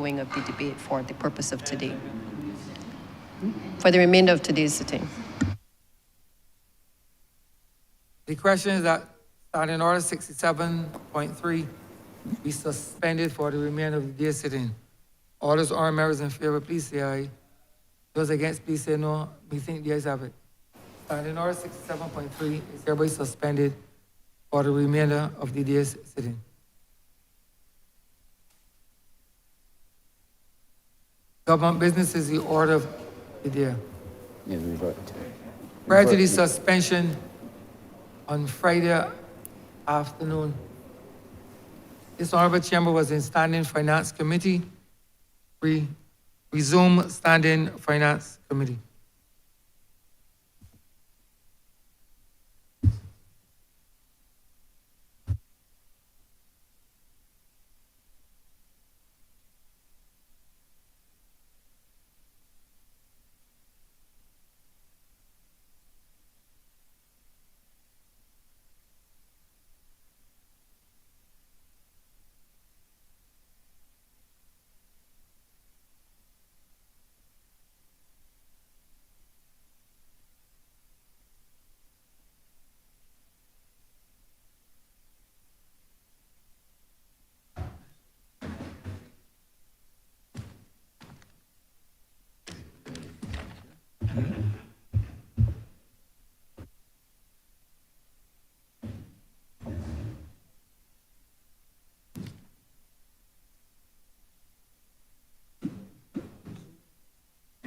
ongoing of the debate for the purpose of today, for the remainder of today's sitting. The question is that standing order 67.3 be suspended for the remainder of the day sitting. All those honorable members in favor, please say aye. Those against, please say no. We think the ayes have it. Standing order 67.3 is hereby suspended for the remainder of the day's sitting. Government business is the order of the day. Yeah, revert. Prior to the suspension on Friday afternoon, this honorable chamber was in standing finance committee. We resume standing finance committee.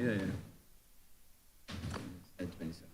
Yeah. At 27.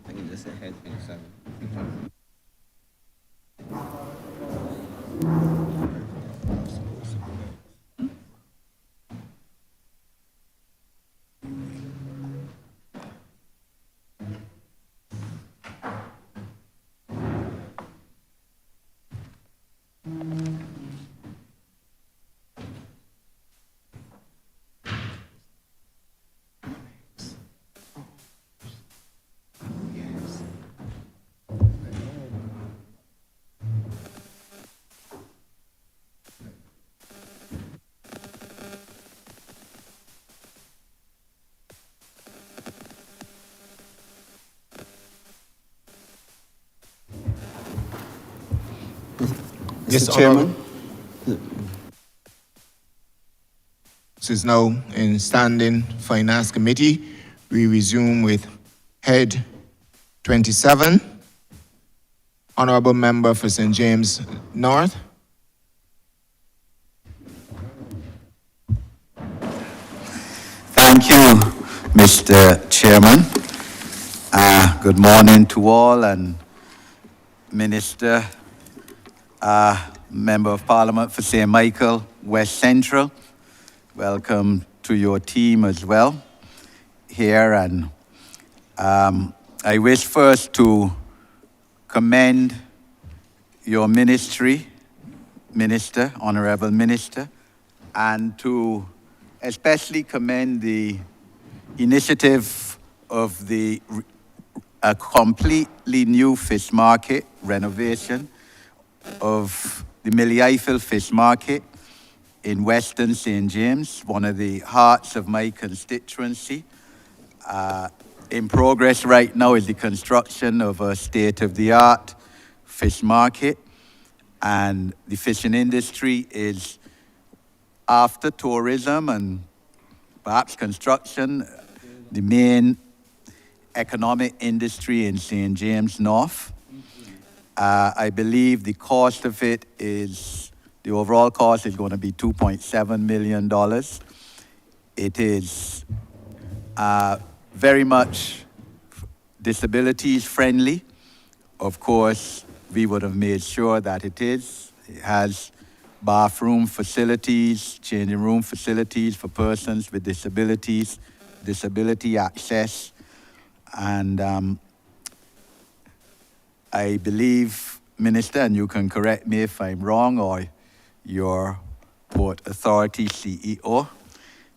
I can just say head 27. Mr. Chairman, this is now in standing finance committee. We resume with head 27, honorable member for St. James North. Thank you, Mr. Chairman. Good morning to all, and Minister, Member of Parliament for St. Michael, West Central. Welcome to your team as well here. And I wish first to commend your ministry, Minister, Honourable Minister, and to especially commend the initiative of a completely new fish market, renovation of the Millie Eiffel Fish Market in Western St. James, one of the hearts of my constituency. In progress right now is the construction of a state-of-the-art fish market, and the fishing industry is, after tourism and perhaps construction, the main economic industry in St. James North. I believe the cost of it is, the overall cost is going to be $2.7 million. It is very much disabilities friendly, of course, we would have made sure that it is. It has bathroom facilities, changing room facilities for persons with disabilities, disability access, and I believe, Minister, and you can correct me if I'm wrong, or your Port Authority CEO,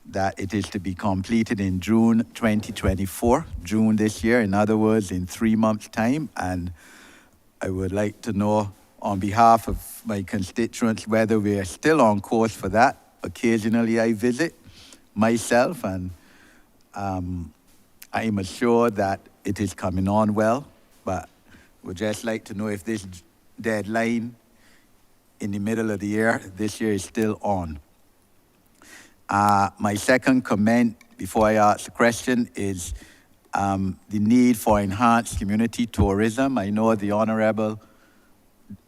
that it is to be completed in June 2024, June this year, in other words, in 3 months' time. And I would like to know, on behalf of my constituents, whether we are still on course for that. Occasionally I visit myself, and I am assured that it is coming on well, but would just like to know if this deadline in the middle of the year, this year, is still on. My second comment before I ask the question is the need for enhanced community tourism. I know the Honourable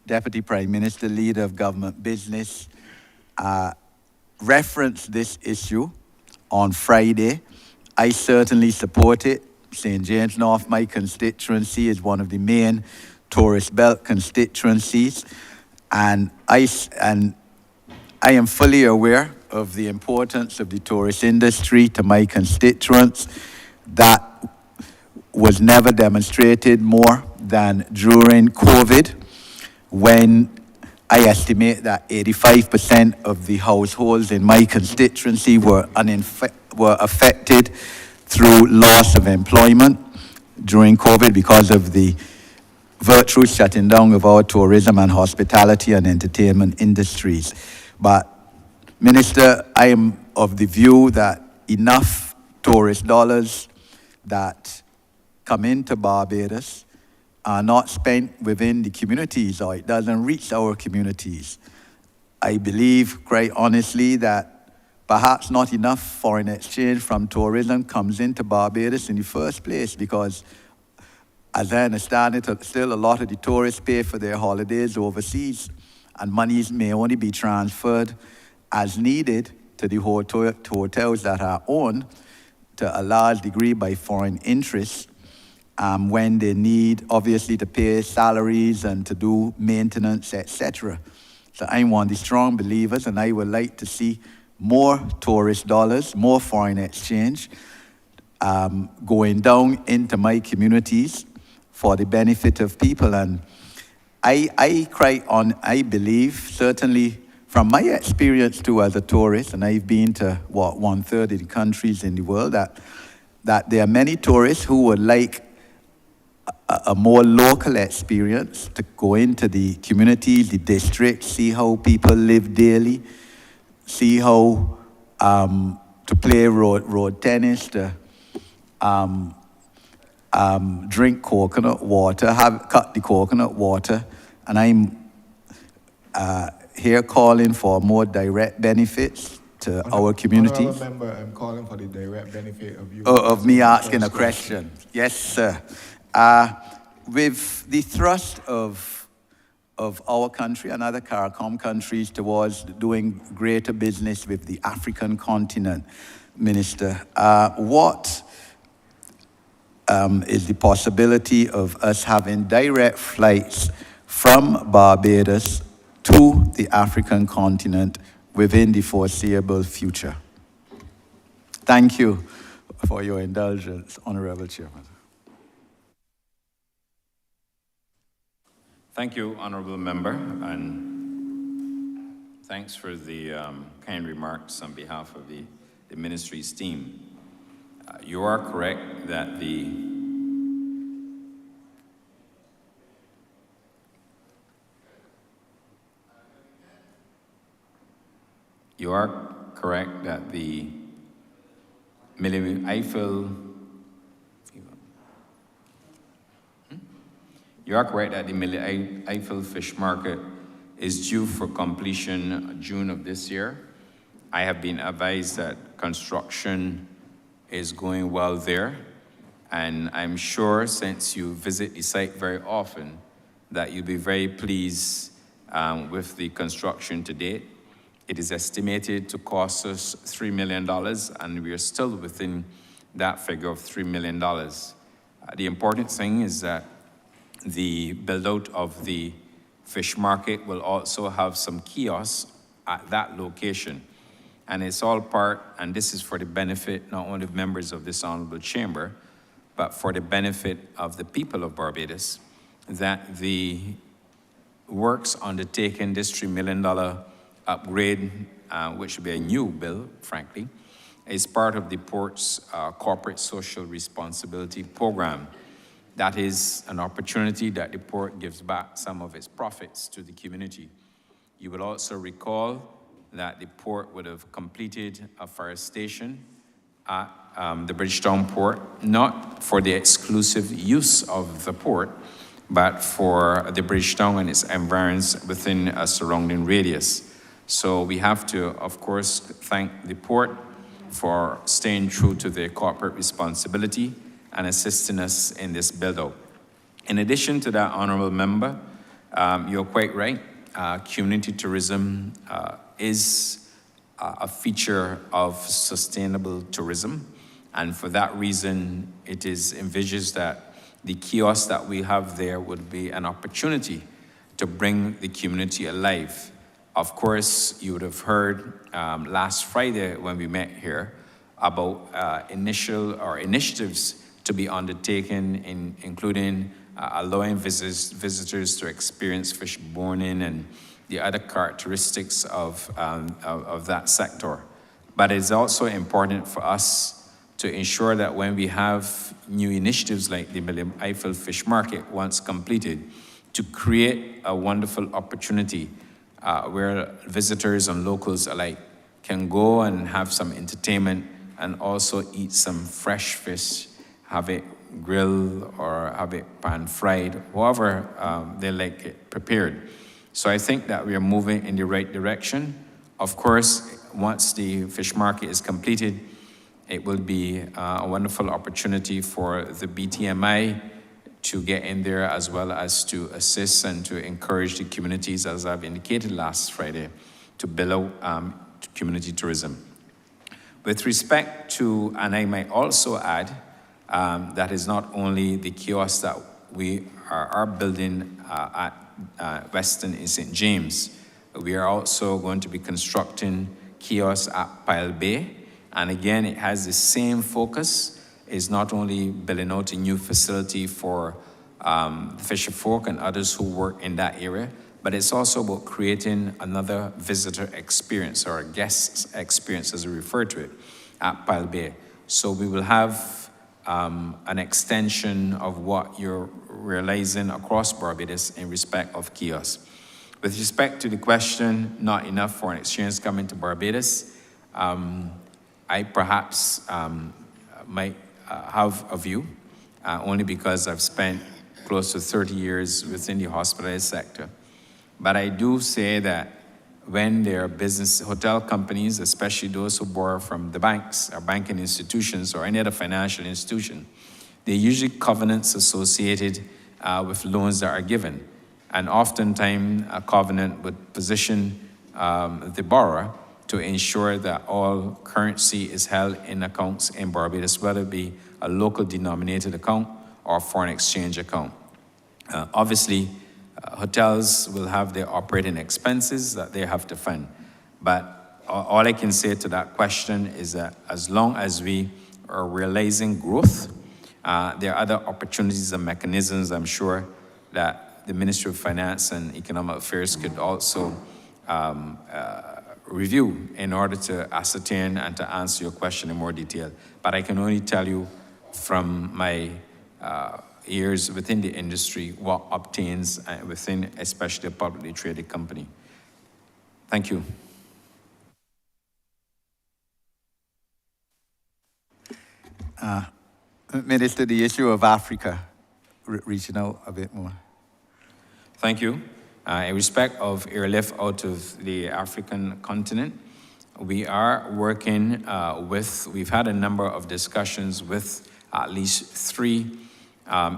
Deputy Prime Minister, Leader of Government Business, referenced this issue on Friday. I certainly support it. St. James North, my constituency, is one of the main tourist belt constituencies. And I am fully aware of the importance of the tourist industry to my constituents. That was never demonstrated more than during COVID, when I estimate that 85% of the households in my constituency were affected through loss of employment during COVID because of the virtual shutting down of our tourism and hospitality and entertainment industries. But, Minister, I am of the view that enough tourist dollars that come into Barbados are not spent within the communities, or it doesn't reach our communities. I believe, quite honestly, that perhaps not enough foreign exchange from tourism comes into Barbados in the first place, because, as I understand it, still a lot of the tourists pay for their holidays overseas, and monies may only be transferred as needed to the hotels that are owned to a large degree by foreign interests, when they need, obviously, to pay salaries and to do maintenance, etc. So I'm one of the strong believers, and I would like to see more tourist dollars, more foreign exchange going down into my communities for the benefit of people. And I believe, certainly from my experience too as a tourist, and I've been to, 1/3 of the countries in the world, that there are many tourists who would like a more local experience, to go into the communities, the districts, see how people live daily, see how to play road tennis, to drink coconut water, cut the coconut water. And I'm here calling for more direct benefits to our communities. Honourable Member, I'm calling for the direct benefit of you. Of me asking a question. Yes, sir. With the thrust of our country and other CARICOM countries towards doing greater business with the African continent, Minister, what is the possibility of us having direct flights from Barbados to the African continent within the foreseeable future? Thank you for your indulgence, Honourable Chairman. Thank you, Honourable Member, and thanks for the kind remarks on behalf of the Ministry's team. You are correct that the You are correct that the Millie Eiffel Fish Market is due for completion June of this year. I have been advised that construction is going well there, and I'm sure, since you visit the site very often, that you'll be very pleased with the construction to date. It is estimated to cost us $3 million, and we are still within that figure of $3 million. The important thing is that the build-out of the fish market will also have some kiosks at that location. And it's all part, and this is for the benefit not only of members of this honorable chamber, but for the benefit of the people of Barbados, that the works undertaken, this $3 million upgrade, which will be a new bill, frankly, is part of the port's corporate social responsibility program. That is an opportunity that the port gives back some of its profits to the community. You will also recall that the port would have completed a fire station at the Bridgetown port, not for the exclusive use of the port, but for the Bridgetown and its environs within a surrounding radius. So we have to, of course, thank the port for staying true to their corporate responsibility and assisting us in this build-out. In addition to that, honorable member, you're quite right. Community tourism is a feature of sustainable tourism. And for that reason, it is envisaged that the kiosk that we have there would be an opportunity to bring the community alive. Of course, you would have heard last Friday when we met here about initiatives to be undertaken, including allowing visitors to experience fish boning and the other characteristics of that sector. But it's also important for us to ensure that when we have new initiatives like the William Eiffel Fish Market, once completed, to create a wonderful opportunity where visitors and locals alike can go and have some entertainment and also eat some fresh fish, have it grilled or have it pan-fried, however they like it prepared. So I think that we are moving in the right direction. Of course, once the fish market is completed, it will be a wonderful opportunity for the BTMI to get in there as well as to assist and to encourage the communities, as I've indicated last Friday, to build out community tourism. With respect to, and I might also add, that is not only the kiosks that we are building at Weston in St. James, we are also going to be constructing kiosks at Pile Bay. And again, it has the same focus. It's not only building out a new facility for fisher folk and others who work in that area, but it's also about creating another visitor experience or a guest experience, as we refer to it, at Pile Bay. So we will have an extension of what you're realizing across Barbados in respect of kiosks. With respect to the question, not enough foreign exchange coming to Barbados, I perhaps might have a view, only because I've spent close to 30 years within the hospitality sector. But I do say that when there are business hotel companies, especially those who borrow from the banks or banking institutions or any other financial institution, they usually covenants associated with loans that are given. And oftentimes a covenant would position the borrower to ensure that all currency is held in accounts in Barbados, whether it be a local denominated account or foreign exchange account. Obviously, hotels will have their operating expenses that they have to fund. But all I can say to that question is that as long as we are realizing growth, there are other opportunities and mechanisms, I'm sure, that the Ministry of Finance and Economic Affairs could also review in order to ascertain and to answer your question in more detail. But I can only tell you from my years within the industry what obtains within especially a publicly traded company. Thank you. Minister, the issue of Africa, reaching out a bit more. Thank you. In respect of airlift out of the African continent, we are working we've had a number of discussions with at least 3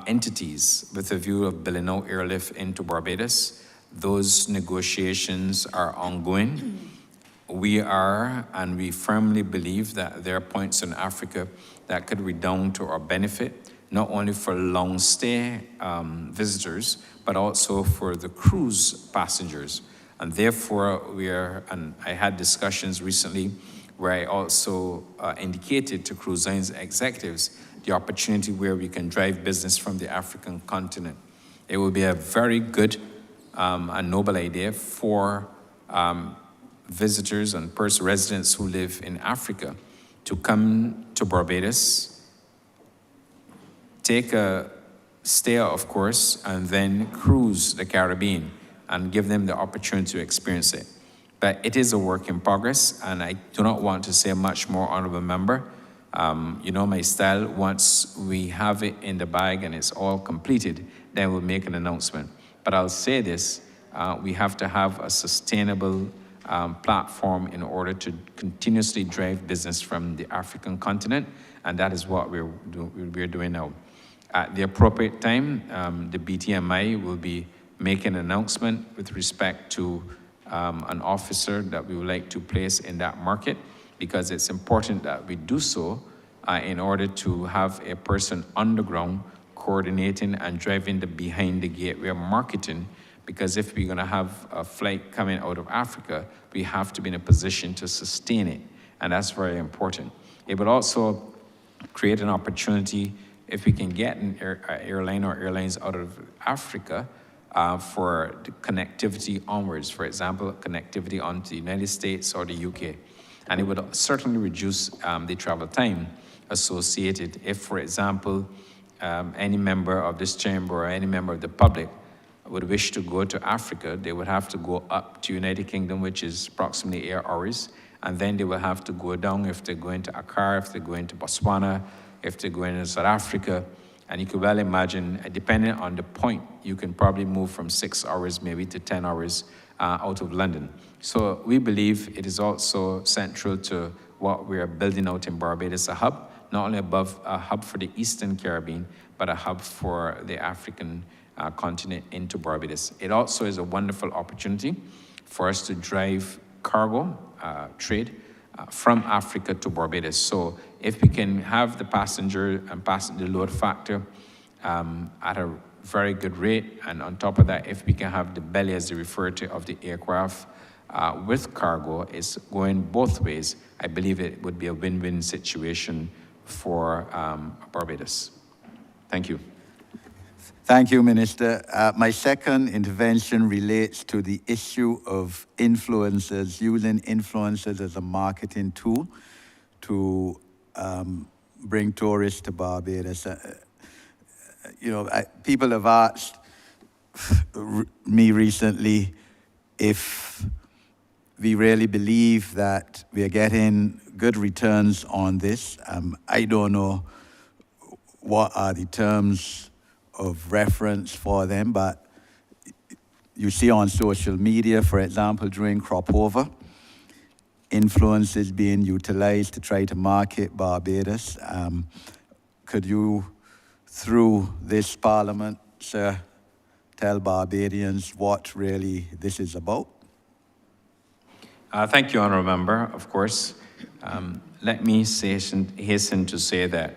entities with a view of building out airlift into Barbados. Those negotiations are ongoing. We are, and we firmly believe that there are points in Africa that could redound to our benefit, not only for long stay visitors, but also for the cruise passengers. And therefore, and I had discussions recently where I also indicated to cruise lines executives the opportunity where we can drive business from the African continent. It will be a very good and noble idea for visitors and residents who live in Africa to come to Barbados, take a stay, of course, and then cruise the Caribbean and give them the opportunity to experience it. But it is a work in progress, and I do not want to say much more, Honourable Member. You know my style. Once we have it in the bag and it's all completed, then we'll make an announcement. But I'll say this, we have to have a sustainable platform in order to continuously drive business from the African continent, and that is what we're doing now. At the appropriate time, the BTMI will be making an announcement with respect to an officer that we would like to place in that market, because it's important that we do so in order to have a person on the ground coordinating and driving behind the gateway marketing, because if we're going to have a flight coming out of Africa, we have to be in a position to sustain it, and that's very important. It would also create an opportunity if we can get an airline or airlines out of Africa for the connectivity onwards, for example, connectivity onto the United States or the UK. And it would certainly reduce the travel time associated if, for example, any member of this chamber or any member of the public would wish to go to Africa, they would have to go up to United Kingdom, which is approximately 8 hours, and then they will have to go down if they're going to Accra, if they're going to Botswana, if they're going to South Africa. And you could well imagine, depending on the point, you can probably move from 6 hours maybe to 10 hours out of London. So we believe it is also central to what we are building out in Barbados, a hub, not only a hub for the Eastern Caribbean, but a hub for the African continent into Barbados. It also is a wonderful opportunity for us to drive cargo trade from Africa to Barbados. So if we can have the passenger and passenger load factor at a very good rate, and on top of that, if we can have the belly, as they refer to, of the aircraft with cargo, is going both ways, I believe it would be a win-win situation for Barbados. Thank you. Thank you, Minister. My second intervention relates to the issue of influencers, using influencers as a marketing tool to bring tourists to Barbados. People have asked me recently if we really believe that we are getting good returns on this. I don't know what are the terms of reference for them, but you see on social media, for example, during crop over, influence being utilized to try to market Barbados. Could you, through this Parliament, sir, tell Barbadians what really this is about? Thank you, Honourable Member, of course. Let me hasten to say that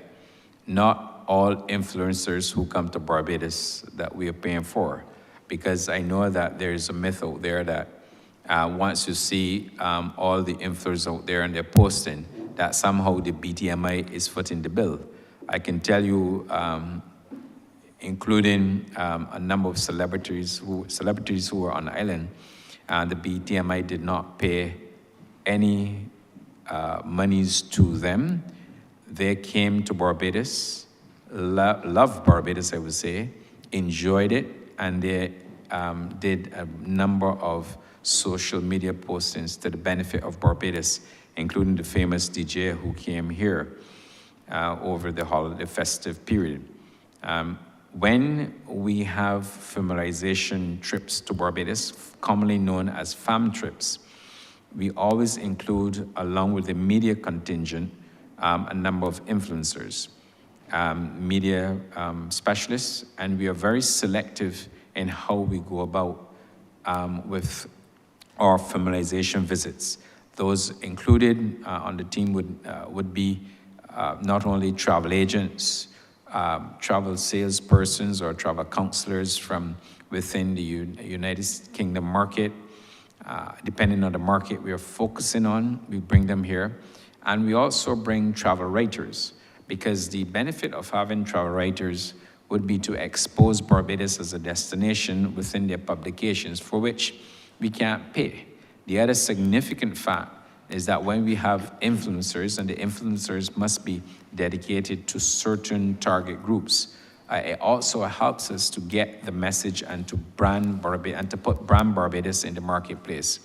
not all influencers who come to Barbados that we are paying for, because I know that there's a myth out there that once you see all the influencers out there and they're posting, that somehow the BTMI is footing the bill. I can tell you, including a number of celebrities who were on the island, the BTMI did not pay any monies to them. They came to Barbados, loved Barbados, I would say, enjoyed it, and they did a number of social media postings to the benefit of Barbados, including the famous DJ who came here over the holiday festive period. When we have familiarization trips to Barbados, commonly known as FAM trips, we always include, along with the media contingent, a number of influencers, media specialists, and we are very selective in how we go about with our familiarization visits. Those included on the team would be not only travel agents, travel salespersons or travel counselors from within the United Kingdom market. Depending on the market we are focusing on, we bring them here. And we also bring travel writers, because the benefit of having travel writers would be to expose Barbados as a destination within their publications, for which we can't pay. The other significant fact is that when we have influencers, and the influencers must be dedicated to certain target groups, it also helps us to get the message and to brand Barbados and to put brand Barbados in the marketplace.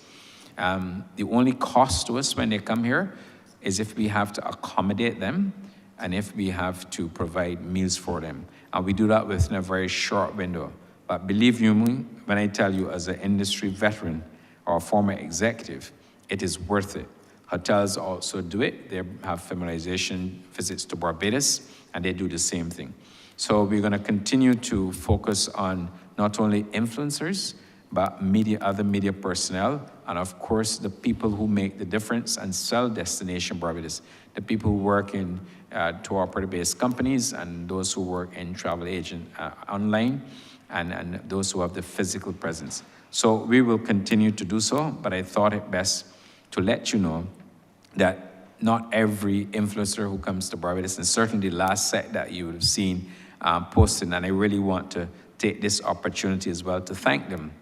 The only cost to us when they come here is if we have to accommodate them and if we have to provide meals for them. And we do that within a very short window. But believe you me, when I tell you as an industry veteran or former executive, it is worth it. Hotels also do it. They have familiarization visits to Barbados, and they do the same thing. So we're going to continue to focus on not only influencers, but other media personnel, and of course, the people who make the difference and sell Destination Barbados, the people who work in tour operator-based companies and those who work in travel agent online, and those who have the physical presence. So we will continue to do so, but I thought it best to let you know that not every influencer who comes to Barbados, and certainly the last set that you would have seen posted, and I really want to take this opportunity as well to thank them,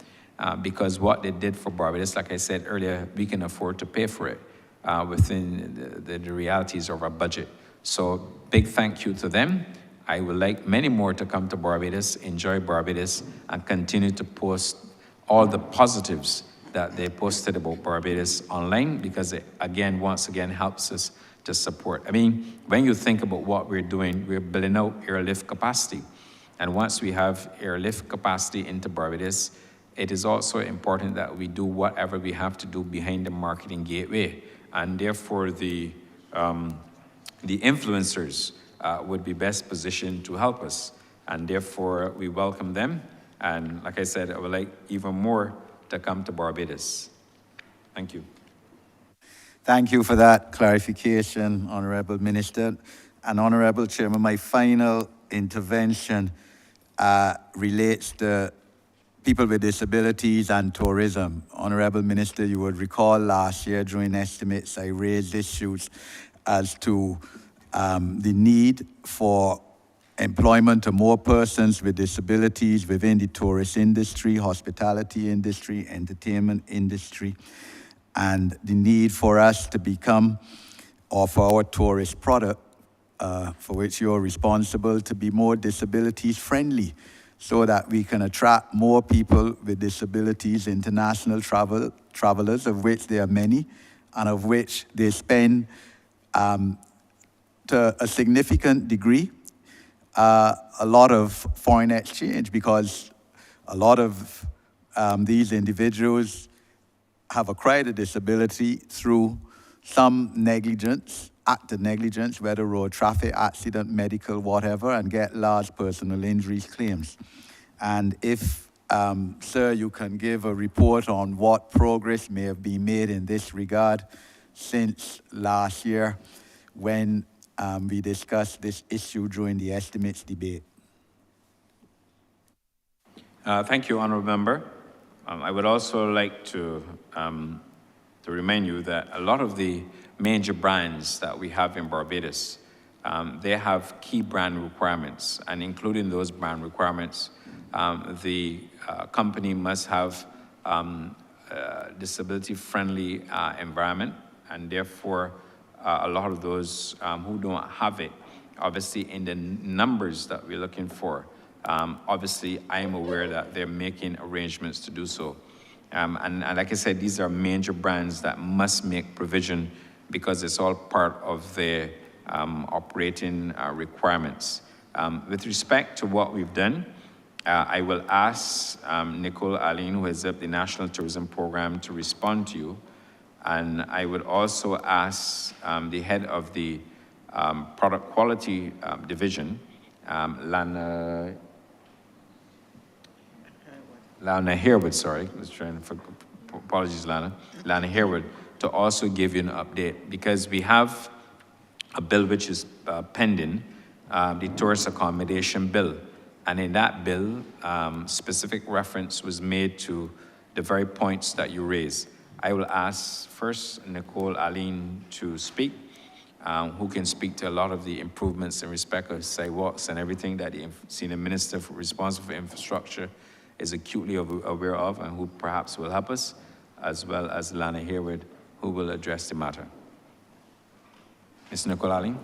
because what they did for Barbados, like I said earlier, we can afford to pay for it within the realities of our budget. So big thank you to them. I would like many more to come to Barbados, enjoy Barbados, and continue to post all the positives that they posted about Barbados online, because it, once again, helps us to support. I mean, when you think about what we're doing, we're building out airlift capacity. And once we have airlift capacity into Barbados, it is also important that we do whatever we have to do behind the marketing gateway. And therefore, the influencers would be best positioned to help us. And therefore, we welcome them. And like I said, I would like even more to come to Barbados. Thank you. Thank you for that clarification, Honourable Minister. And Honourable Chairman, my final intervention relates to people with disabilities and tourism. Honourable Minister, you would recall last year during estimates, I raised issues as to the need for employment of more persons with disabilities within the tourist industry, hospitality industry, entertainment industry, and the need for us to become, or for our tourist product, for which you're responsible, to be more disabilities friendly, so that we can attract more people with disabilities, international travelers, of which there are many, and of which they spend to a significant degree a lot of foreign exchange, because a lot of these individuals have acquired a disability through some negligence, act of negligence, whether road traffic accident, medical, whatever, and get large personal injuries claims. And if, sir, you can give a report on what progress may have been made in this regard since last year when we discussed this issue during the estimates debate. Thank you, Honourable Member. I would also like to remind you that a lot of the major brands that we have in Barbados, they have key brand requirements, and including those brand requirements, the company must have disability-friendly environment, and therefore a lot of those who don't have it, obviously in the numbers that we're looking for, obviously I am aware that they're making arrangements to do so. And like I said, these are major brands that must make provision because it's all part of their operating requirements. With respect to what we've done, I will ask Nicole Aline, who heads up the National Tourism Program, to respond to you. And I would also ask the head of the Product Quality Division, Lana Harewood, sorry, I was trying to, apologies, Lana Harewood, to also give you an update, because we have a bill which is pending the tourist accommodation bill. And in that bill, specific reference was made to the very points that you raised. I will ask first Nicole Aline to speak, who can speak to a lot of the improvements in respect of sidewalks and everything that the Senior Minister responsible for infrastructure is acutely aware of and who perhaps will help us, as well as Lana Hayward, who will address the matter. Ms. Nicole Aline.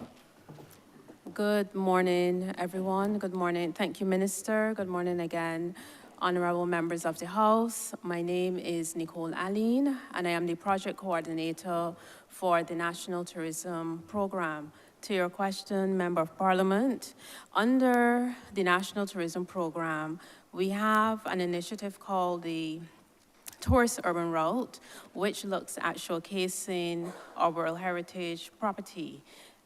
Good morning, everyone. Good morning. Thank you, Minister. Good morning again, honorable members of the House. My name is Nicole Aline, and I am the project coordinator for the National Tourism Program. To your question, Member of Parliament, under the National Tourism Program, we have an initiative called the Tourist Urban Route, which looks at showcasing our World Heritage property.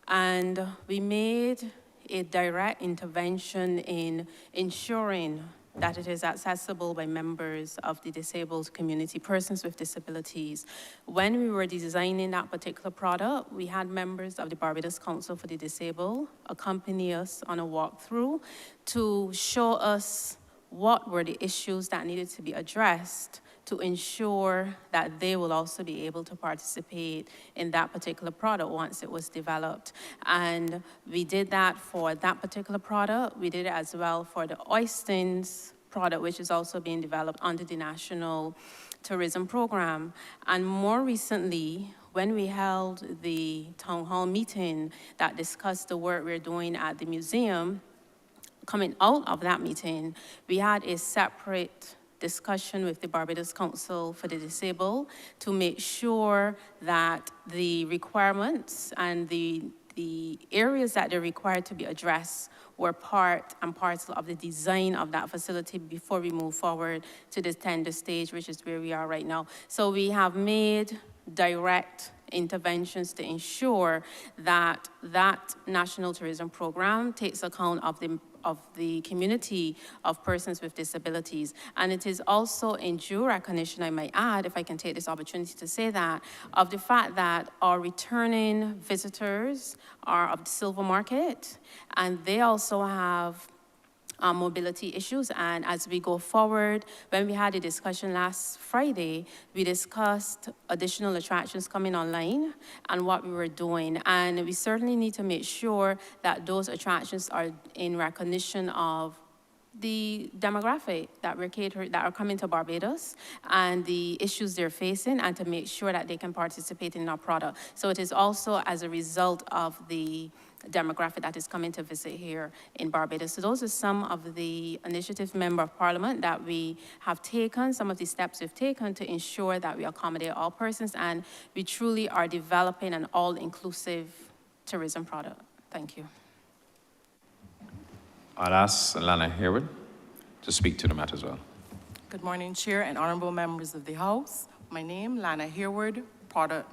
And we made a direct intervention in ensuring that it is accessible by members of the disabled community, persons with disabilities. When we were designing that particular product, we had members of the Barbados Council for the Disabled accompany us on a walkthrough to show us what were the issues that needed to be addressed to ensure that they will also be able to participate in that particular product once it was developed. And we did that for that particular product. We did it as well for the Oystins product, which is also being developed under the National Tourism Program. And more recently, when we held the town hall meeting that discussed the work we're doing at the museum, coming out of that meeting, we had a separate discussion with the Barbados Council for the Disabled to make sure that the requirements and the areas that they're required to be addressed were part and parcel of the design of that facility before we move forward to the tender stage, which is where we are right now. So we have made direct interventions to ensure that that National Tourism Program takes account of the community of persons with disabilities. And it is also in due recognition, I might add, if I can take this opportunity to say that, of the fact that our returning visitors are of the silver market, and they also have mobility issues. And as we go forward, when we had a discussion last Friday, we discussed additional attractions coming online and what we were doing. And we certainly need to make sure that those attractions are in recognition of the demographic that that are coming to Barbados and the issues they're facing, and to make sure that they can participate in our product. So it is also as a result of the demographic that is coming to visit here in Barbados. So those are some of the initiatives, Member of Parliament, that we have taken, some of the steps we've taken to ensure that we accommodate all persons, and we truly are developing an all-inclusive tourism product. Thank you. I'll ask Lana Hayward to speak to the matter as well. Good morning, Chair and honorable members of the House. My name, Lana Hayward,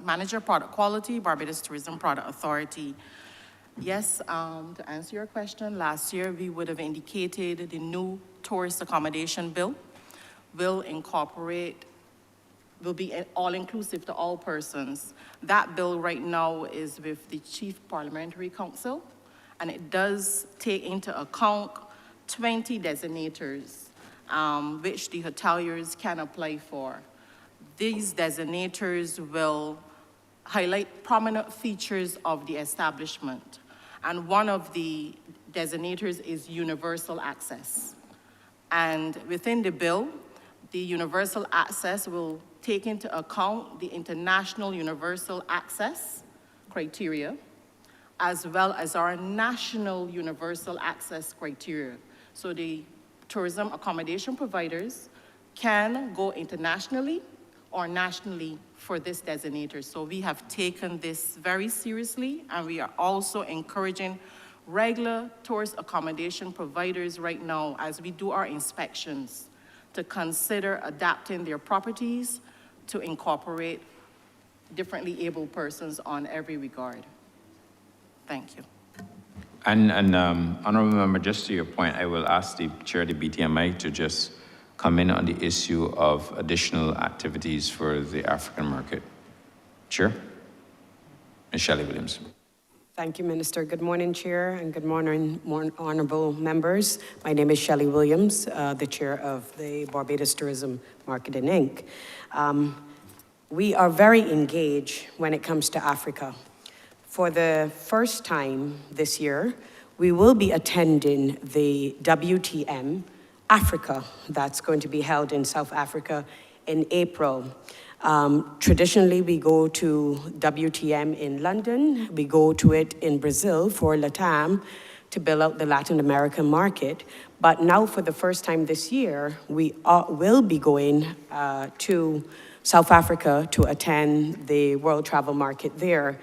Manager, Product Quality, Barbados Tourism Product Authority. Yes, to answer your question, last year we would have indicated the new tourist accommodation bill will be all-inclusive to all persons. That bill right now is with the Chief Parliamentary Council, and it does take into account 20 designators, which the hoteliers can apply for. These designators will highlight prominent features of the establishment. And one of the designators is universal access. And within the bill, the universal access will take into account the international universal access criteria, as well as our national universal access criteria. So the tourism accommodation providers can go internationally or nationally for this designator. So we have taken this very seriously, and we are also encouraging regular tourist accommodation providers right now, as we do our inspections, to consider adapting their properties to incorporate differently able persons on every regard. Thank you. And Honourable Member, just to your point, I will ask the Chair of the BTMI to just come in on the issue of additional activities for the African market. Chair? Ms. Shelley Williams. Thank you, Minister. Good morning, Chair, and good morning, honorable members. My name is Shelley Williams, the Chair of the Barbados Tourism Marketing, Inc. We are very engaged when it comes to Africa. For the first time this year, we will be attending the WTM Africa that's going to be held in South Africa in April. Traditionally, we go to WTM in London, we go to it in Brazil for LATAM to build out the Latin American market. But now for the first time this year, we will be going to South Africa to attend the World Travel Market there.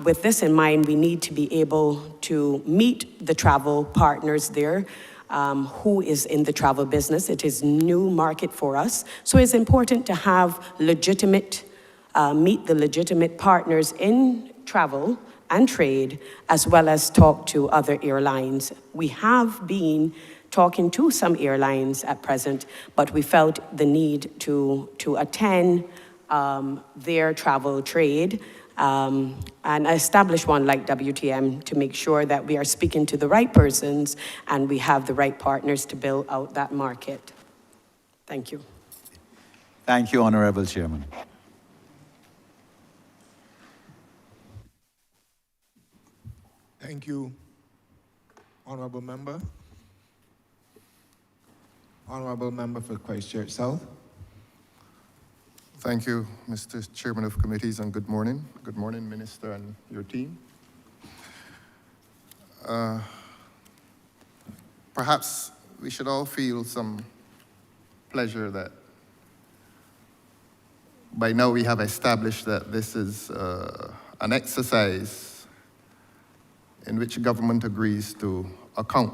With this in mind, we need to be able to meet the travel partners there who is in the travel business. It is new market for us. So it's important to have legitimate, meet the legitimate partners in travel and trade, as well as talk to other airlines. We have been talking to some airlines at present, but we felt the need to attend their travel trade and establish one like WTM to make sure that we are speaking to the right persons and we have the right partners to build out that market. Thank you. Thank you, Honourable Chairman. Thank you, Honourable Member. Honourable Member for Christchurch South. Thank you, Mr. Chairman of Committees, and good morning. Good morning, Minister and your team. Perhaps we should all feel some pleasure that by now we have established that this is an exercise in which government agrees to account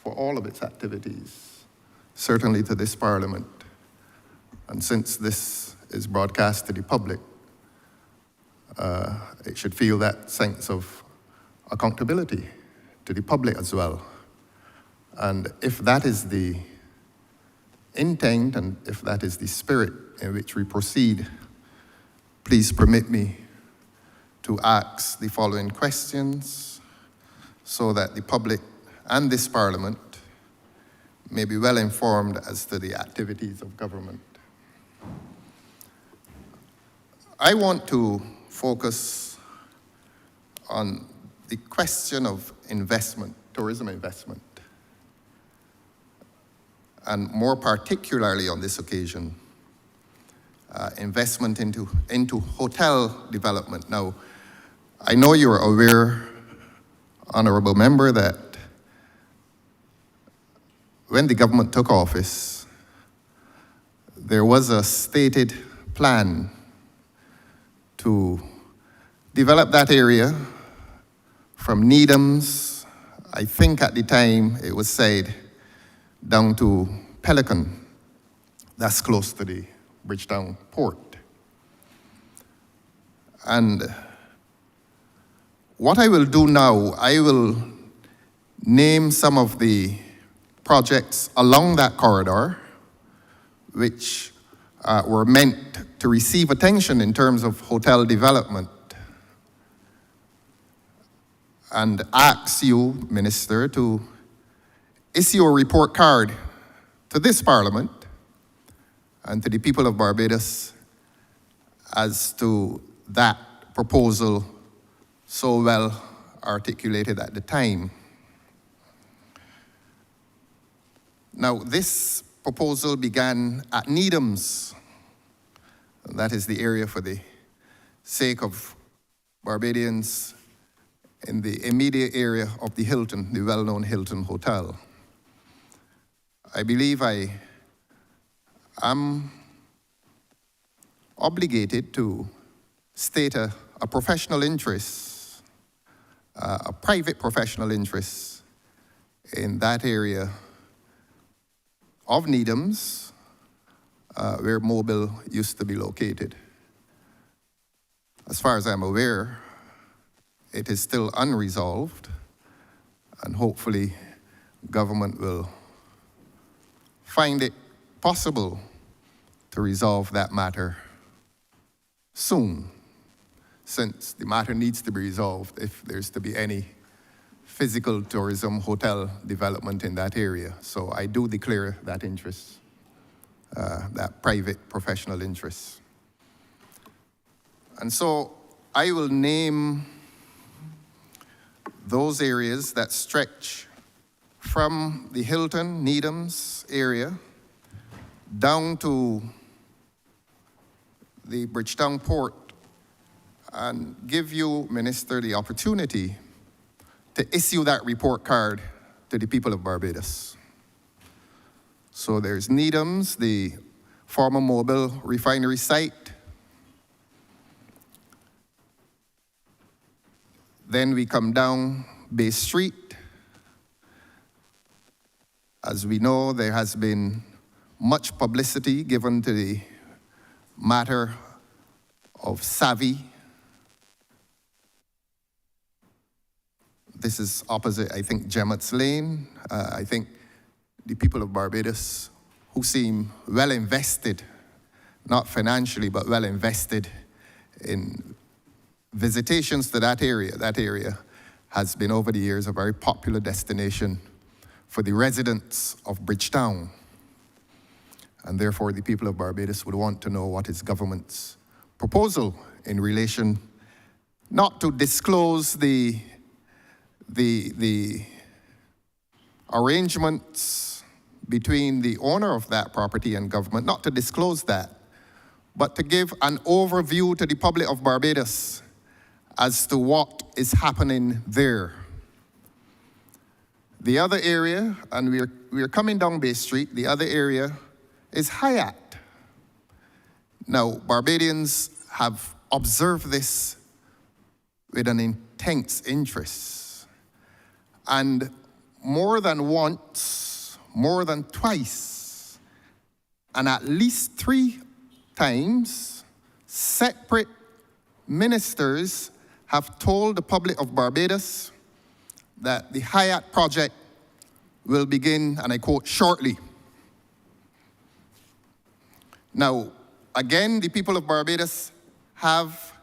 for all of its activities, certainly to this Parliament. And since this is broadcast to the public, it should feel that sense of accountability to the public as well. And if that is the intent and if that is the spirit in which we proceed, please permit me to ask the following questions so that the public and this Parliament may be well informed as to the activities of government. I want to focus on the question of investment, tourism investment, and more particularly on this occasion, investment into hotel development. Now, I know you're aware, Honourable Member, that when the government took office, there was a stated plan to develop that area from Needham's, I think at the time it was said, down to Pelican. That's close to the Bridgetown port. And what I will do now, I will name some of the projects along that corridor which were meant to receive attention in terms of hotel development, and ask you, Minister, to issue a report card to this Parliament and to the people of Barbados as to that proposal so well articulated at the time. Now, this proposal began at Needham's. That is the area for the sake of Barbadians in the immediate area of the Hilton, the well-known Hilton Hotel. I believe I am obligated to state a professional interest, a private professional interest in that area of Needham's, where Mobile used to be located. As far as I'm aware, it is still unresolved, and hopefully government will find it possible to resolve that matter soon, since the matter needs to be resolved if there's to be any physical tourism hotel development in that area. So I do declare that interest, that private professional interest. And so I will name those areas that stretch from the Hilton, Needham's area down to the Bridgetown Port and give you, Minister, the opportunity to issue that report card to the people of Barbados. So there's Needham's, the former Mobile refinery site. Then we come down Bay Street. As we know, there has been much publicity given to the matter of Savvy. This is opposite, I think, Gemmett's Lane. I think the people of Barbados, who seem well invested, not financially, but well invested in visitations to that area has been over the years a very popular destination for the residents of Bridgetown. And therefore, the people of Barbados would want to know what is government's proposal in relation not to disclose the arrangements between the owner of that property and government, not to disclose that, but to give an overview to the public of Barbados as to what is happening there. The other area, and we're coming down Bay Street, the other area is Hyatt. Now, Barbadians have observed this with an intense interest. And more than once, more than twice, and at least 3 times, separate ministers have told the public of Barbados that the Hyatt project will begin, and I quote, shortly. Now, again, the people of Barbados have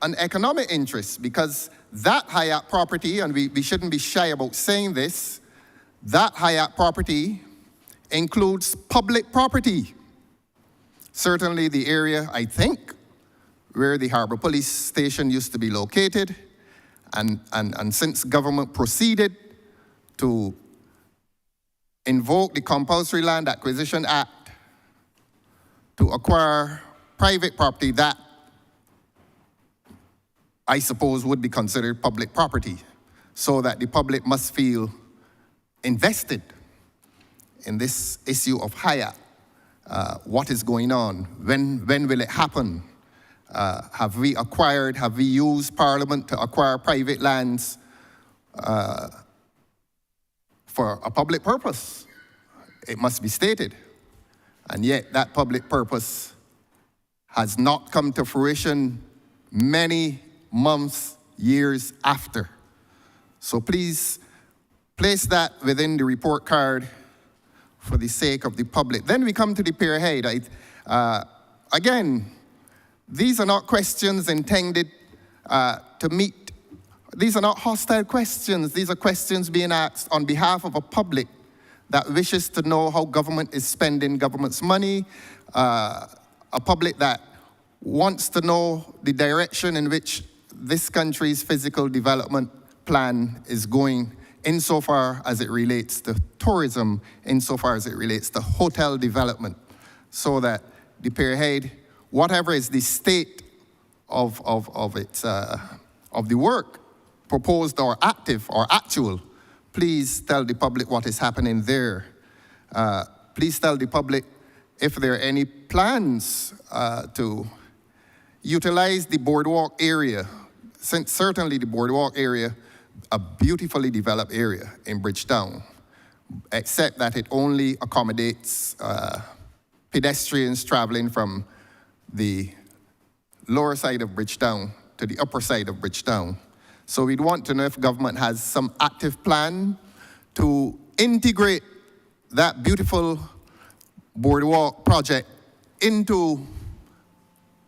an economic interest because that Hyatt property, and we shouldn't be shy about saying this, that Hyatt property includes public property. Certainly the area, I think, where the Harbour Police Station used to be located, and since government proceeded to invoke the Compulsory Land Acquisition Act to acquire private property that I suppose would be considered public property, so that the public must feel invested in this issue of Hyatt. What is going on? When will it happen? Have we used Parliament to acquire private lands for a public purpose? It must be stated. And yet that public purpose has not come to fruition many months, years after. So please place that within the report card for the sake of the public. Then we come to the Pierhead. Again, these are not questions intended to meet. These are not hostile questions. These are questions being asked on behalf of a public that wishes to know how government is spending government's money, a public that wants to know the direction in which this country's physical development plan is going insofar as it relates to tourism, insofar as it relates to hotel development, so that the Pierhead, whatever is the state of the work, proposed or active or actual, please tell the public what is happening there. Please tell the public if there are any plans to utilize the boardwalk area, since certainly the boardwalk area, a beautifully developed area in Bridgetown, except that it only accommodates pedestrians traveling from the lower side of Bridgetown to the upper side of Bridgetown. So we'd want to know if government has some active plan to integrate that beautiful boardwalk project into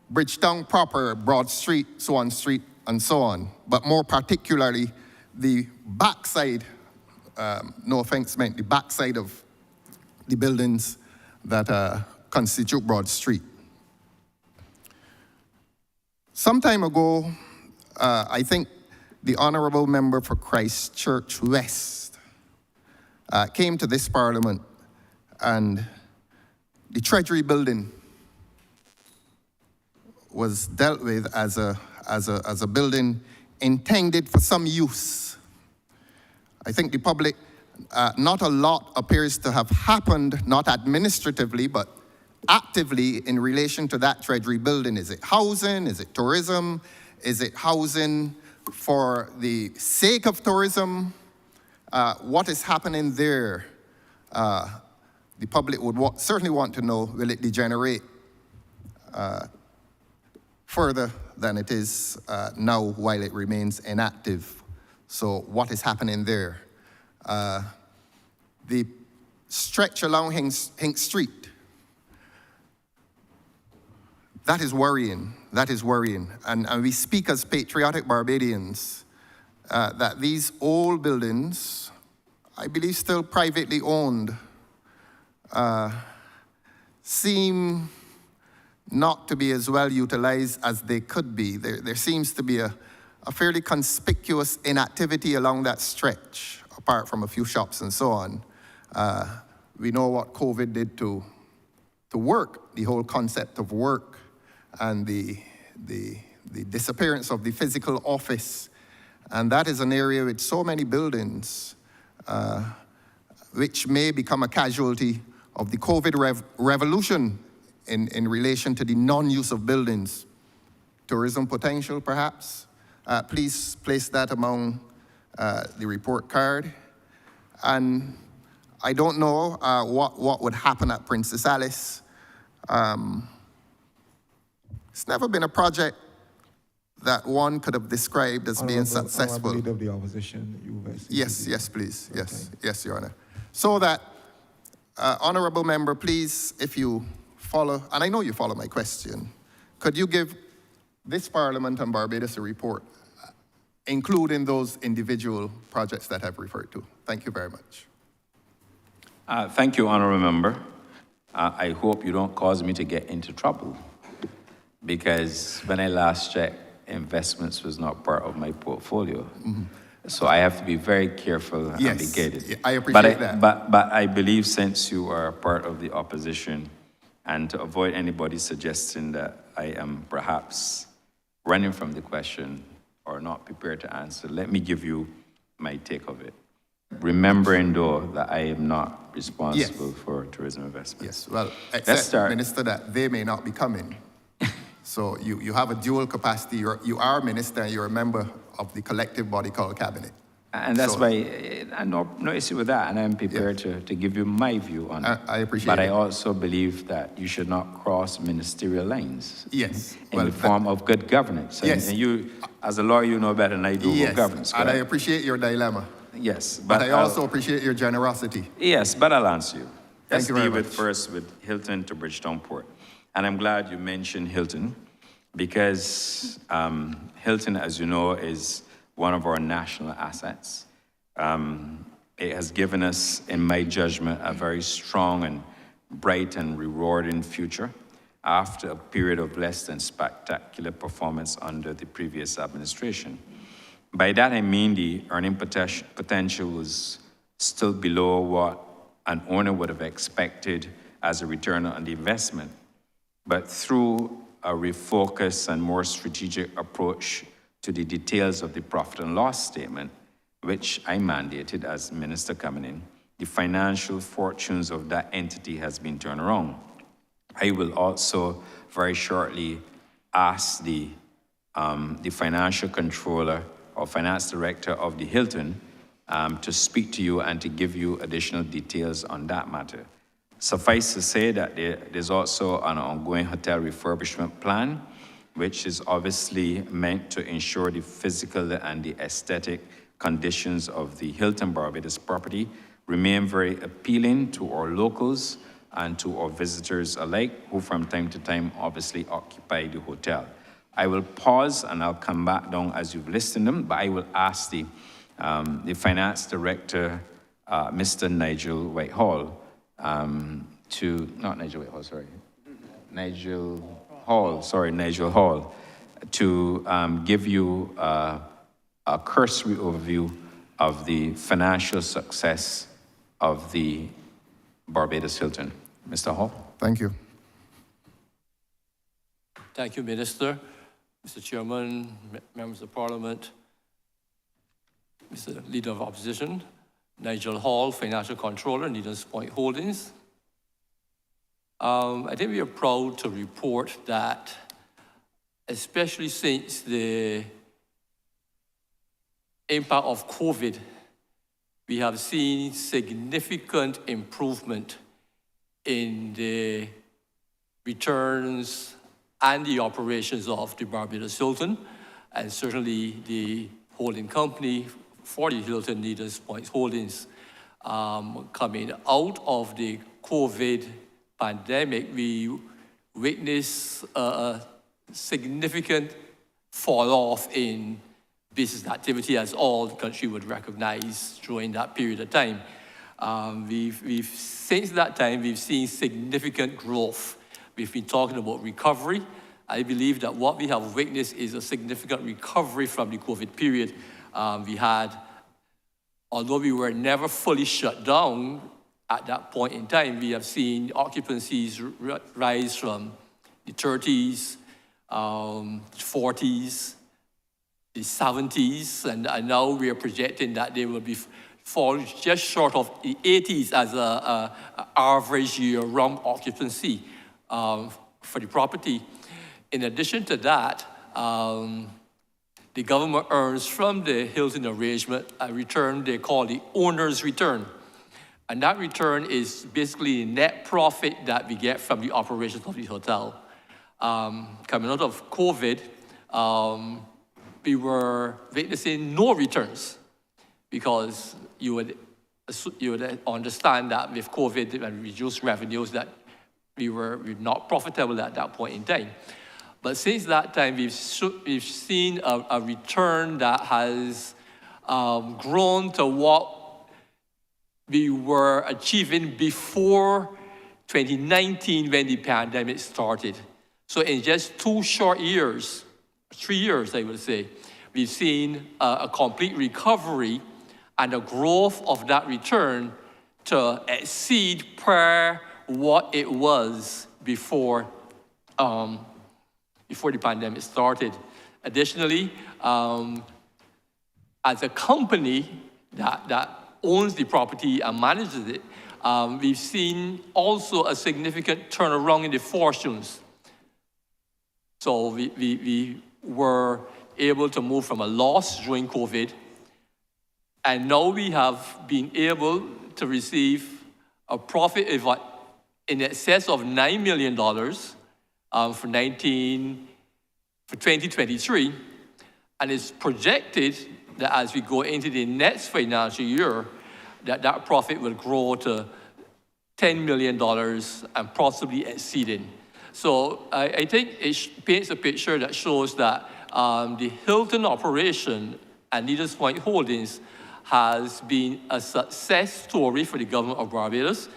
Bridgetown proper, Broad Street, Swan Street, and so on, but more particularly the backside, no offense meant, the backside of the buildings that constitute Broad Street. Some time ago, I think the Honourable Member for Christchurch West came to this Parliament, and the Treasury building was dealt with as a building intended for some use. I think the public, not a lot appears to have happened, not administratively, but actively in relation to that Treasury building. Is it housing? Is it tourism? Is it housing for the sake of tourism? What is happening there? The public would certainly want to know, will it degenerate further than it is now while it remains inactive? So what is happening there? The stretch along Hink Street, that is worrying. That is worrying. And we speak as patriotic Barbadians that these old buildings, I believe still privately owned, seem not to be as well utilized as they could be. There seems to be a fairly conspicuous inactivity along that stretch, apart from a few shops and so on. We know what COVID did to work, the whole concept of work, and the disappearance of the physical office. And that is an area with so many buildings which may become a casualty of the COVID revolution in relation to the non-use of buildings. Tourism potential, perhaps. Please place that among the report card. And I don't know what would happen at Princess Alice. It's never been a project that one could have described as being successful. Leader of the opposition, Yes, please. Yes, Your Honor. So that, Honourable Member, please, if you follow, and I know you follow my question, could you give this Parliament and Barbados a report, including those individual projects that I've referred to? Thank you very much. Thank you, Honourable Member. I hope you don't cause me to get into trouble, because when I last checked, investments was not part of my portfolio. Mm-hmm. So I have to be very careful and be gated. Yeah, I appreciate that. But I believe, since you are part of the opposition, and to avoid anybody suggesting that I am perhaps running from the question or not prepared to answer, let me give you my take of it. Remembering, though, that I am not responsible for tourism investments. Yes, well, except, Minister, that they may not be coming. So you have a dual capacity. You are a minister and you're a member of the collective body called Cabinet. And that's why I no issue with that, and I'm prepared to give you my view on it. I appreciate it. But I also believe that you should not cross ministerial lines. Yes. In the form of good governance. Yes. And you, as a lawyer, you know better than I do about governance. And I appreciate your dilemma. Yes. But I also appreciate your generosity. Yes, but I'll answer you. Let's deal with first with Hilton to Bridgetown Port. And I'm glad you mentioned Hilton, because Hilton, as you know, is one of our national assets. It has given us, in my judgment, a very strong and bright and rewarding future after a period of less than spectacular performance under the previous administration. By that I mean the earning potential was still below what an owner would have expected as a return on the investment. But through a refocus and more strategic approach to the details of the profit and loss statement, which I mandated as minister coming in, the financial fortunes of that entity has been turned around. I will also very shortly ask the financial controller or finance director of the Hilton to speak to you and to give you additional details on that matter. Suffice to say that there's also an ongoing hotel refurbishment plan, which is obviously meant to ensure the physical and the aesthetic conditions of the Hilton Barbados property remain very appealing to our locals, and to our visitors alike, who from time to time obviously occupy the hotel. I will pause and I'll come back down as you've listed them, but I will ask the Finance Director, Mr. Nigel Whitehall, Nigel Hall, to give you a cursory overview of the financial success of the Barbados Hilton. Mr. Hall. Thank you. Thank you, Minister. Mr. Chairman, members of Parliament, Mr. Leader of Opposition, Nigel Hall, Financial Controller, Needles Point Holdings. I think we are proud to report that, especially since the impact of COVID, we have seen significant improvement in the returns and the operations of the Barbados Hilton, and certainly the holding company for the Hilton Needles Point Holdings. Coming out of the COVID pandemic, we witnessed a significant fall off in business activity, as all the country would recognize during that period of time. Since that time, we've seen significant growth. We've been talking about recovery. I believe that what we have witnessed is a significant recovery from the COVID period. Although we were never fully shut down at that point in time, we have seen occupancies rise from the 30s, 40s, the 70s, and now we are projecting that they will fall just short of the 80s as an average year-round occupancy for the property. In addition to that, the government earns from the Hilton arrangement a return they call the owner's return. And that return is basically net profit that we get from the operations of the hotel. Coming out of COVID, we were witnessing no returns, because you would understand that with COVID and reduced revenues that we were not profitable at that point in time. But since that time, we've seen a return that has grown to what we were achieving before 2019 when the pandemic started. So in just 2 short years, 3 years, I would say, we've seen a complete recovery and a growth of that return to exceed what it was before the pandemic started. Additionally, as a company that owns the property and manages it, we've seen also a significant turnaround in the fortunes. So we were able to move from a loss during COVID, and now we have been able to receive a profit in excess of $9 million for 2023, and it's projected that as we go into the next financial year, that profit will grow to $10 million and possibly exceeding. So I think it paints a picture that shows that the Hilton operation and Needles Point Holdings has been a success story for the government of Barbados.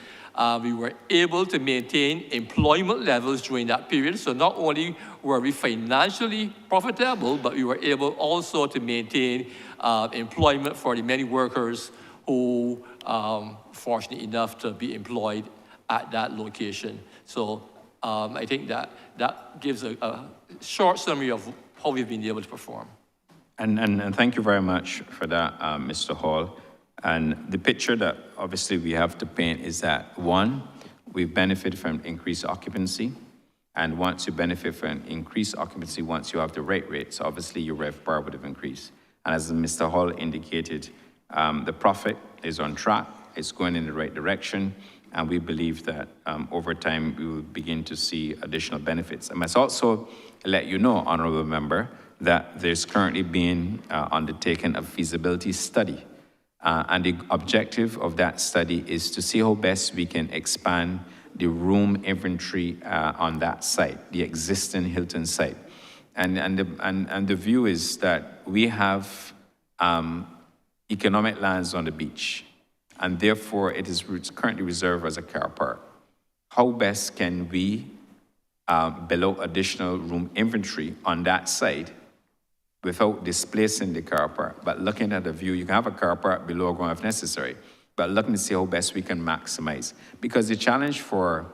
We were able to maintain employment levels during that period. So not only were we financially profitable, but we were able also to maintain employment for the many workers who fortunate enough to be employed at that location. So I think that gives a short summary of how we've been able to perform. And thank you very much for that, Mr. Hall. And the picture that obviously we have to paint is that, one, we've benefited from increased occupancy. And once you benefit from increased occupancy, once you have the right rates, obviously your RevPAR would have increased. And as Mr. Hall indicated, the profit is on track, it's going in the right direction, and we believe that over time we will begin to see additional benefits. I must also let you know, Honourable Member, that there's currently being undertaken a feasibility study. And the objective of that study is to see how best we can expand the room inventory on that site, the existing Hilton site. And the view is that we have economic lands on the beach, and therefore it is currently reserved as a car park. How best can we build out additional room inventory on that site without displacing the car park, but looking at the view? You can have a car park below ground if necessary, but looking to see how best we can maximize. Because the challenge for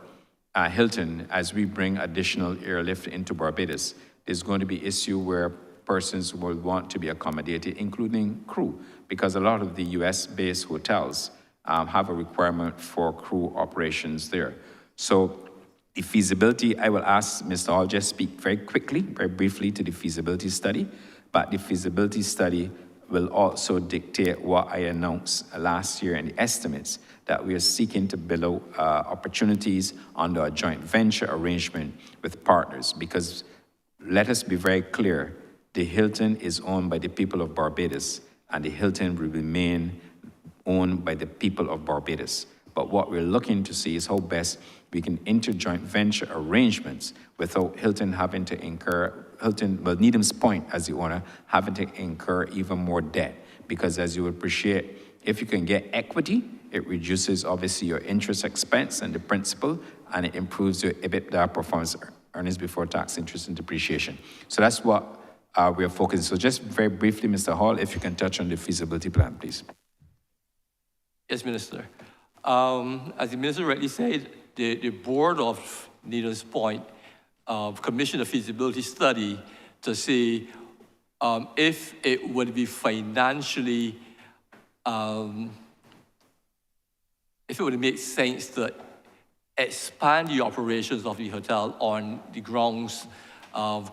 Hilton, as we bring additional airlift into Barbados, is going to be issue where persons will want to be accommodated, including crew, because a lot of the US-based hotels have a requirement for crew operations there. So the feasibility, I will ask Mr. Hall just speak very quickly, very briefly to the feasibility study, but the feasibility study will also dictate what I announced last year in the estimates, that we are seeking to build out opportunities under a joint venture arrangement with partners. Because let us be very clear, the Hilton is owned by the people of Barbados, and the Hilton will remain owned by the people of Barbados. But what we're looking to see is how best we can enter joint venture arrangements without Hilton having to incur, Needham's Point as the owner, having to incur even more debt. Because as you would appreciate, if you can get equity, it reduces obviously your interest expense and the principal, and it improves your EBITDA performance, earnings before tax, interest and depreciation. So that's what we are focusing. So just very briefly, Mr. Hall, if you can touch on the feasibility plan, please. Yes, Minister. As the Minister rightly said, the board of Needham's Point commissioned a feasibility study to see if it would be financially, if it would make sense to expand the operations of the hotel on the grounds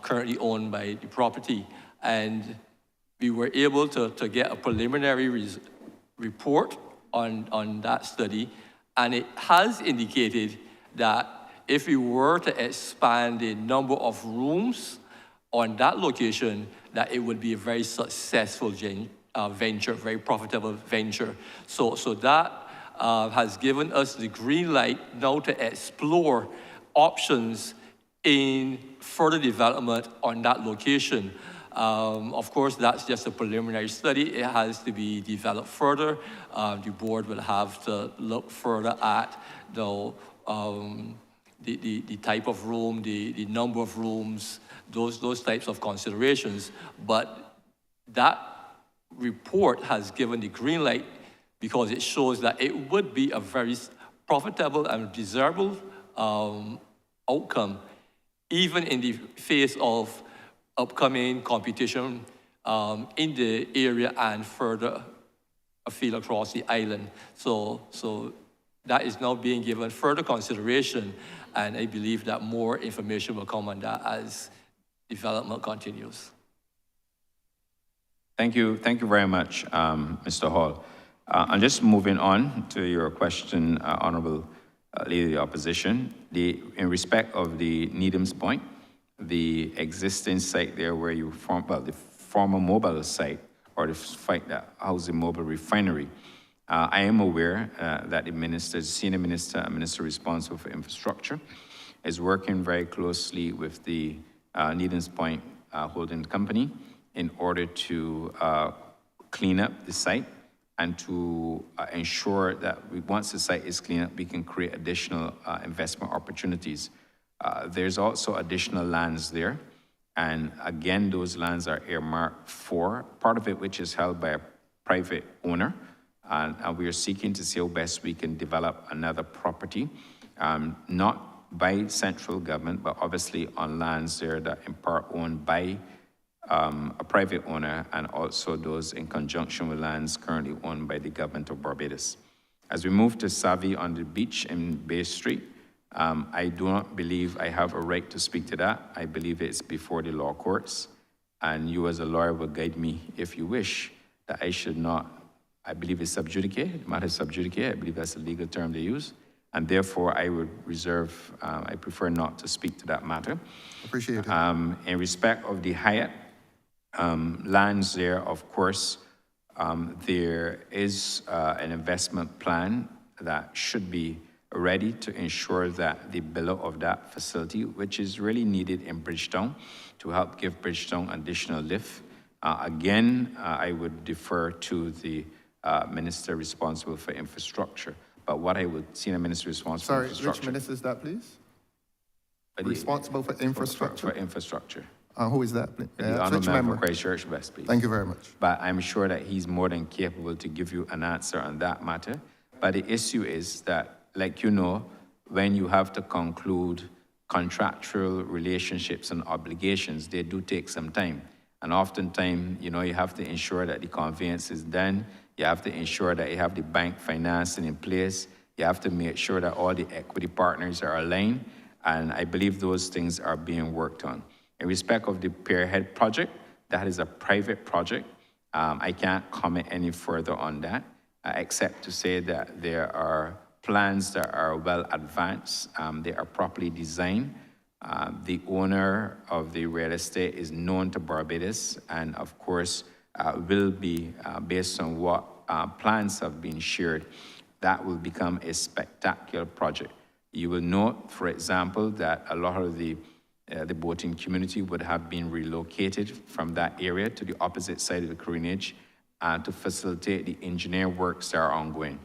currently owned by the property. And we were able to get a preliminary report on that study, and it has indicated that if we were to expand the number of rooms on that location, that it would be a very successful venture, very profitable venture. So that has given us the green light now to explore options in further development on that location. Of course, that's just a preliminary study. It has to be developed further. The board will have to look further at the type of room, the number of rooms, those types of considerations. But that report has given the green light because it shows that it would be a very profitable and desirable outcome, even in the face of upcoming competition in the area and further afield across the island. So that is now being given further consideration, and I believe that more information will come on that as development continues. Thank you very much, Mr. Hall. And just moving on to your question, Honourable Leader of the Opposition, in respect of the Needham's Point, the existing site there where you the former mobile site, or the site that houses the mobile refinery, I am aware that the senior minister and minister responsible for infrastructure is working very closely with the Needham's Point holding company in order to clean up the site and to ensure that once the site is cleaned up, we can create additional investment opportunities. There's also additional lands there. And again, those lands are earmarked for part of it, which is held by a private owner. And we are seeking to see how best we can develop another property, not by central government, but obviously on lands there that in part owned by a private owner, and also those in conjunction with lands currently owned by the government of Barbados. As we move to Savvy on the beach in Bay Street, I do not believe I have a right to speak to that. I believe it's before the law courts, and you as a lawyer will guide me if you wish, that I should not, I believe it's sub judice, the matter is sub judice, I believe that's a legal term they use, and therefore I would reserve, I prefer not to speak to that matter. Appreciate it. In respect of the Hyatt lands there, of course, there is an investment plan that should be ready to ensure that the build of that facility, which is really needed in Bridgetown, to help give Bridgetown additional lift. I would defer to the minister responsible for infrastructure. But what I would, senior minister responsible for infrastructure. Which minister is that, please? The- Responsible for infrastructure? For infrastructure. Who is that, please? The Honourable Member for Christchurch West, please. Thank you very much. But I'm sure that he's more than capable to give you an answer on that matter. But the issue is that, like you know, when you have to conclude contractual relationships and obligations, they do take some time. And oftentimes, you know, you have to ensure that the conveyance is done. You have to ensure that you have the bank financing in place. You have to make sure that all the equity partners are aligned. And I believe those things are being worked on. In respect of the Pierhead project, that is a private project. I can't comment any further on that, except to say that there are plans that are well advanced. They are properly designed. The owner of the real estate is known to Barbados, and of course, will be, based on what plans have been shared, that will become a spectacular project. You will note, for example, that a lot of the boating community would have been relocated from that area to the opposite side of the cruisage to facilitate the engineering works that are ongoing.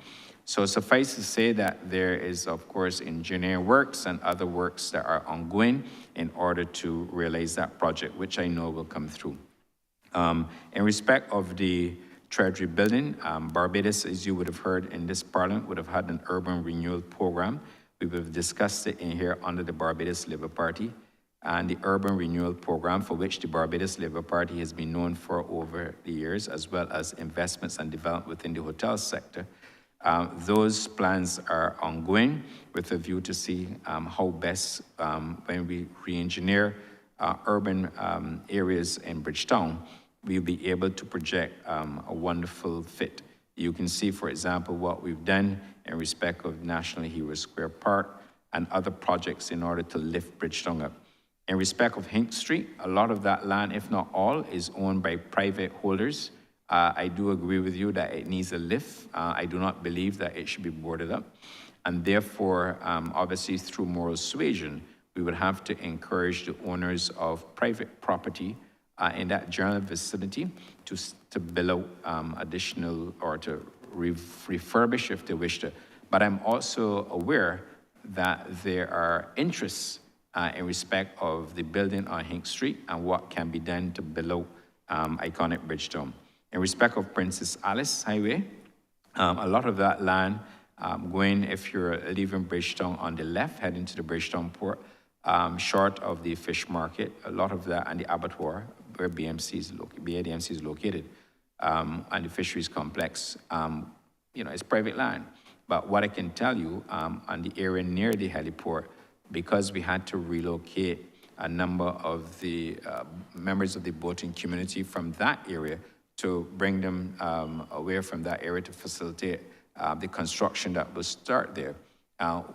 So suffice to say that there is, of course, engineering works and other works that are ongoing in order to realize that project, which I know will come through. In respect of the Treasury building, Barbados, as you would have heard in this Parliament, would have had an urban renewal program. We would have discussed it in here under the Barbados Labour Party. And the urban renewal program, for which the Barbados Labour Party has been known for over the years, as well as investments and development within the hotel sector. Those plans are ongoing with a view to see how best, when we re-engineer urban areas in Bridgetown, we'll be able to project a wonderful fit. You can see, for example, what we've done in respect of National Hero Square Park and other projects in order to lift Bridgetown up. In respect of Hink Street, a lot of that land, if not all, is owned by private holders. I do agree with you that it needs a lift. I do not believe that it should be boarded up. And therefore, obviously through moral suasion, we would have to encourage the owners of private property in that general vicinity to build out additional or to refurbish if they wish to. But I'm also aware that there are interests in respect of the building on Hink Street and what can be done to build out iconic Bridgetown. In respect of Princess Alice Highway, a lot of that land going, if you're leaving Bridgetown on the left, heading to the Bridgetown port, short of the fish market, a lot of that, and the abattoir, where BADMC is located, and the fisheries complex, you know, it's private land. But what I can tell you, on the area near the heliport, because we had to relocate a number of the members of the boating community from that area to bring them away from that area to facilitate the construction that will start there.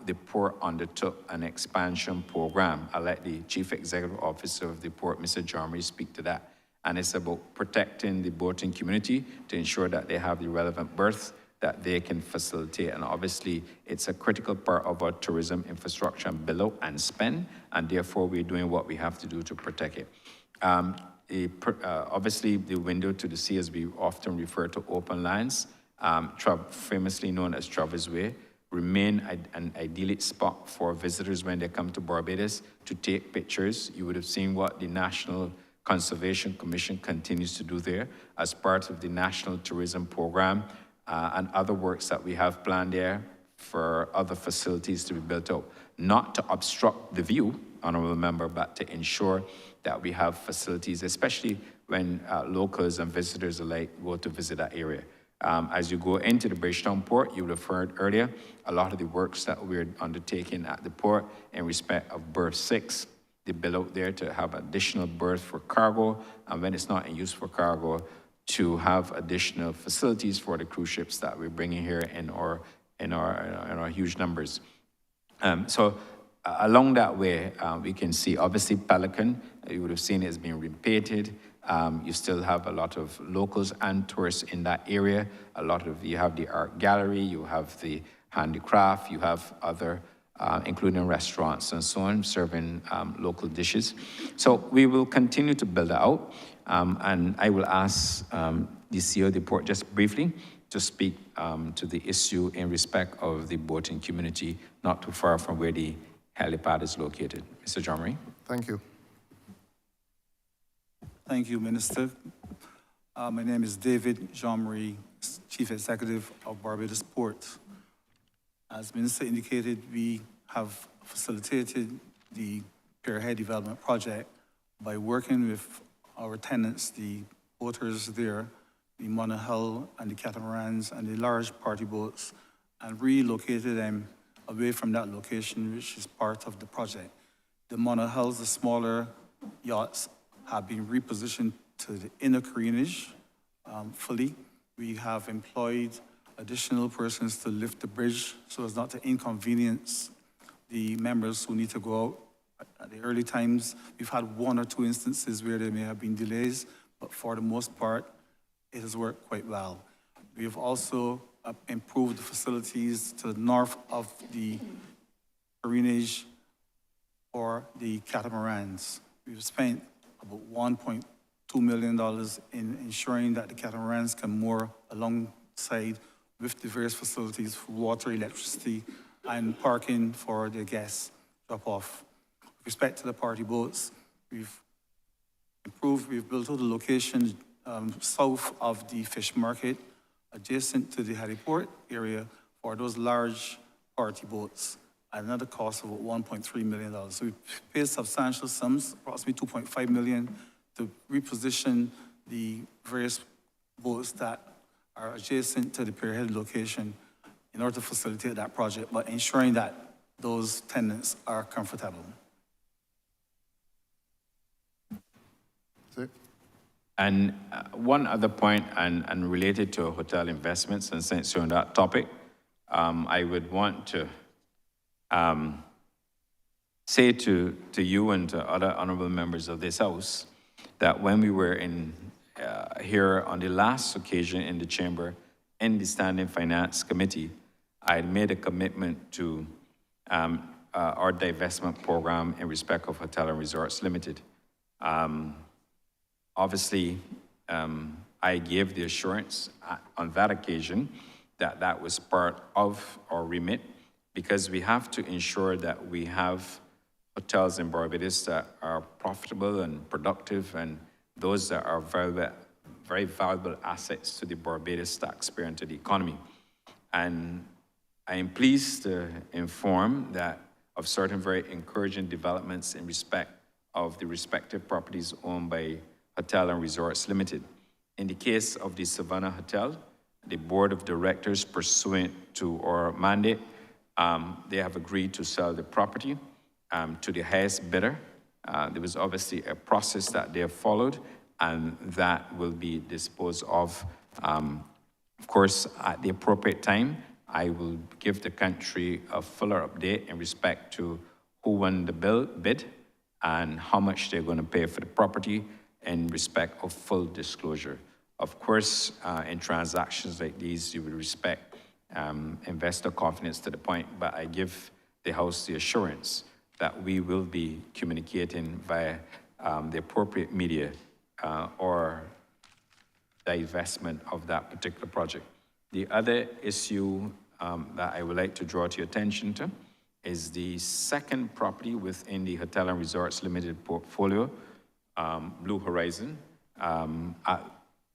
The port undertook an expansion program. I'll let the Chief Executive Officer of the port, Mr. Jarmary, speak to that. And it's about protecting the boating community to ensure that they have the relevant berths that they can facilitate. And obviously, it's a critical part of our tourism infrastructure below and spend, and therefore we're doing what we have to do to protect it. Obviously, the window to the sea, as we often refer to open lands, famously known as Travis Way, remain an ideal spot for visitors when they come to Barbados to take pictures. You would have seen what the National Conservation Commission continues to do there as part of the National Tourism Program and other works that we have planned there for other facilities to be built out. Not to obstruct the view, Honourable Member, but to ensure that we have facilities, especially when locals and visitors alike go to visit that area. As you go into the Bridgetown port, you would have heard earlier, a lot of the works that we're undertaking at the port in respect of berth 6, they build out there to have additional berth for cargo, and when it's not in use for cargo, to have additional facilities for the cruise ships that we're bringing here in our huge numbers. So along that way, we can see, obviously, Pelican, you would have seen it has been repainted. You still have a lot of locals and tourists in that area. You have the art gallery, you have the handicraft, you have other, including restaurants and so on, serving local dishes. So we will continue to build out, and I will ask the CEO of the port just briefly to speak to the issue in respect of the boating community not too far from where the helipad is located. Mr. Jean-Marie. Thank you. Thank you, Minister. My name is David Jean-Marie, Chief Executive of Barbados Port. As Minister indicated, we have facilitated the Pierhead Development Project by working with our tenants, the boaters there, the monohull and the catamarans and the large party boats, and relocated them away from that location, which is part of the project. The monohulls, the smaller yachts, have been repositioned to the inner careenage fully. We have employed additional persons to lift the bridge so as not to inconvenience the members who need to go out. At the early times, we've had 1 or 2 instances where there may have been delays, but for the most part, it has worked quite well. We have also improved the facilities to the north of the careenage for the catamarans. We've spent about $1.2 million in ensuring that the catamarans can moor alongside with the various facilities for water, electricity, and parking for the guests drop-off. With respect to the party boats, we've built out the location south of the fish market, adjacent to the heliport area for those large party boats at another cost of about $1.3 million. So we paid substantial sums, approximately $2.5 million, to reposition the various boats that are adjacent to the Pierhead location in order to facilitate that project, but ensuring that those tenants are comfortable. And one other point, and related to hotel investments, and since you're on that topic, I would want to say to you and to other honorable members of this House that when we were here on the last occasion in the chamber, in the Standing Finance Committee, I had made a commitment to our divestment program in respect of Hotel and Resorts Limited. Obviously, I gave the assurance on that occasion that that was part of our remit, because we have to ensure that we have hotels in Barbados that are profitable and productive, and those that are very valuable assets to the Barbados taxpayer and to the economy. And I am pleased to inform that of certain very encouraging developments in respect of the respective properties owned by Hotel and Resorts Limited. In the case of the Savannah Hotel, the board of directors, pursuant to our mandate, they have agreed to sell the property to the highest bidder. There was obviously a process that they have followed, and that will be disposed of. Of course, at the appropriate time, I will give the country a fuller update in respect to who won the bid and how much they're going to pay for the property in respect of full disclosure. Of course, in transactions like these, you would respect investor confidence to the point, but I give the House the assurance that we will be communicating via the appropriate media or divestment of that particular project. The other issue that I would like to draw to your attention to is the second property within the Hotel and Resorts Limited portfolio, Blue Horizon.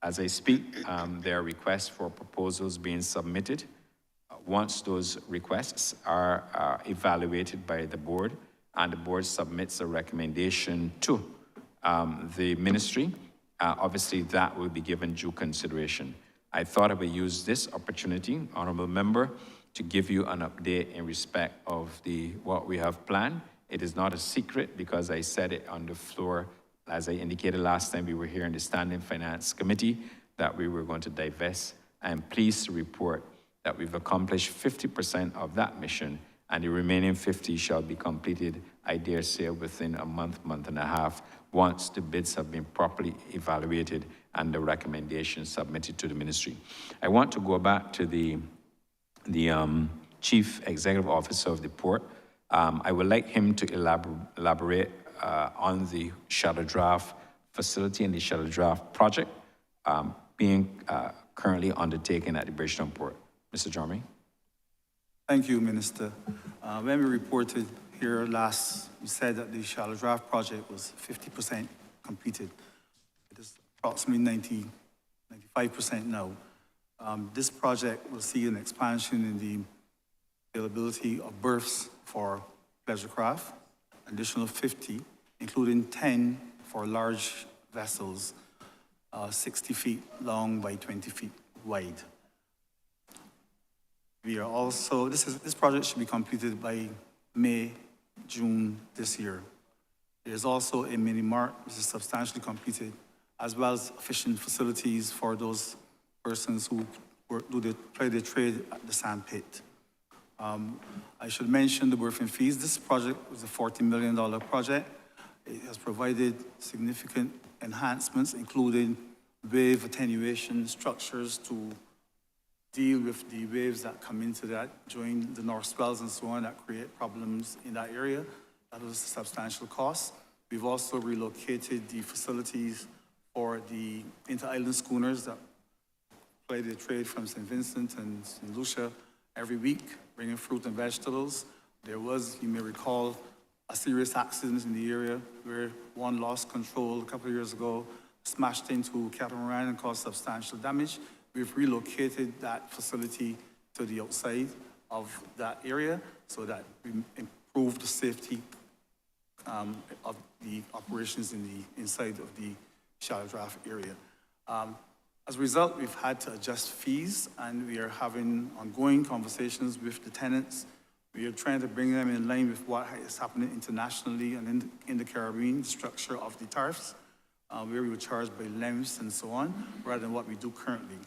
As I speak, there are requests for proposals being submitted. Once those requests are evaluated by the board, and the board submits a recommendation to the ministry, obviously that will be given due consideration. I thought I would use this opportunity, honorable member, to give you an update in respect of what we have planned. It is not a secret because I said it on the floor, as I indicated last time we were here in the Standing Finance Committee, that we were going to divest. I am pleased to report that we've accomplished 50% of that mission, and the remaining 50 shall be completed, I dare say, within a month, month and a half, once the bids have been properly evaluated and the recommendations submitted to the ministry. I want to go back to the Chief Executive Officer of the port. I would like him to elaborate on the shadow draft facility and the shadow draft project being currently undertaken at the Bridgetown Port. Mr. Jarmy. Thank you, Minister. When we reported here last, we said that the shallow draft project was 50% completed. It is approximately 95% now. This project will see an expansion in the availability of berths for pleasure craft, additional 50, including 10 for large vessels, 60 feet long by 20 feet wide. We are also, this project should be completed by May, June this year. There is also a mini mart, which is substantially completed, as well as efficient facilities for those persons who play their trade at the sand pit. I should mention the berthing fees. This project was a $40 million project. It has provided significant enhancements, including wave attenuation structures to deal with the waves that come into that during the north swells and so on that create problems in that area. That was a substantial cost. We've also relocated the facilities for the inter-island schooners that play their trade from St. Vincent and St. Lucia every week, bringing fruit and vegetables. There was, you may recall, a serious accident in the area where one lost control a couple of years ago, smashed into a catamaran and caused substantial damage. We've relocated that facility to the outside of that area so that we improve the safety of the operations in the inside of the shallow draft area. As a result, we've had to adjust fees, and we are having ongoing conversations with the tenants. We are trying to bring them in line with what is happening internationally and in the Caribbean, structure of the tariffs, where we were charged by lengths and so on, rather than what we do currently.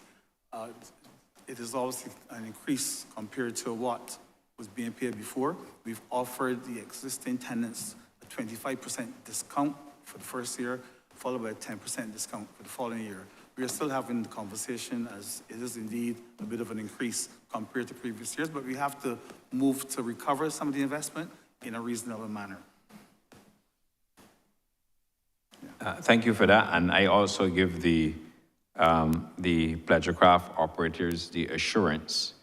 It is obviously an increase compared to what was being paid before. We've offered the existing tenants a 25% discount for the first year, followed by a 10% discount for the following year. We are still having the conversation, as it is indeed a bit of an increase compared to previous years, but we have to move to recover some of the investment in a reasonable manner. Thank you for that, and I also give the pleasure craft operators the assurance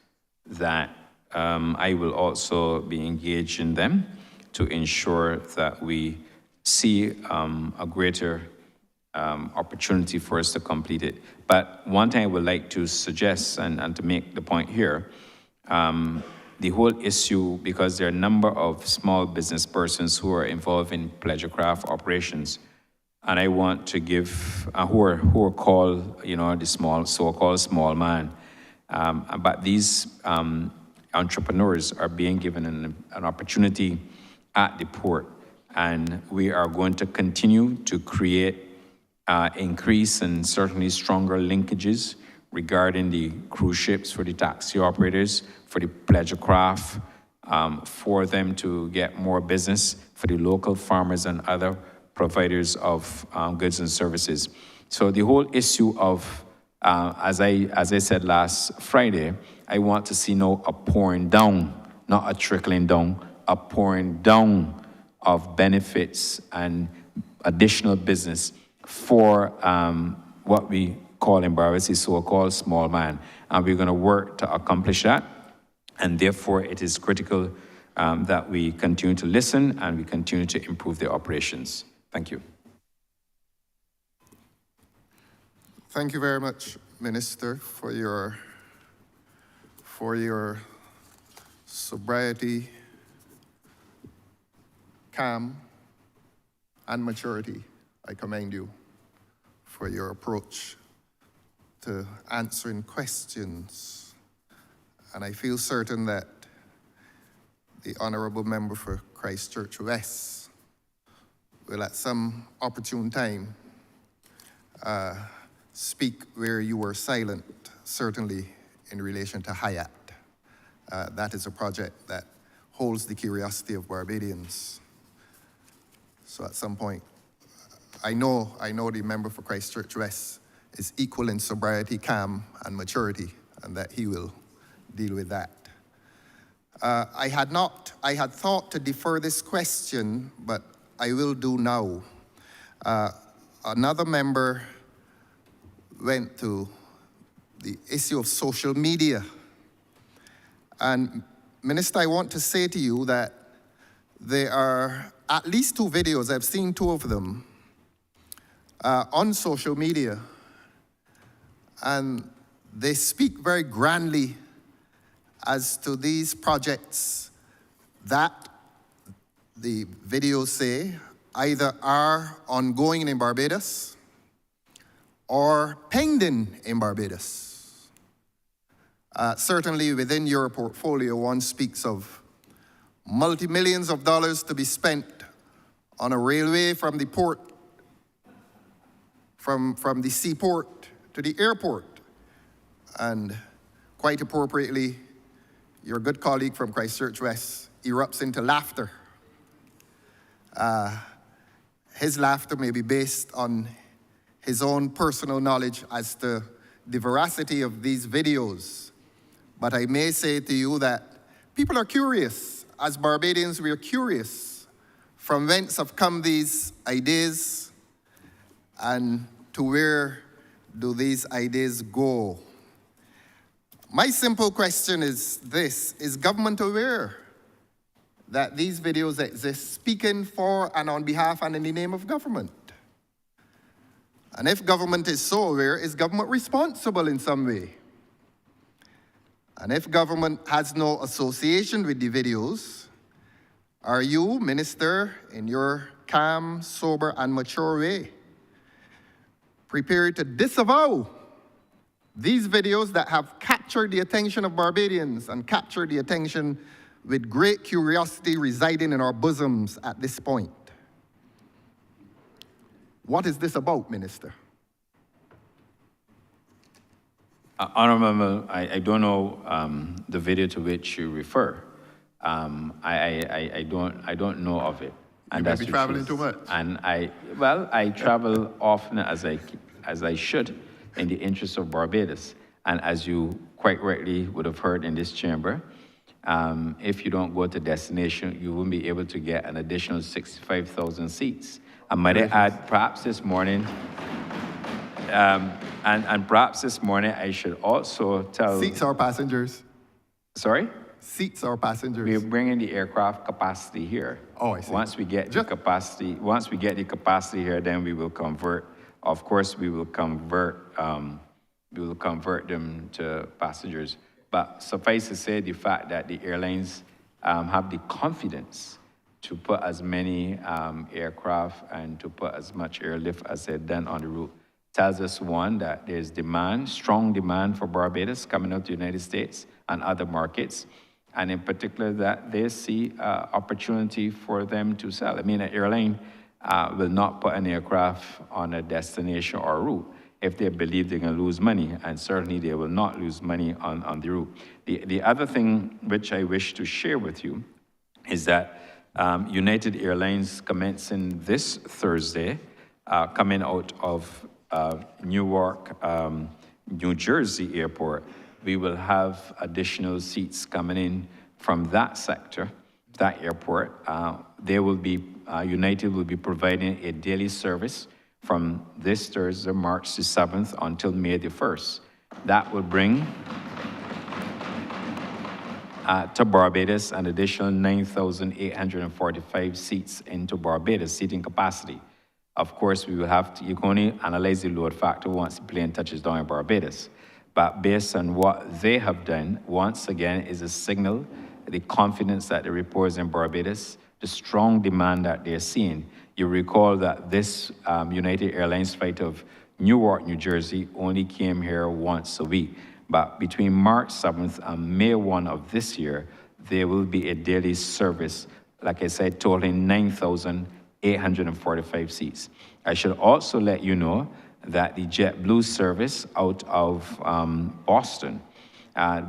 that I will also be engaging them to ensure that we see a greater opportunity for us to complete it. But one thing I would like to suggest and to make the point here, the whole issue, because there are a number of small business persons who are involved in pleasure craft operations, and I want to give, who are called, the so-called small man. But these entrepreneurs are being given an opportunity at the port. And we are going to continue to create increase and certainly stronger linkages regarding the cruise ships for the taxi operators, for the pleasure craft, for them to get more business, for the local farmers and other providers of goods and services. So the whole issue of, as I said last Friday, I want to see now a pouring down, not a trickling down, a pouring down of benefits and additional business for what we call in Barbados, so-called small man. And we're going to work to accomplish that. And therefore, it is critical that we continue to listen and we continue to improve the operations. Thank you. Thank you very much, Minister, for your sobriety, calm, and maturity. I commend you for your approach to answering questions. And I feel certain that the Honourable Member for Christchurch West will at some opportune time speak where you were silent, certainly in relation to Hyatt. That is a project that holds the curiosity of Barbadians. So at some point, I know the member for Christchurch West is equal in sobriety, calm, and maturity, and that he will deal with that. I had thought to defer this question, but I will do now. Another member went to the issue of social media. And Minister, I want to say to you that there are at least 2 videos, I've seen 2 of them, on social media. And they speak very grandly as to these projects that the videos say either are ongoing in Barbados or pending in Barbados. Certainly within your portfolio, one speaks of multi-millions of dollars to be spent on a railway from the port, from the seaport to the airport. And quite appropriately, your good colleague from Christchurch West erupts into laughter. His laughter may be based on his own personal knowledge as to the veracity of these videos. But I may say to you that people are curious. As Barbadians, we are curious from whence have come these ideas and to where do these ideas go. My simple question is this: is government aware that these videos exist, speaking for and on behalf and in the name of government? And if government is so aware, is government responsible in some way? And if government has no association with the videos, are you, Minister, in your calm, sober, and mature way, prepared to disavow these videos that have captured the attention of Barbadians and captured the attention with great curiosity residing in our bosoms at this point? What is this about, Minister? Honourable, I don't know the video to which you refer. I don't know of it. And You may be traveling too much. And I travel often as I should in the interest of Barbados. And as you quite rightly would have heard in this chamber, if you don't go to destination, you won't be able to get an additional 65,000 seats. I might add, perhaps this morning, and perhaps this morning I should also tell... Seats or passengers? Sorry? Seats or passengers? We're bringing the aircraft capacity here. Oh, I see. Once we get the capacity here, then we will convert. Of course, we will convert them to passengers. But suffice to say, the fact that the airlines have the confidence to put as many aircraft and to put as much airlift as they've done on the route tells us, one, that there's demand, strong demand for Barbados coming out to the United States and other markets, and in particular that they see opportunity for them to sell. I mean, an airline will not put an aircraft on a destination or route if they believe they're going to lose money, and certainly they will not lose money on the route. The other thing which I wish to share with you is that United Airlines commencing this Thursday, coming out of Newark, New Jersey airport, we will have additional seats coming in from that sector, that airport. United will be providing a daily service from this Thursday, March the 7th, until May the 1st. That will bring to Barbados an additional 9,845 seats into Barbados seating capacity. Of course, we will have to, you can only analyze the load factor once the plane touches down in Barbados. But based on what they have done, once again, is a signal, the confidence that the reports in Barbados, the strong demand that they're seeing. You recall that this United Airlines flight of Newark, New Jersey, only came here once a week. But between March 7th and May 1 of this year, there will be a daily service, like I said, totaling 9,845 seats. I should also let you know that the JetBlue service out of Boston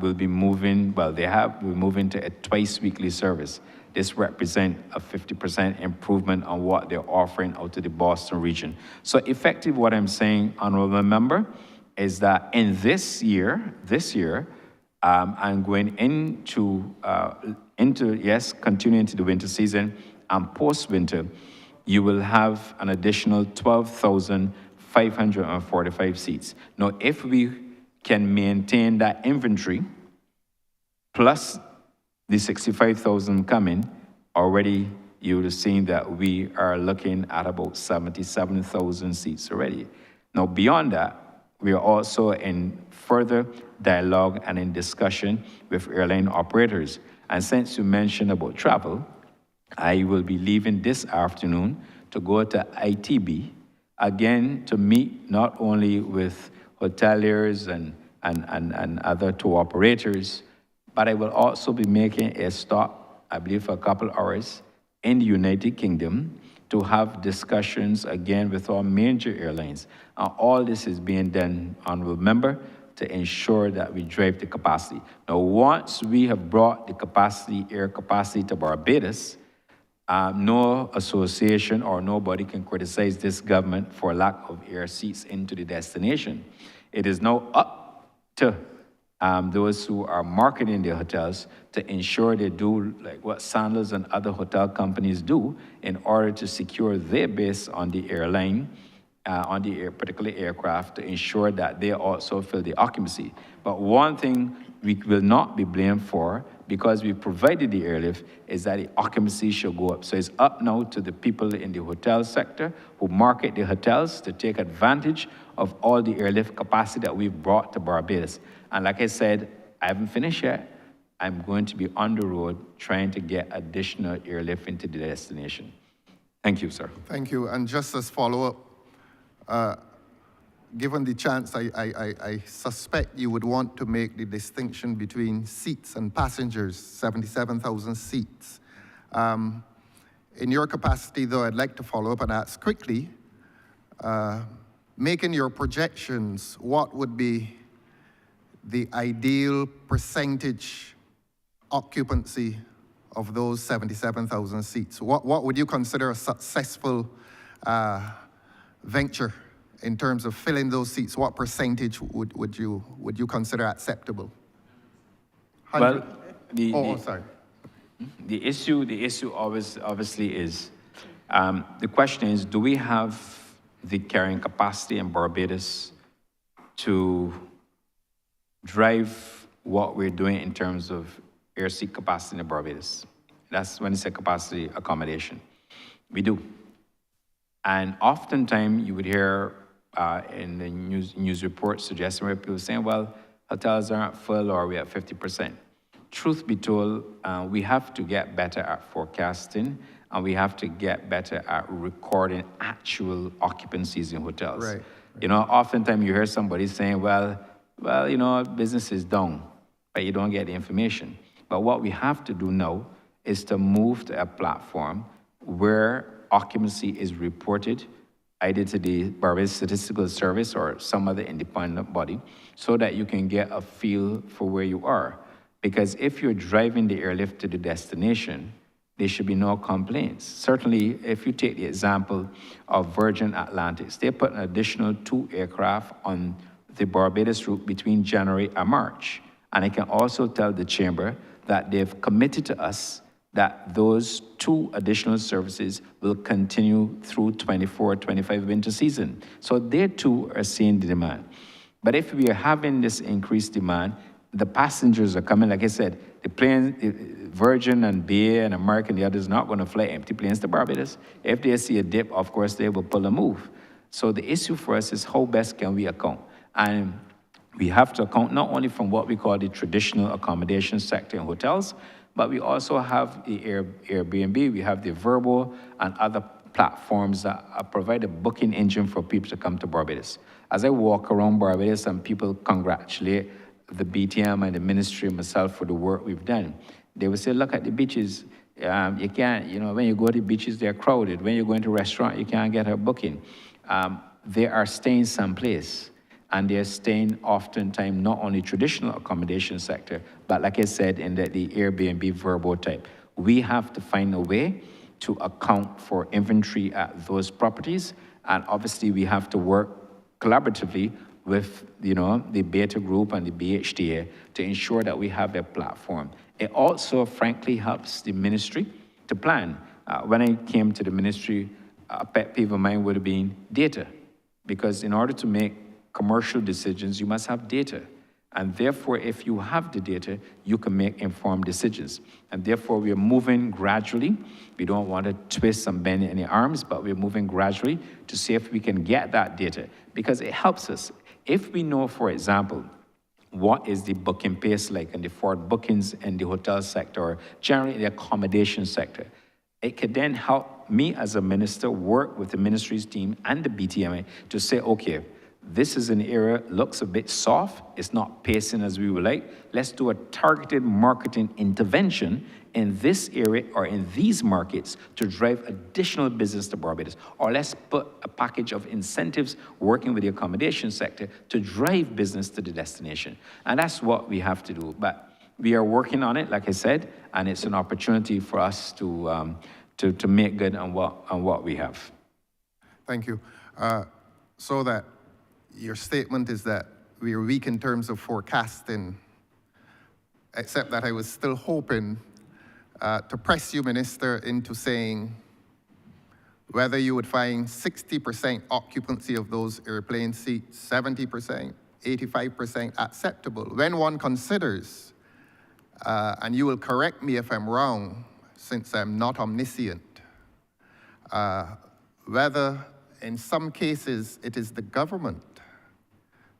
will be moving, we're moving to a twice-weekly service. This represents a 50% improvement on what they're offering out to the Boston region. So effective, what I'm saying, Honourable Member, is that in this year, And going into, yes, continuing to the winter season and post-winter, you will have an additional 12,545 seats. Now, if we can maintain that inventory, plus the 65,000 coming, already you would have seen that we are looking at about 77,000 seats already. Now, beyond that, we are also in further dialogue and in discussion with airline operators. And since you mentioned about travel, I will be leaving this afternoon to go to ITB, again, to meet not only with hoteliers and other tour operators, but I will also be making a stop, I believe, for a couple hours in the United Kingdom to have discussions again with our major airlines. All this is being done, Honourable Member, to ensure that we drive the capacity. Now, once we have brought the capacity, air capacity to Barbados, no association or nobody can criticize this government for lack of air seats into the destination. It is now up to those who are marketing their hotels to ensure they do like what Sandals and other hotel companies do in order to secure their base on the airline, on the particular aircraft, to ensure that they also fill the occupancy. But one thing we will not be blamed for, because we provided the airlift, is that the occupancy should go up. So it's up now to the people in the hotel sector who market the hotels to take advantage of all the airlift capacity that we've brought to Barbados. And like I said, I haven't finished yet. I'm going to be on the road trying to get additional airlift into the destination. Thank you, sir. Thank you. And just as follow-up, given the chance, I suspect you would want to make the distinction between seats and passengers, 77,000 seats. In your capacity, though, I'd like to follow up and ask quickly, making your projections, what would be the ideal percentage occupancy of those 77,000 seats? What would you consider a successful venture in terms of filling those seats? What percentage would you consider acceptable? Well, sorry. The issue obviously is, the question is, do we have the carrying capacity in Barbados to drive what we're doing in terms of air seat capacity in Barbados? That's when it's a capacity accommodation. We do. And oftentimes you would hear in the news reports suggesting where people saying, well, hotels aren't full or we're at 50%. Truth be told, we have to get better at forecasting, and we have to get better at recording actual occupancies in hotels. Right. You know, oftentimes you hear somebody saying, well, you know, business is down, but you don't get the information. But what we have to do now is to move to a platform where occupancy is reported either to the Barbados Statistical Service or some other independent body, so that you can get a feel for where you are. Because if you're driving the airlift to the destination, there should be no complaints. Certainly, if you take the example of Virgin Atlantic, they put an additional 2 aircraft on the Barbados route between January and March. And I can also tell the Chamber that they've committed to us that those 2 additional services will continue through 24-25 winter season. So they too are seeing the demand. But if we are having this increased demand, the passengers are coming. Like I said, the plane, Virgin and BA and American, the others, not going to fly empty planes to Barbados. If they see a dip, of course, they will pull a move. So the issue for us is how best can we account? And we have to account not only from what we call the traditional accommodation sector in hotels, but we also have the Airbnb, we have the Vrbo and other platforms that provide a booking engine for people to come to Barbados. As I walk around Barbados and people congratulate the BTM and the ministry and myself for the work we've done, they will say, look at the beaches. You can't, you know, when you go to the beaches, they're crowded. When you go into a restaurant, you can't get a booking. They are staying someplace. And they're staying oftentimes not only traditional accommodation sector, but like I said, in the Airbnb Vrbo type. We have to find a way to account for inventory at those properties, and obviously we have to work collaboratively with, the Beta Group and the BHTA to ensure that we have a platform. It also, frankly, helps the ministry to plan. When I came to the ministry, a pet peeve of mine would have been data, because in order to make commercial decisions, you must have data. And therefore, if you have the data, you can make informed decisions. And therefore, we are moving gradually. We don't want to twist and bend any arms, but we're moving gradually to see if we can get that data, because it helps us. If we know, for example, what is the booking pace like and the forward bookings in the hotel sector, or generally in the accommodation sector, it could then help me as a minister work with the ministry's team and the BTMA to say, okay, this is an area, looks a bit soft, it's not pacing as we would like. Let's do a targeted marketing intervention in this area or in these markets to drive additional business to Barbados. Or let's put a package of incentives working with the accommodation sector to drive business to the destination. And that's what we have to do. But we are working on it, like I said, and it's an opportunity for us to make good on what we have. Thank you. So that your statement is that we are weak in terms of forecasting, except that I was still hoping to press you, Minister, into saying whether you would find 60% occupancy of those airplane seats, 70%, 85% acceptable. When one considers, and you will correct me if I'm wrong, since I'm not omniscient, whether in some cases it is the government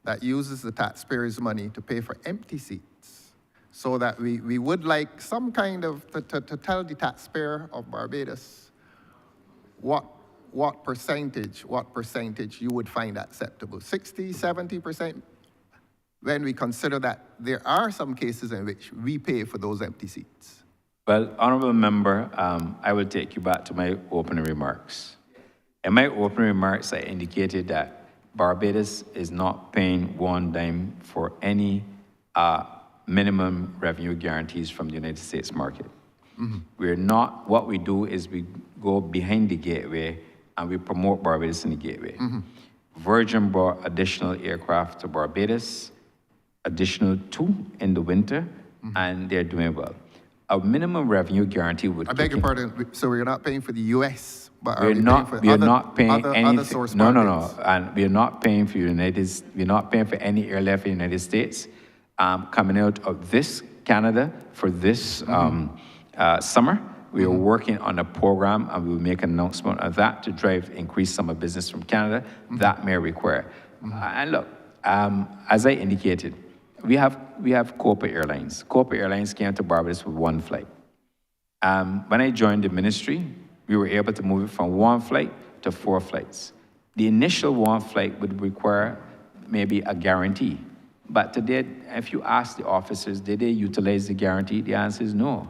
that uses the taxpayers' money to pay for empty seats, so that we would like some kind of, to tell the taxpayer of Barbados what percentage you would find acceptable, 60, 70%, when we consider that there are some cases in which we pay for those empty seats. Well, Honourable Member, I will take you back to my opening remarks. In my opening remarks, I indicated that Barbados is not paying one dime for any minimum revenue guarantees from the United States market. Mm-hmm. We're not, what we do is we go behind the gateway and we promote Barbados in the gateway. Mm-hmm. Virgin brought additional aircraft to Barbados, additional 2 in the winter, mm-hmm. and they're doing well. A minimum revenue guarantee would... I beg your pardon, so we're not paying for the U.S., but we're not paying other source no, markets? No, and we're not paying for we're not paying for any airlift in the United States coming out of this Canada for this summer. We are working on a program, and we will make an announcement of that to drive increased summer business from Canada. That may require. And look, as I indicated, we have corporate airlines. Corporate airlines came to Barbados with 1 flight. When I joined the ministry, we were able to move it from 1 flight to 4 flights. The initial 1 flight would require maybe a guarantee. But today, if you ask the officers, did they utilize the guarantee? The answer is no.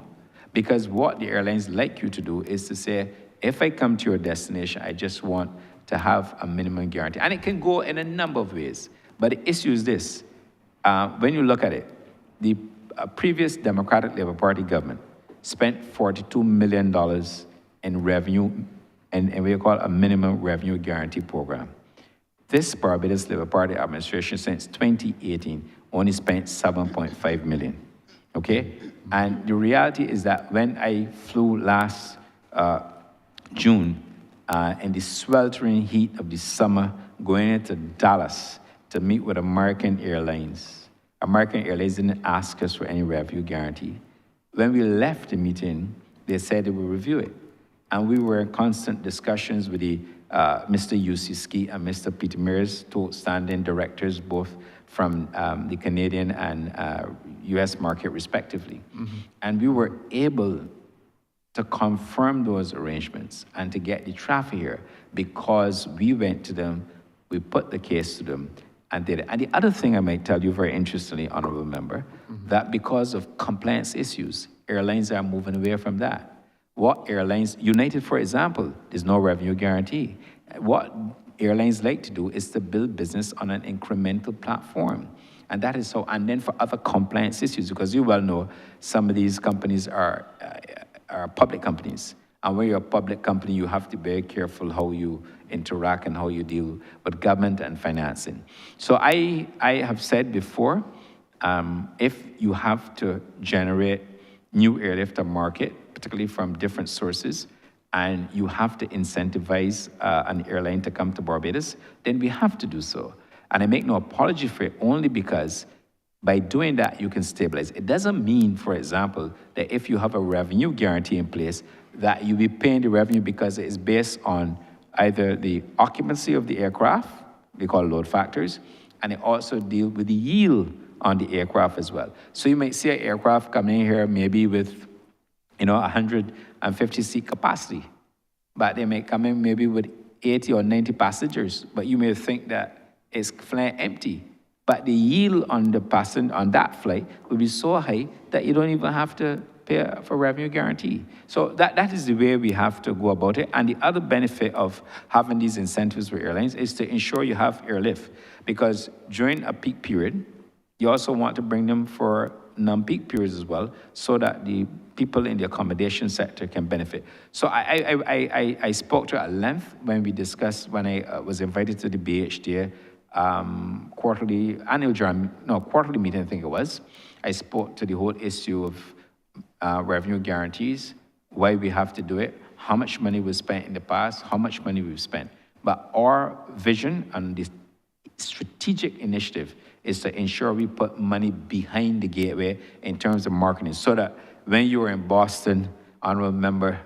Because what the airlines like you to do is to say, if I come to your destination, I just want to have a minimum guarantee. And it can go in a number of ways. But the issue is this. When you look at it, the previous Democratic Labour Party government spent $42 million in revenue, and we call it a minimum revenue guarantee program. This Barbados Labour Party administration since 2018 only spent $7.5 million, okay? And the reality is that when I flew last June, in the sweltering heat of the summer, going into Dallas to meet with American Airlines didn't ask us for any revenue guarantee. When we left the meeting, they said they would review it. And we were in constant discussions with the Mr. Yusiski and Mr. Peter Mears, two standing directors, both from the Canadian and US market respectively. Mm-hmm. And we were able to confirm those arrangements and to get the traffic here because we went to them, we put the case to them, and did it. And the other thing I might tell you very interestingly, Honourable Member, mm-hmm. that because of compliance issues, airlines are moving away from that. What airlines, United, for example, there's no revenue guarantee. What airlines like to do is to build business on an incremental platform. And that is so, and then for other compliance issues, because you well know some of these companies are public companies, And when you're a public company, you have to be very careful how you interact and how you deal with government and financing. So I have said before, if you have to generate new airlifter market, particularly from different sources, and you have to incentivize an airline to come to Barbados, then we have to do so. And I make no apology for it, only because by doing that, you can stabilize. It doesn't mean, for example, that if you have a revenue guarantee in place, that you'll be paying the revenue because it is based on either the occupancy of the aircraft, we call load factors, and it also deals with the yield on the aircraft as well. So you might see an aircraft coming in here maybe with, 150 seat capacity, but they may come in maybe with 80 or 90 passengers, but you may think that it's flying empty. But the yield on that flight will be so high that you don't even have to pay for revenue guarantee. So that is the way we have to go about it. And the other benefit of having these incentives for airlines is to ensure you have airlift, because during a peak period, you also want to bring them for non-peak periods as well, so that the people in the accommodation sector can benefit. So I spoke to at length when we discussed, when I was invited to the BHDA quarterly meeting, I think it was. I spoke to the whole issue of revenue guarantees, why we have to do it, how much money was spent in the past, how much money we've spent. But our vision and this strategic initiative is to ensure we put money behind the gateway in terms of marketing, so that when you are in Boston, honorable member,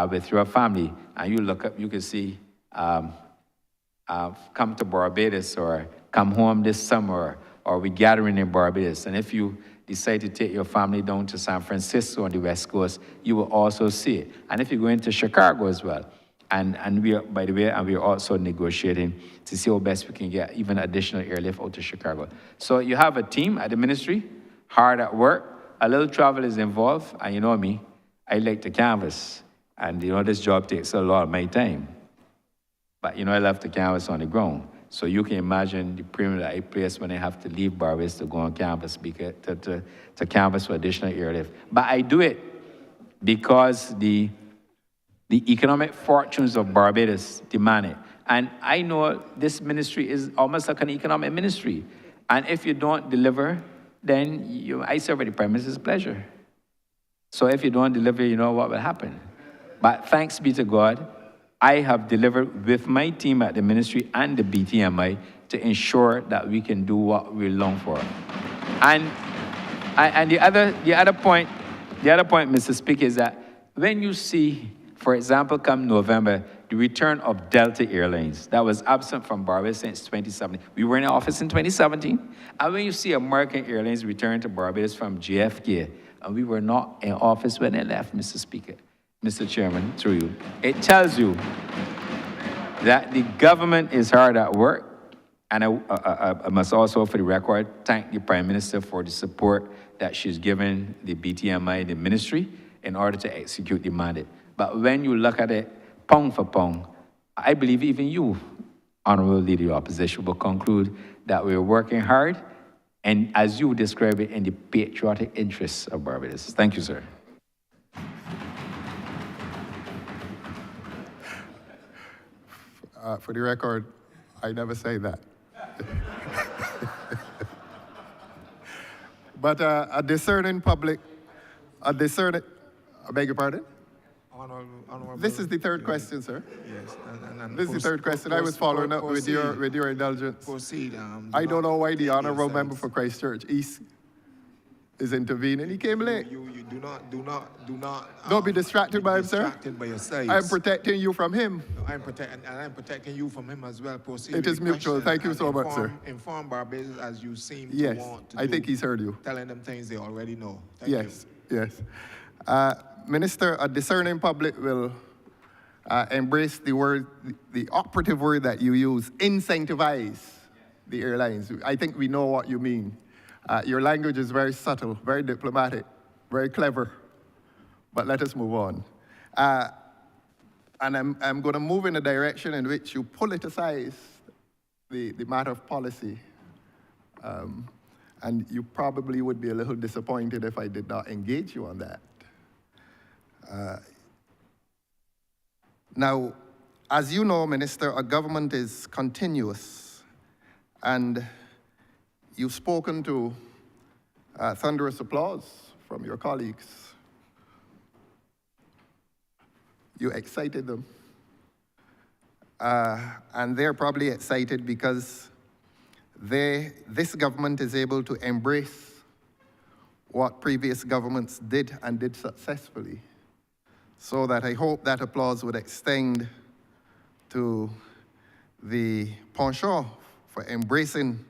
with your family, and you look up, you can see, come to Barbados, or come home this summer, or we gathering in Barbados. And if you decide to take your family down to San Francisco on the West Coast, you will also see it. And if you go into Chicago as well, and we are, by the way, and we are also negotiating to see how best we can get even additional airlift out to Chicago. So you have a team at the ministry, hard at work, a little travel is involved, and you know me, I like to canvas. And this job takes a lot of my time. But I love to canvas on the ground. So you can imagine the premium that I place when I have to leave Barbados to go on campus, because to canvas for additional airlift. But I do it because the economic fortunes of Barbados demand it. And I know this ministry is almost like an economic ministry. And if you don't deliver, then I serve at the Prime Minister's pleasure. So if you don't deliver, you know what will happen. But thanks be to God, I have delivered with my team at the ministry and the BTMI to ensure that we can do what we long for. And the other point, Mr. Speaker, is that when you see, for example, come November, the return of Delta Airlines, that was absent from Barbados since 2017. We were in office in 2017. And when you see American Airlines return to Barbados from JFK, and we were not in office when they left, Mr. Speaker, Mr. Chairman, through you, it tells you that the government is hard at work. And I must also, for the record, thank the Prime Minister for the support that she's given the BTMI, the ministry, in order to execute the mandate. But when you look at it pound for pound, I believe even you, Honourable Leader of the Opposition, will conclude that we're working hard, and as you describe it, in the patriotic interests of Barbados. Thank you, sir. For the record, I never say that. But a discerning public, I beg your pardon? Honourable. This is the third question, sir. Yes. And This is the third question. I was following up with your indulgence. Proceed. I don't know why the take honourable your member sides. for Christchurch East is intervening. He came late. You do not. Don't be distracted by him, sir. Distracted by your sides. I'm protecting you from him. I'm protecting you from him as well. Proceed. It with is the mutual. question Thank you and so much, sir. Inform Barbados as you seem Yes, to want to I do, think he's heard you. telling them things they already know. Thank you. Yes. Minister, a discerning public will embrace the operative word that you use, incentivize the airlines. I think we know what you mean. Your language is very subtle, very diplomatic, very clever, but let us move on. And I'm going to move in a direction in which you politicize the matter of policy. And you probably would be a little disappointed if I did not engage you on that. Now, as you know, Minister, a government is continuous, and you've spoken to thunderous applause from your colleagues. You excited them. And they're probably excited because this government is able to embrace what previous governments did and did successfully. So that I hope that applause would extend to the penchant for embracing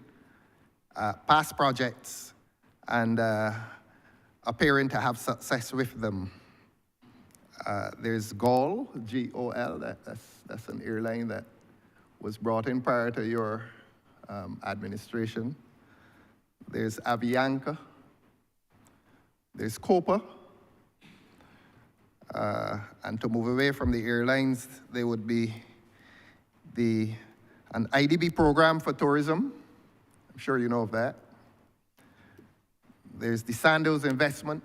past projects and appearing to have success with them. There's GOL, G-O-L, that's an airline that was brought in prior to your administration. There's Avianca. There's Copa. And to move away from the airlines, there would be an IDB program for tourism. I'm sure you know of that. There's the Sandoz investment,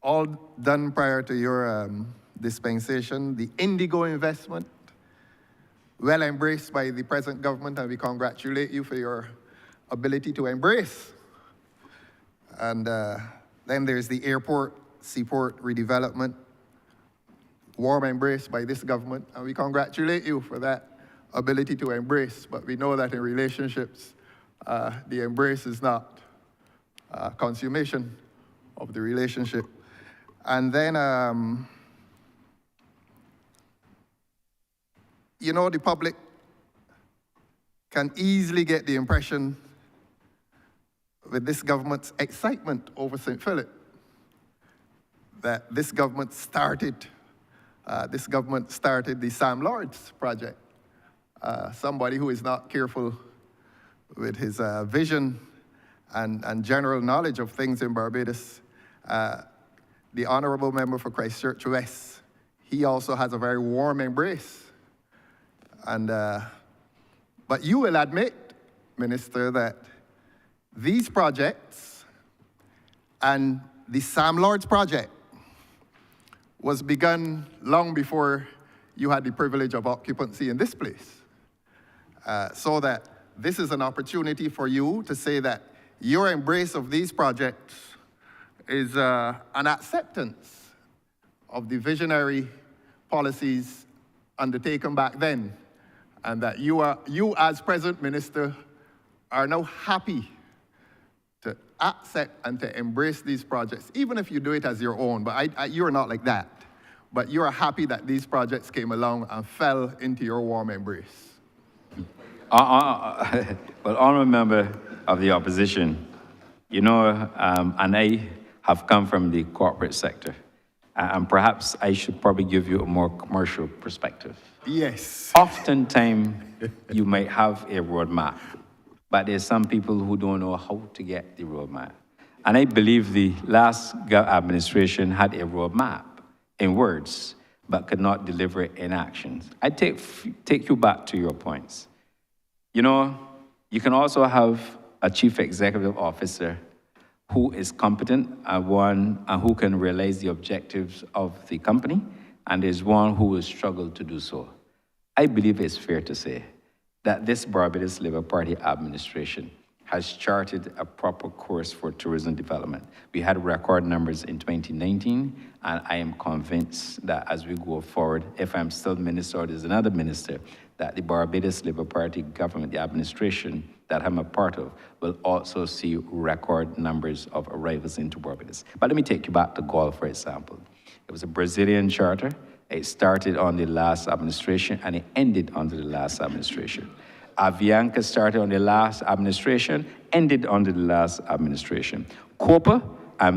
all done prior to your dispensation. The Indigo investment, well embraced by the present government, and we congratulate you for your ability to embrace. And then there's the airport, seaport redevelopment, warm embrace by this government, and we congratulate you for that ability to embrace. But we know that in relationships, the embrace is not consummation of the relationship. And then, you know, the public can easily get the impression with this government's excitement over St. Philip that this government started the Sam Lords project. Somebody who is not careful with his vision and general knowledge of things in Barbados, the Honourable Member for Christchurch West, he also has a very warm embrace. And, but you will admit, Minister, that these projects and the Sam Lords project was begun long before you had the privilege of occupancy in this place. So that this is an opportunity for you to say that your embrace of these projects is an acceptance of the visionary policies undertaken back then, and that you as present minister are now happy to accept and to embrace these projects, even if you do it as your own. But you're not like that. But you're happy that these projects came along and fell into your warm embrace. Well, honourable member of the opposition, you know, and I have come from the corporate sector, and perhaps I should probably give you a more commercial perspective. Yes. Oftentimes, you might have a roadmap, but there's some people who don't know how to get the roadmap. And I believe the last administration had a roadmap in words, but could not deliver it in actions. I take you back to your points. You know, you can also have a chief executive officer who is competent and who can realize the objectives of the company, and there's one who will struggle to do so. I believe it's fair to say that this Barbados Labour Party administration has charted a proper course for tourism development. We had record numbers in 2019, and I am convinced that as we go forward, if I'm still minister or there's another minister, that the Barbados Labour Party government, the administration that I'm a part of, will also see record numbers of arrivals into Barbados. But let me take you back to GOL, for example. It was a Brazilian charter. It started on the last administration, and it ended under the last administration. Avianca started on the last administration, ended under the last administration. COPA,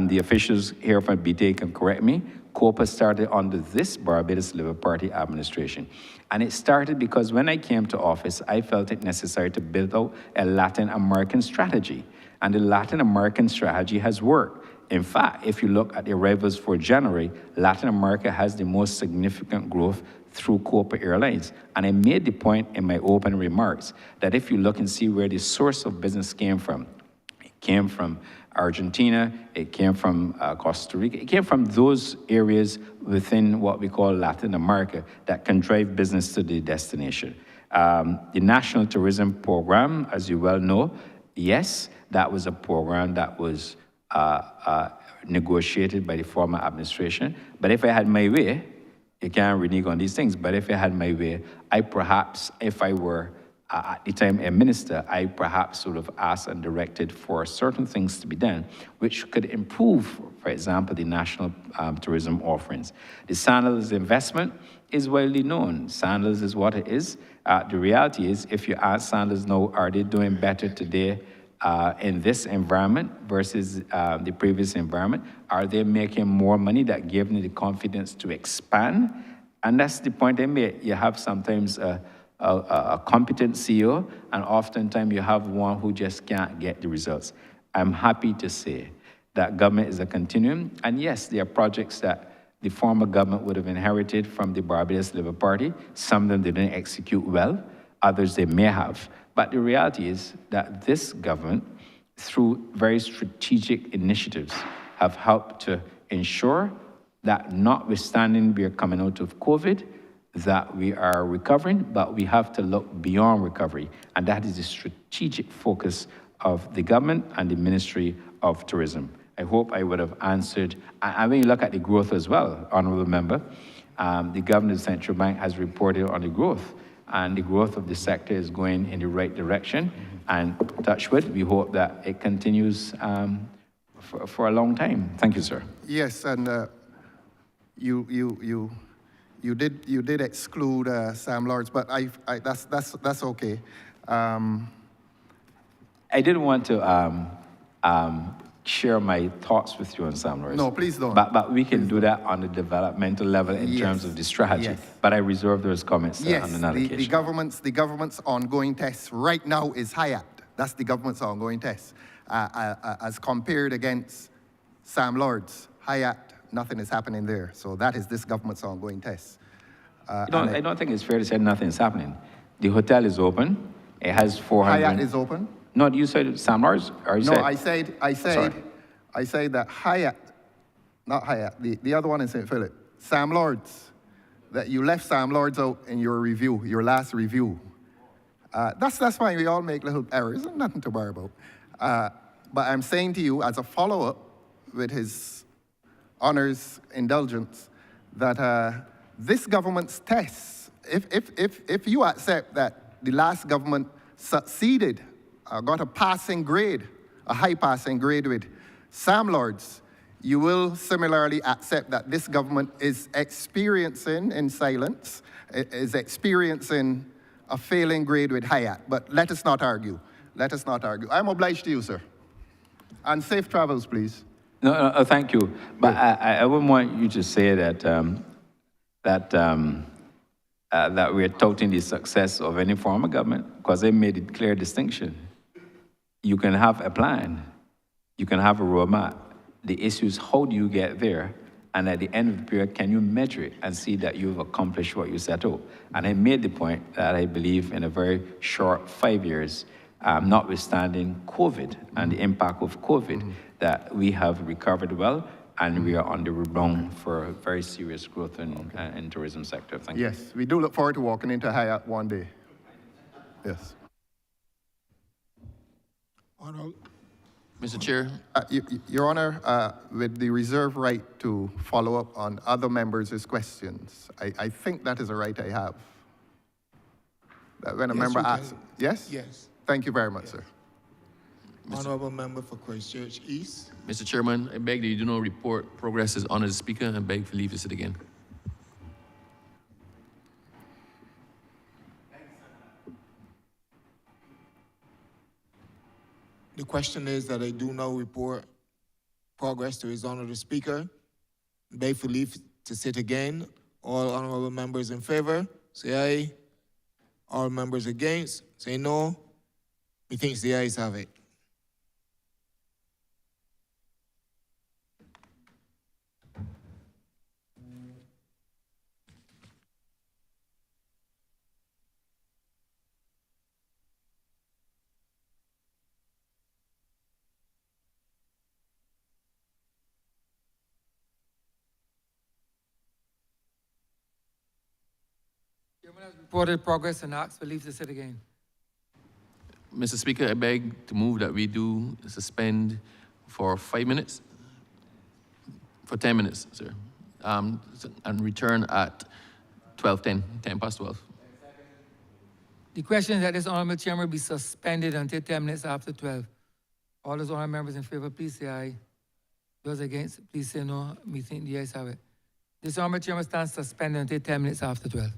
the officials here from BTA can correct me, COPA started under this Barbados Labour Party administration. And it started because when I came to office, I felt it necessary to build out a Latin American strategy. And the Latin American strategy has worked. In fact, if you look at the arrivals for January, Latin America has the most significant growth through Copa Airlines. And I made the point in my opening remarks that if you look and see where the source of business came from, it came from Argentina, it came from Costa Rica, it came from those areas within what we call Latin America that can drive business to the destination. The National Tourism Program, as you well know, yes, that was a program that was negotiated by the former administration. But if I had my way, you can't renege on these things, but if I had my way, I perhaps, if I were at the time a minister, I perhaps would have asked and directed for certain things to be done, which could improve, for example, the national tourism offerings. The Sandals investment is widely known. Sandals is what it is. The reality is, if you ask Sandals now, are they doing better today in this environment versus the previous environment? Are they making more money that gave them the confidence to expand? And that's the point I made. You have sometimes a competent CEO, and oftentimes you have one who just can't get the results. I'm happy to say that government is a continuum, and yes, there are projects that the former government would have inherited from the Barbados Labour Party. Some of them they didn't execute well, others they may have. But the reality is that this government, through very strategic initiatives, have helped to ensure that notwithstanding we are coming out of COVID, that we are recovering, but we have to look beyond recovery. And that is the strategic focus of the government and the Ministry of Tourism. I hope I would have answered. And when you look at the growth as well, Honourable Member, the Governor of the Central Bank has reported on the growth, and the growth of the sector is going in the right direction. And touch wood, we hope that it continues for a long time. Thank you, sir. Yes, and you did exclude Sam Lords, but that's okay. I didn't want to share my thoughts with you on Sam Lords. No, please don't. But we can do that on the developmental level in terms of the strategy. Yes. But I reserve those comments Yes, on another occasion. the government's ongoing test right now is Hyatt. That's the government's ongoing test. As compared against Sam Lords, Hyatt, nothing is happening there. So that is this government's ongoing test. I don't think it's fair to say nothing is happening. The hotel is open. It has 400. Hyatt is open? No, you said Sam Lords? Or you No, said, I said that Hyatt, not Hyatt, the other one in St. Philip, Sam Lords, that you left Sam Lords out in your review, your last review. That's fine, we all make little errors, nothing to worry about. But I'm saying to you, as a follow-up with his Honour's indulgence, that this government's test, if you accept that the last government succeeded, got a passing grade, a high passing grade with Sam Lords, you will similarly accept that this government is experiencing, in silence, is experiencing a failing grade with Hyatt. But let us not argue. Let us not argue. I'm obliged to you, sir. And safe travels, please. No, thank you. But I wouldn't want you to say that that we're touting the success of any form of government, because they made a clear distinction. You can have a plan, you can have a roadmap. The issue is how do you get there, and at the end of the period, can you measure it and see that you've accomplished what you set out? And I made the point that I believe in a very short 5 years, notwithstanding COVID and the impact of COVID, that we have recovered well, and we are on the rebound for very serious growth in tourism sector. Thank you. Yes, we do look forward to walking into Hyatt one day. Yes. Honourable. Mr. Chair. Your Honour, with the reserve right to follow up on other members' questions, I think that is a right I have. That when a member asks, yes? Yes. Thank you very much, sir. Honourable Member for Christchurch East. Mr. Chairman, I beg that you do not report progress as Honour the Speaker and beg for leave to sit again. The question is that I do not report progress to His Honour the Speaker. Beg for leave to sit again. All honourable members in favour, say aye. All members against, say no. Methinks the ayes have it. Reported progress and ask for leave to sit again. Mr. Speaker, I beg to move that we do suspend for 5 minutes, for 10 minutes, sir, and return at 12:10, 10 past 12. The question is that this honorable chamber be suspended until 10 minutes after 12. All those honorable members in favor, please say aye. Those against, please say no. Me think the ayes have it. This honorable chamber stands suspended until 10 minutes after 12.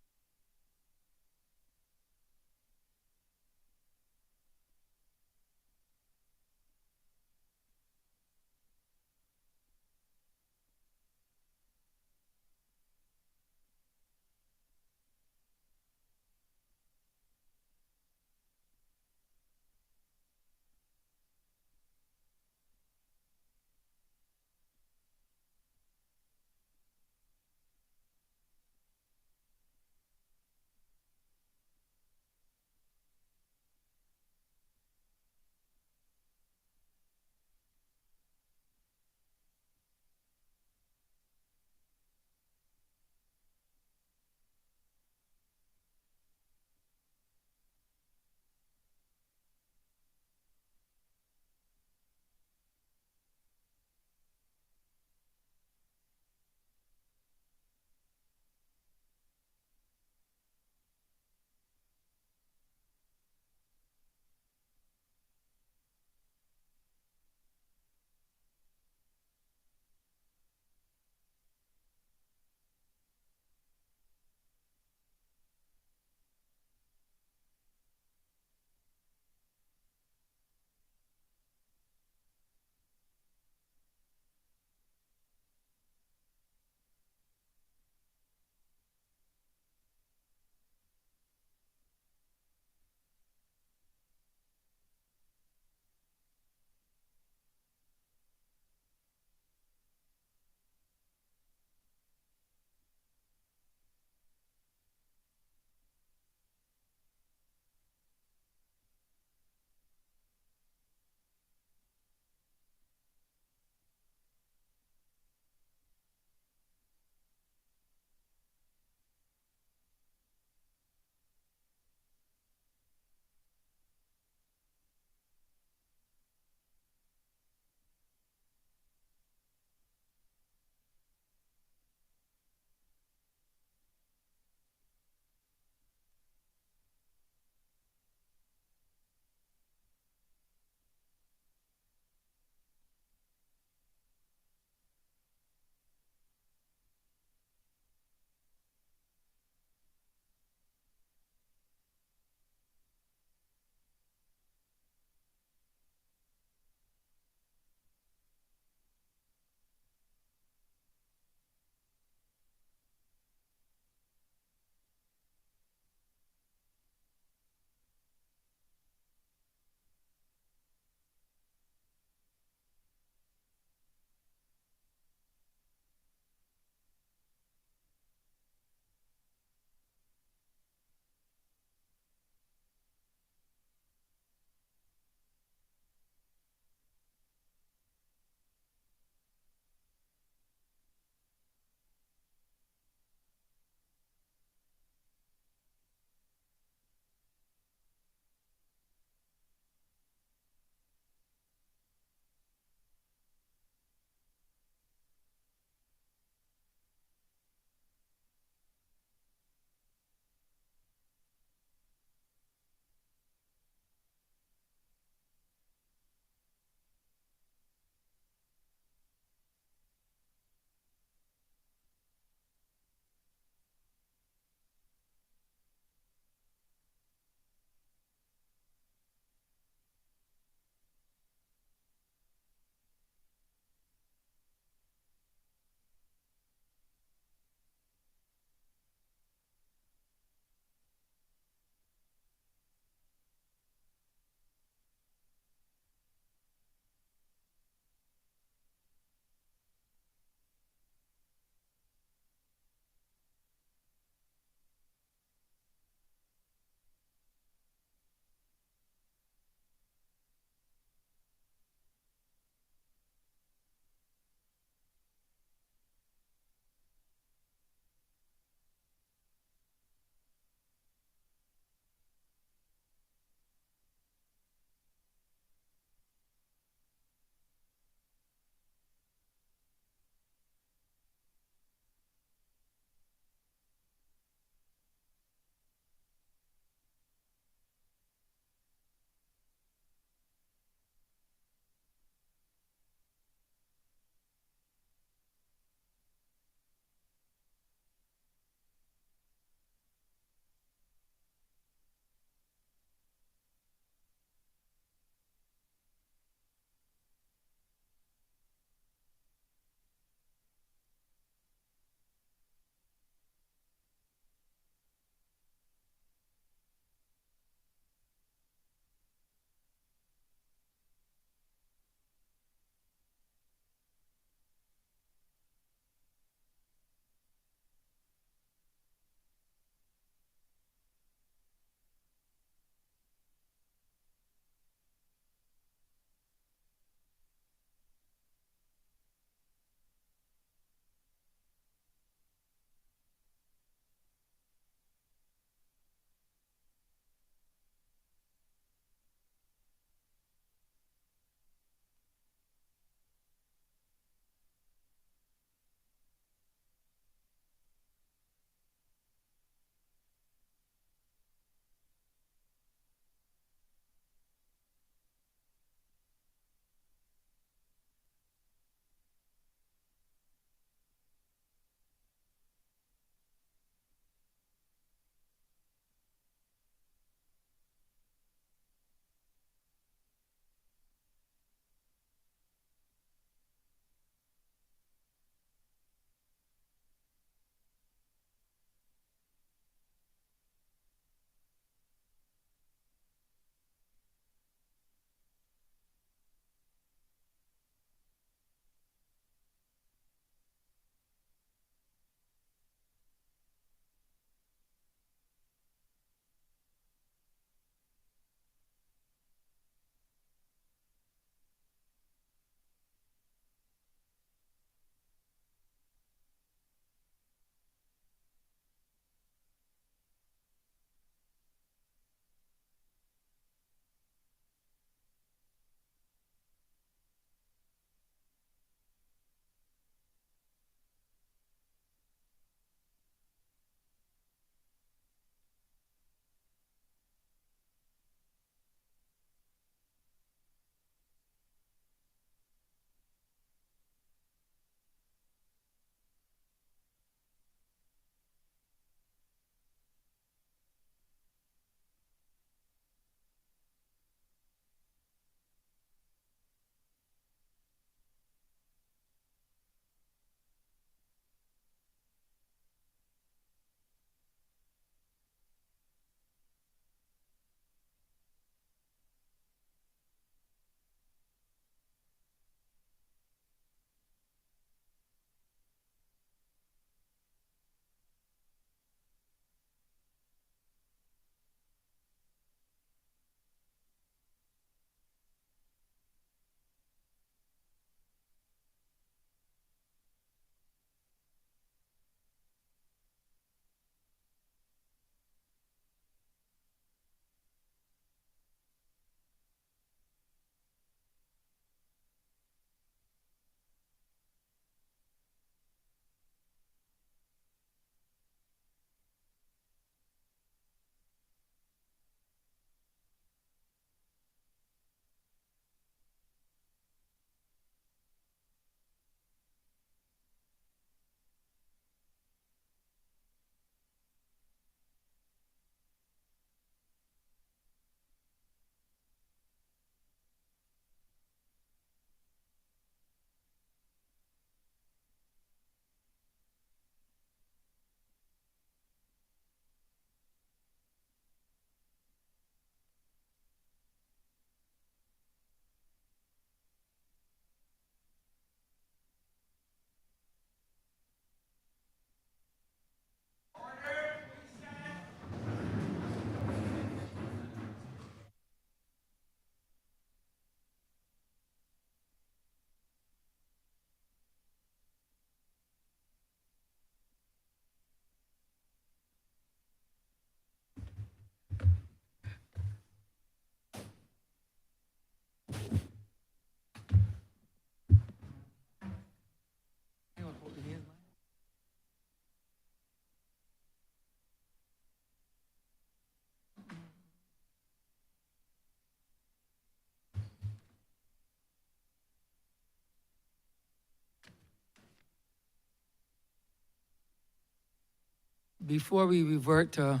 Before we revert to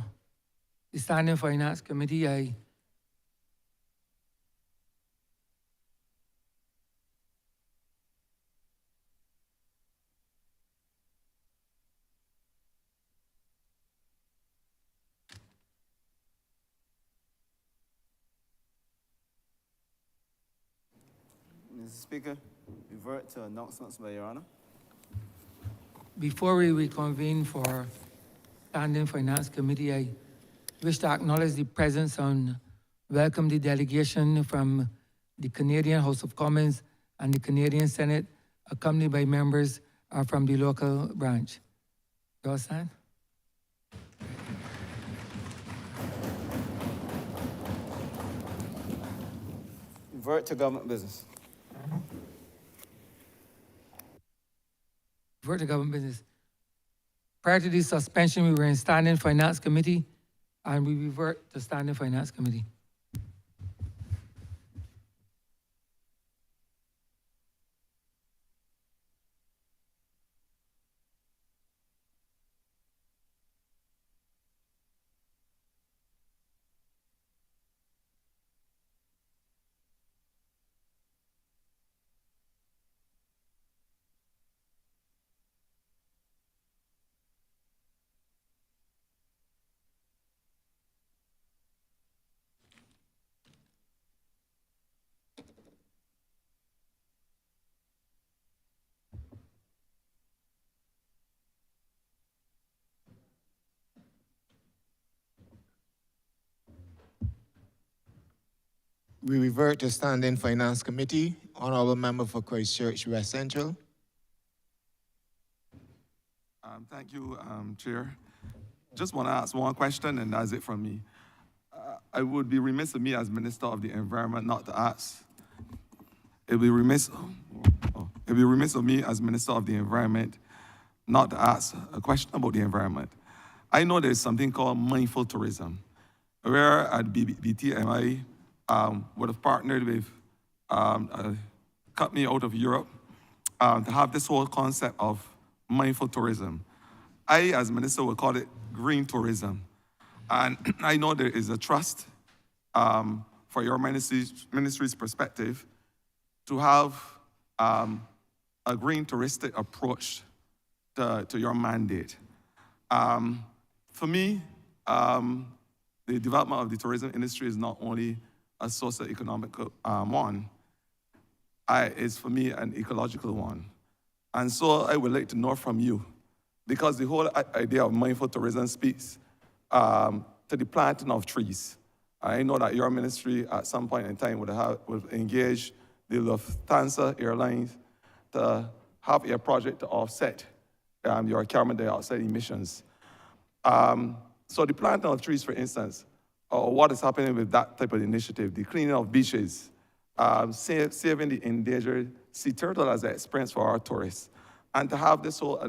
the Standing Finance Committee, Mr. Speaker, revert to announcements by Your Honor. before we reconvene for Standing Finance Committee, I wish to acknowledge the presence and welcome the delegation from the Canadian House of Commons and the Canadian Senate, accompanied by members from the local branch. You all stand? Revert to government business. Revert to government business. Prior to the suspension, we were in Standing Finance Committee, and we revert to Standing Finance Committee. We revert to Standing Finance Committee. Honourable Member for Christchurch West Central. Thank you, Chair. Just want to ask one question, and that's it from me. I would be remiss of me as Minister of the Environment not to ask. It'd be remiss of me as Minister of the Environment not to ask a question about the environment. I know there's something called mindful tourism, where at BTMI would have partnered with a company out of Europe to have this whole concept of mindful tourism. I, as minister, would call it green tourism. And I know there is a trust for your ministry's perspective to have a green touristic approach to your mandate. For me, the development of the tourism industry is not only a socio-economic one, it's for me an ecological one. And so I would like to know from you, because the whole idea of mindful tourism speaks to the planting of trees. I know that your ministry at some point in time would engage the Lufthansa Airlines to have a project to offset your carbon dioxide emissions. So the planting of trees, for instance, or what is happening with that type of initiative, the cleaning of beaches, saving the endangered sea turtle as an experience for our tourists, and to have this whole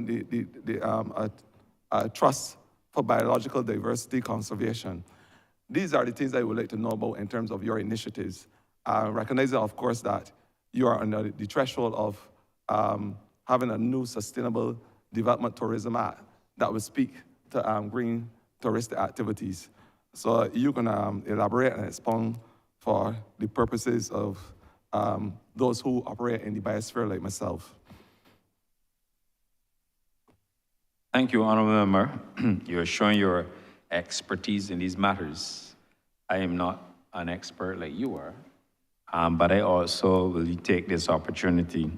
trust for biological diversity conservation. These are the things I would like to know about in terms of your initiatives. Recognizing, of course, that you are under the threshold of having a new sustainable development tourism act that will speak to green touristic activities. So you can elaborate and expound for the purposes of those who operate in the biosphere like myself. Thank you, Honourable Member. You're showing your expertise in these matters. I am not an expert like you are, but I also will take this opportunity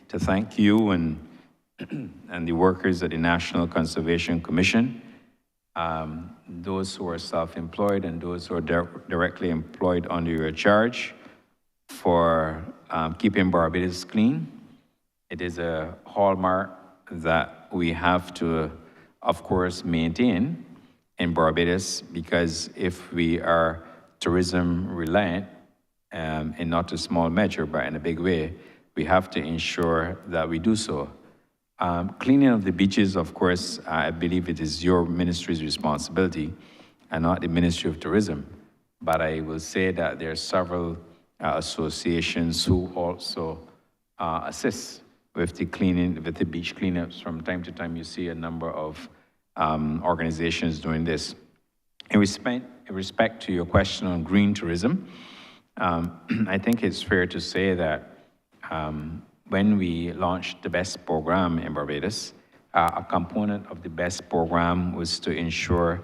to thank you and the workers at the National Conservation Commission, those who are self-employed and those who are directly employed under your charge, for keeping Barbados clean. It is a hallmark that we have to, of course, maintain in Barbados, because if we are tourism reliant, in not a small measure, but in a big way, we have to ensure that we do so. Cleaning of the beaches, of course, I believe it is your ministry's responsibility and not the Ministry of Tourism. But I will say that there are several associations who also assist with the cleaning, with the beach cleanups. From time to time, you see a number of organizations doing this. In respect to your question on green tourism, I think it's fair to say that when we launched the BEST program in Barbados, a component of the BEST program was to ensure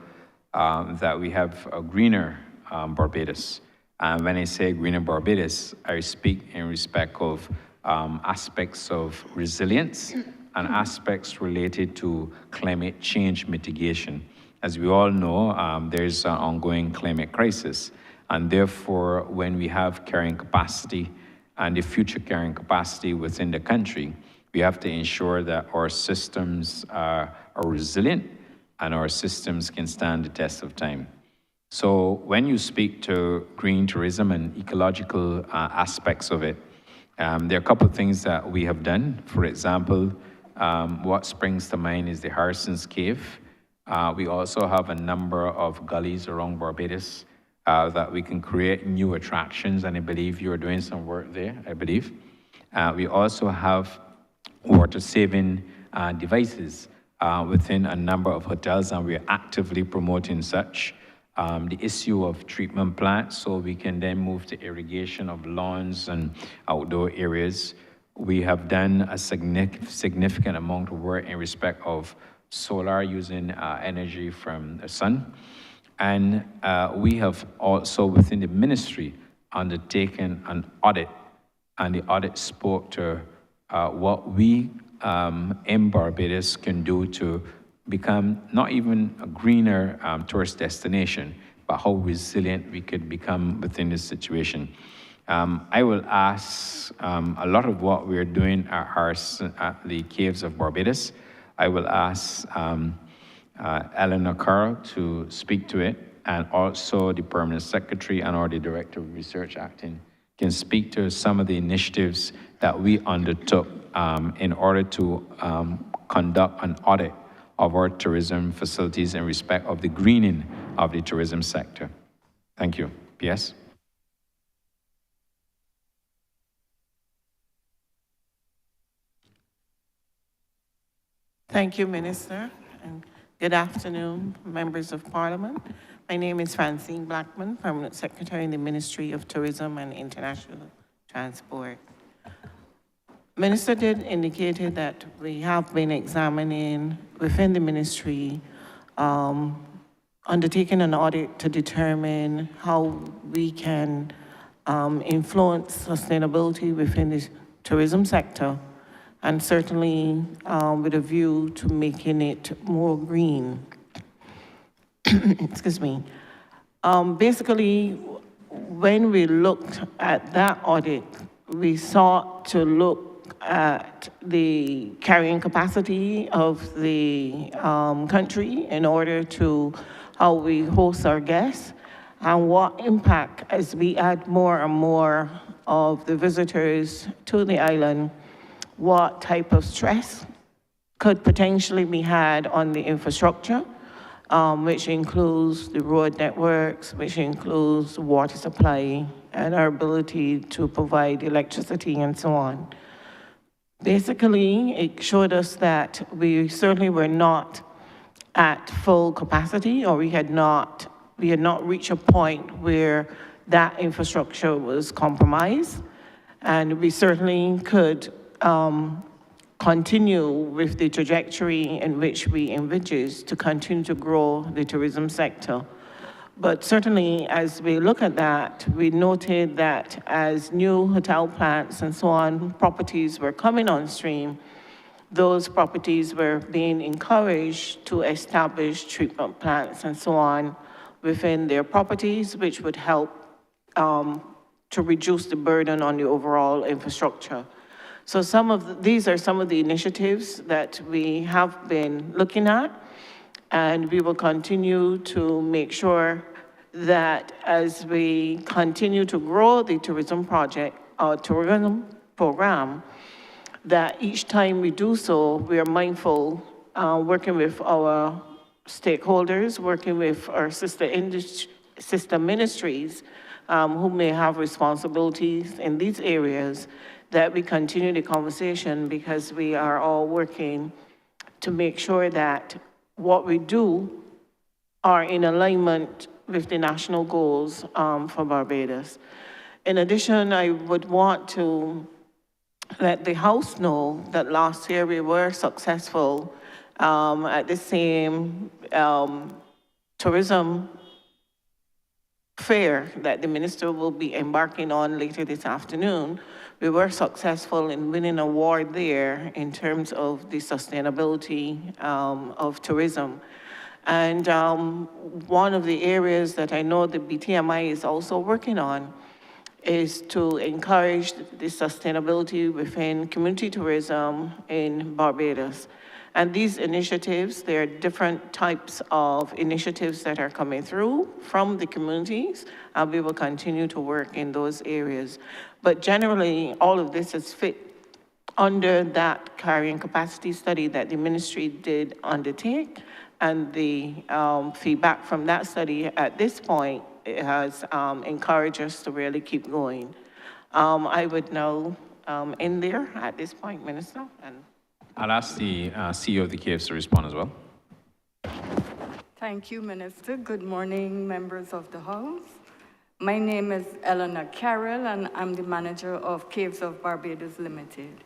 that we have a greener Barbados. And when I say greener Barbados, I speak in respect of aspects of resilience and aspects related to climate change mitigation. As we all know, there's an ongoing climate crisis. And therefore, when we have carrying capacity and the future carrying capacity within the country, we have to ensure that our systems are resilient and our systems can stand the test of time. So when you speak to green tourism and ecological aspects of it, there are a couple of things that we have done. For example, what springs to mind is the Harrison's Cave. We also have a number of gullies around Barbados that we can create new attractions, and I believe you're doing some work there, I believe. We also have water-saving devices within a number of hotels, and we're actively promoting such. The issue of treatment plants, so we can then move to irrigation of lawns and outdoor areas. We have done a significant amount of work in respect of solar using energy from the sun. And we have also within the ministry undertaken an audit, and the audit spoke to what we in Barbados can do to become not even a greener tourist destination, but how resilient we could become within this situation. I will ask a lot of what we're doing at the Caves of Barbados. I will ask Eleanor Carl to speak to it, and also the Permanent Secretary and or the Director of Research Acting can speak to some of the initiatives that we undertook in order to conduct an audit of our tourism facilities in respect of the greening of the tourism sector. Thank you. PS? Thank you, Minister, and good afternoon, members of Parliament. My name is Francine Blackman, Permanent Secretary in the Ministry of Tourism and International Transport. Minister did indicate that we have been examining within the ministry, undertaking an audit to determine how we can influence sustainability within the tourism sector, and certainly with a view to making it more green. Excuse me. Basically, when we looked at that audit, we sought to look at the carrying capacity of the country in order to how we host our guests and what impact as we add more and more of the visitors to the island, what type of stress could potentially be had on the infrastructure, which includes the road networks, which includes water supply and our ability to provide electricity and so on. Basically, it showed us that we certainly were not at full capacity, or we had not reached a point where that infrastructure was compromised. And we certainly could continue with the trajectory in which we envisage to continue to grow the tourism sector. But certainly, as we look at that, we noted that as new hotel plants and so on, properties were coming on stream, those properties were being encouraged to establish treatment plants and so on within their properties, which would help to reduce the burden on the overall infrastructure. So these are some of the initiatives that we have been looking at, and we will continue to make sure that as we continue to grow the tourism tourism program, that each time we do so, we are mindful, working with our stakeholders, working with our sister ministries who may have responsibilities in these areas, that we continue the conversation, because we are all working to make sure that what we do are in alignment with the national goals for Barbados. In addition, I would want to let the House know that last year we were successful at the same tourism fair that the minister will be embarking on later this afternoon. We were successful in winning an award there in terms of the sustainability of tourism. And one of the areas that I know the BTMI is also working on is to encourage the sustainability within community tourism in Barbados. And these initiatives, there are different types of initiatives that are coming through from the communities, and we will continue to work in those areas. But generally, all of this is fit under that carrying capacity study that the ministry did undertake, and the feedback from that study at this point has encouraged us to really keep going. I would now end there at this point, Minister. And I'll ask the CEO of the Caves to respond as well. Thank you, Minister. Good morning, members of the House. My name is Eleanor Carroll, and I'm the manager of Caves of Barbados Limited.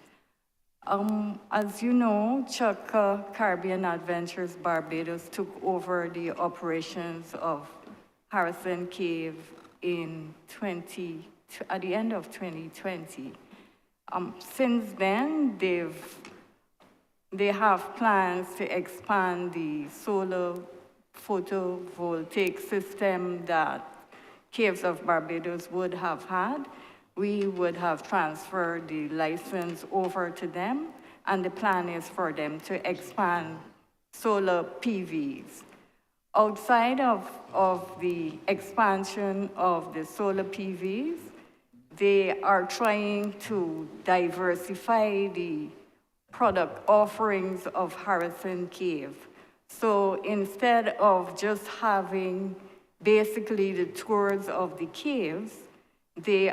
As you know, Chukka Caribbean Adventures Barbados took over the operations of Harrison Cave at the end of 2020. Since then, they have plans to expand the solar photovoltaic system that Caves of Barbados would have had. We would have transferred the license over to them, and the plan is for them to expand solar PVs. Outside of the expansion of the solar PVs, they are trying to diversify the product offerings of Harrison Cave. So instead of just having basically the tours of the caves, they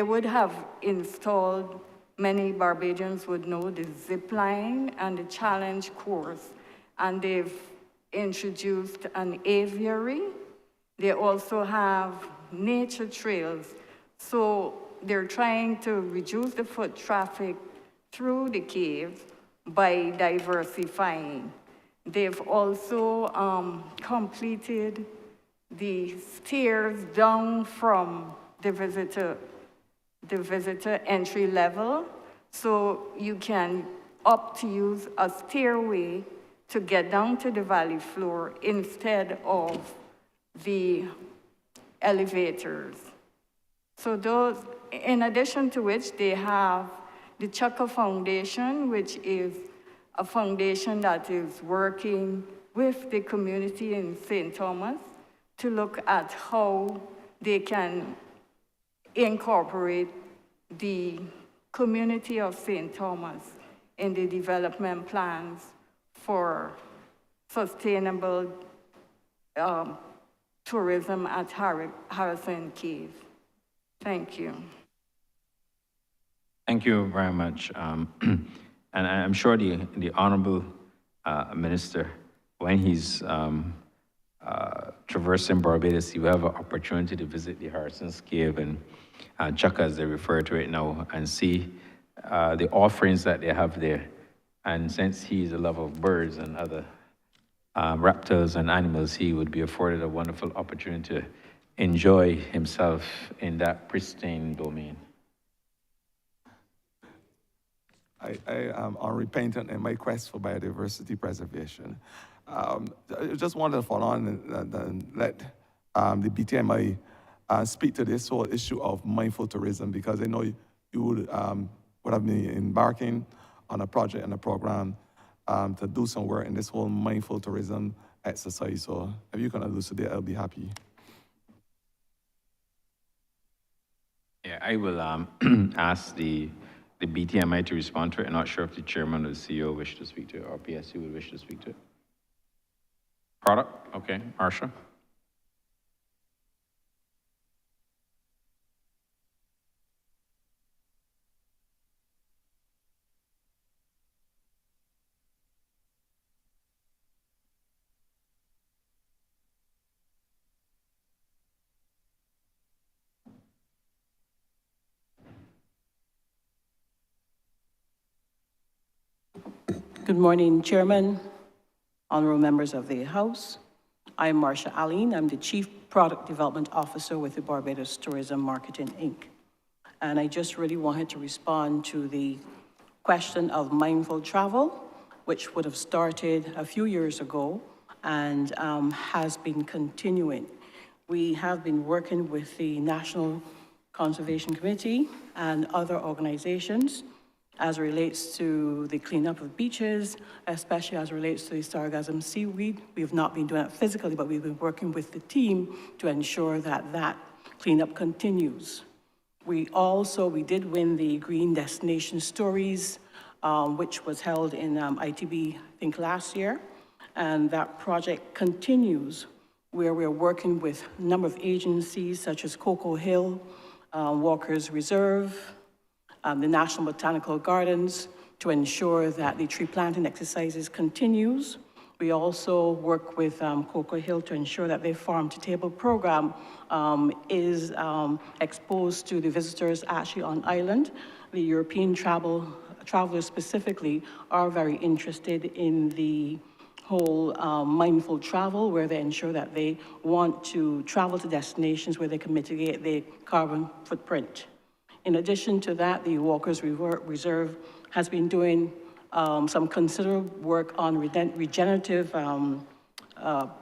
would have installed, many Barbadians would know, the zip line and the challenge course. And they've introduced an aviary. They also have nature trails. So they're trying to reduce the foot traffic through the cave by diversifying. They've also completed the stairs down from the visitor entry level, so you can opt to use a stairway to get down to the valley floor instead of the elevators. So those, in addition to which, they have the Chukka Foundation, which is a foundation that is working with the community in St. Thomas to look at how they can incorporate the community of St. Thomas in the development plans for sustainable tourism at Harrison Cave. Thank you. Thank you very much. And I'm sure the Honourable Minister, when he's traversing Barbados, you have an opportunity to visit the Harrison's Cave and Chukka, as they refer to it now, and see the offerings that they have there. And since he's a lover of birds and other reptiles and animals, he would be afforded a wonderful opportunity to enjoy himself in that pristine domain. I am unrepentant in my quest for biodiversity preservation. I just wanted to follow on and let the BTMI speak to this whole issue of mindful tourism, because I know you would have been embarking on a project and a program to do some work in this whole mindful tourism exercise. So if you can elucidate, I'll be happy. Yeah, I will ask the BTMI to respond to it. I'm not sure if the chairman or the CEO wish to speak to it, or PSC would wish to speak to it. Product, okay, Arsha. Good morning, Chairman, honorable members of the House. I'm Marcia Aline. I'm the Chief Product Development Officer with the Barbados Tourism Marketing, Inc. And I just really wanted to respond to the question of mindful travel, which would have started a few years ago and has been continuing. We have been working with the National Conservation Committee and other organizations as it relates to the cleanup of beaches, especially as it relates to the sargassum seaweed. We've not been doing it physically, but we've been working with the team to ensure that that cleanup continues. We did win the Green Destination Stories, which was held in ITB, I think, last year. And that project continues, where we're working with a number of agencies such as Cocoa Hill, Walker's Reserve, the National Botanical Gardens, to ensure that the tree planting exercises continues. We also work with Cocoa Hill to ensure that their farm-to-table program is exposed to the visitors actually on island. The European travelers specifically are very interested in the whole mindful travel, where they ensure that they want to travel to destinations where they can mitigate their carbon footprint. In addition to that, the Walker's Reserve has been doing some considerable work on regenerative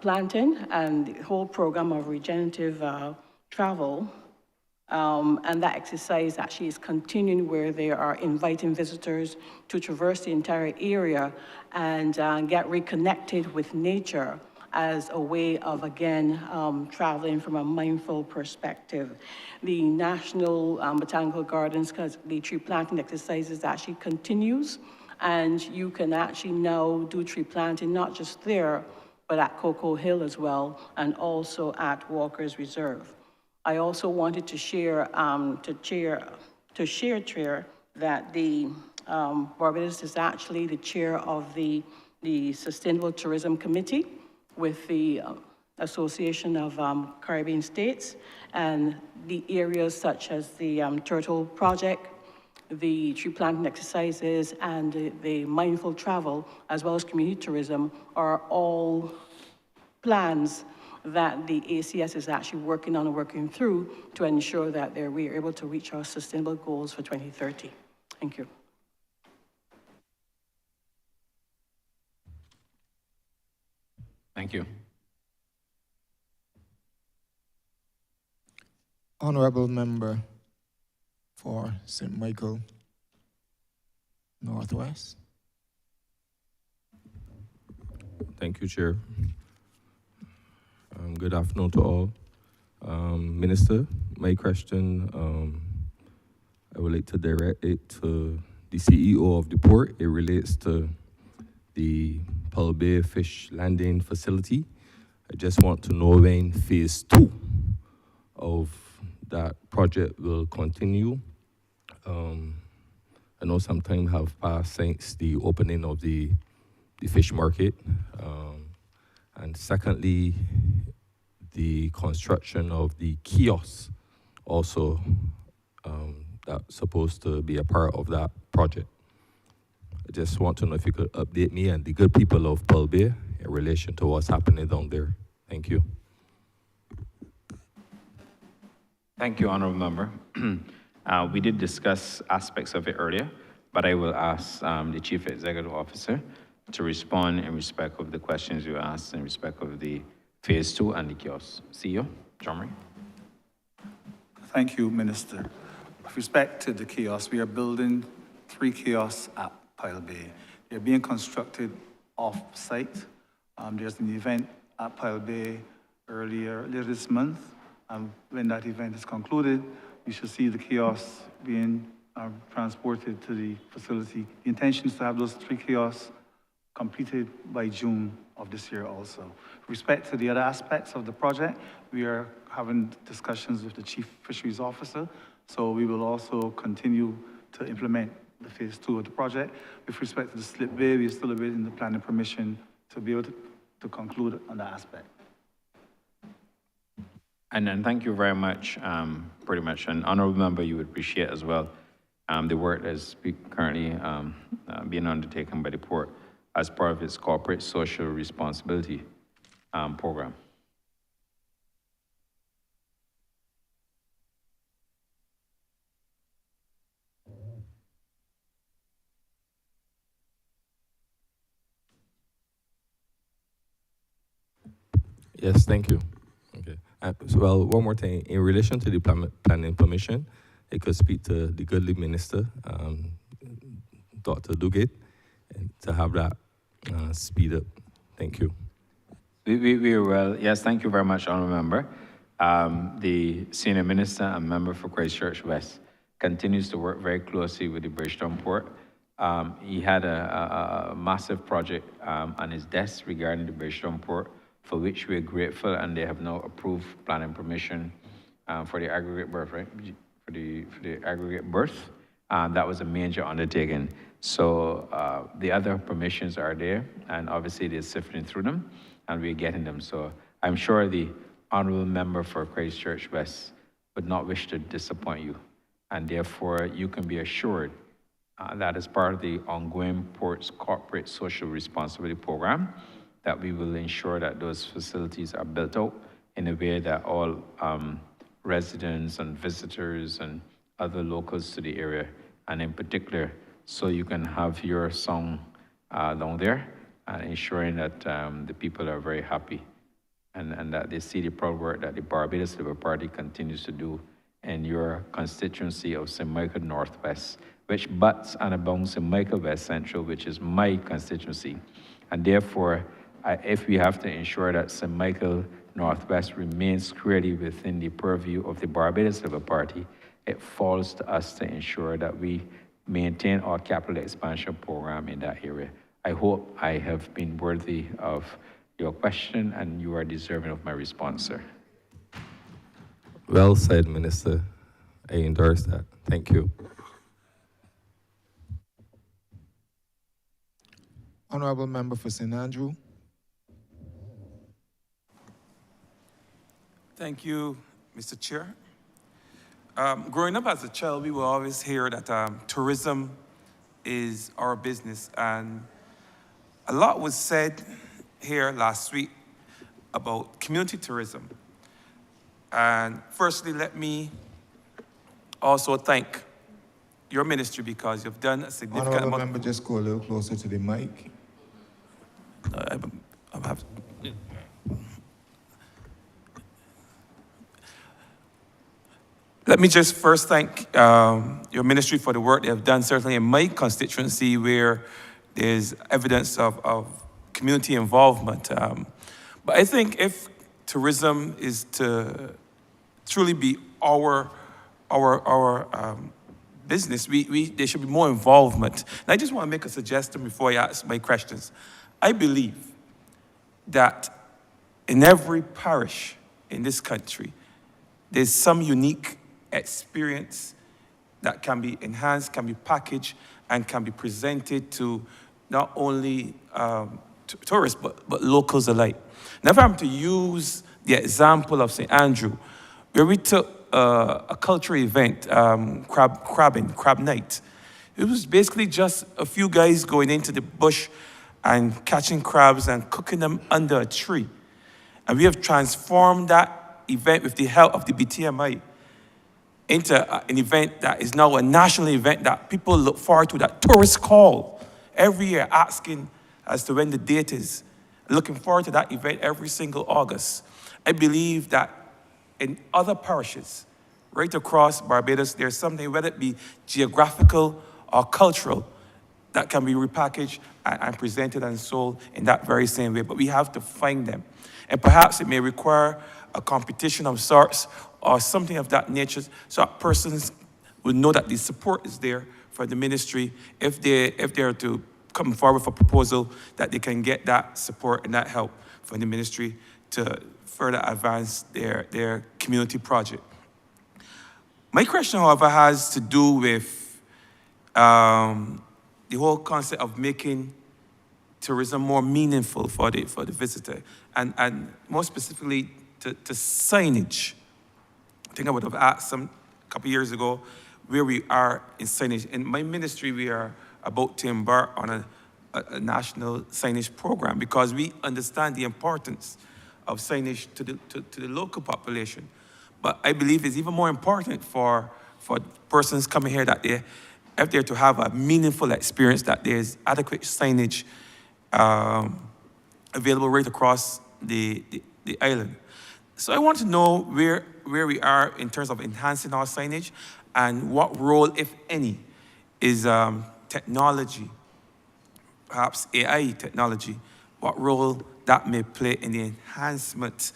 planting and the whole program of regenerative travel. And that exercise actually is continuing, where they are inviting visitors to traverse the entire area and get reconnected with nature as a way of, again, traveling from a mindful perspective. The National Botanical Gardens, because the tree planting exercises actually continues, and you can actually now do tree planting, not just there, but at Cocoa Hill as well, and also at Walker's Reserve. I also wanted to share, Chair, that the Barbados is actually the chair of the Sustainable Tourism Committee with the Association of Caribbean States, and the areas such as the Turtle Project, the tree planting exercises, and the mindful travel, as well as community tourism, are all plans that the ACS is actually working on and working through to ensure that we are able to reach our sustainable goals for 2030. Thank you. Thank you. Honourable member for St. Michael Northwest. Thank you, Chair. Good afternoon to all. Minister, my question, I would like to direct it to the CEO of the port. It relates to the Pearl Bay Fish Landing Facility. I just want to know when phase 2 of that project will continue. I know some time have passed since the opening of the fish market. And secondly, the construction of the kiosk also that's supposed to be a part of that project. I just want to know if you could update me and the good people of Pearl Bay in relation to what's happening down there. Thank you. Thank you, Honourable Member. We did discuss aspects of it earlier, but I will ask the Chief Executive Officer to respond in respect of the questions you asked in respect of the phase 2 and the kiosk. CEO, John. Thank you, Minister. With respect to the kiosks, we are building 3 kiosks at Pile Bay. They're being constructed off-site. There's an event at Pile Bay earlier this month. When that event is concluded, you should see the kiosks being transported to the facility. The intention is to have those 3 kiosks completed by June of this year also. With respect to the other aspects of the project, we are having discussions with the Chief Fisheries Officer, so we will also continue to implement the phase 2 of the project. With respect to the slip bay, we are still awaiting the planning permission to be able to conclude on that aspect. And then thank you very much, pretty much. And Honourable Member, you would appreciate as well the work that is currently being undertaken by the port as part of its corporate social responsibility program. Yes, thank you. Okay. Well, one more thing. In relation to the planning permission, I could speak to the goodly minister, Dr. Duguid, and to have that speed up. Thank you. We will, yes, thank you very much, Honourable Member. The Senior Minister and Member for Christchurch West continues to work very closely with the Bridgetown Port. He had a massive project on his desk regarding the Bridgetown Port, for which we're grateful, and they have now approved planning permission for the aggregate berth, right? For the aggregate berth. That was a major undertaking. So the other permissions are there, and obviously they're sifting through them, and we're getting them. So I'm sure the Honourable Member for Christchurch West would not wish to disappoint you, and therefore you can be assured that as part of the ongoing Port's corporate social responsibility program, that we will ensure that those facilities are built out in a way that all residents and visitors and other locals to the area, and in particular, so you can have your song down there, and ensuring that the people are very happy and that they see the proud work that the Barbados Labour Party continues to do in your constituency of St. Michael Northwest, which butts and abounds St. Michael West Central, which is my constituency. And therefore, if we have to ensure that St. Michael Northwest remains squarely within the purview of the Barbados Labour Party, it falls to us to ensure that we maintain our capital expansion program in that area. I hope I have been worthy of your question, and you are deserving of my response, sir. Well said, Minister. I endorse that. Thank you. Honourable Member for St. Andrew. Thank you, Mr. Chair. Growing up as a child, we will always hear that tourism is our business, and a lot was said here last week about community tourism. And firstly, let me also thank your ministry, because you've done a significant Honourable amount. Member, just go a little closer to the mic. Let me just first thank your ministry for the work they have done, certainly in my constituency, where there's evidence of community involvement. But I think if tourism is to truly be our business, there should be more involvement. And I just want to make a suggestion before I ask my questions. I believe that in every parish in this country, there's some unique experience that can be enhanced, can be packaged, and can be presented to not only tourists, but locals alike. Now, if I'm to use the example of St. Andrew, where we took a cultural event, crab night. It was basically just a few guys going into the bush and catching crabs and cooking them under a tree. And we have transformed that event with the help of the BTMI into an event that is now a national event that people look forward to, that tourists call every year asking as to when the date is. Looking forward to that event every single August. I believe that in other parishes, right across Barbados, there's something, whether it be geographical or cultural, that can be repackaged and presented and sold in that very same way. But we have to find them. And perhaps it may require a competition of sorts or something of that nature, so that persons will know that the support is there for the ministry if they are to come forward for a proposal, that they can get that support and that help from the ministry to further advance their community project. My question, however, has to do with the whole concept of making tourism more meaningful for the visitor, and more specifically to signage. I think I would have asked a couple years ago where we are in signage. In my ministry, we are about to embark on a a national signage program because we understand the importance of signage to the local population. But I believe it's even more important for persons coming here that they're out there to have a meaningful experience, that there's adequate signage available right across the island. So I want to know where we are in terms of enhancing our signage and what role, if any, is technology, perhaps AI technology, what role that may play in the enhancement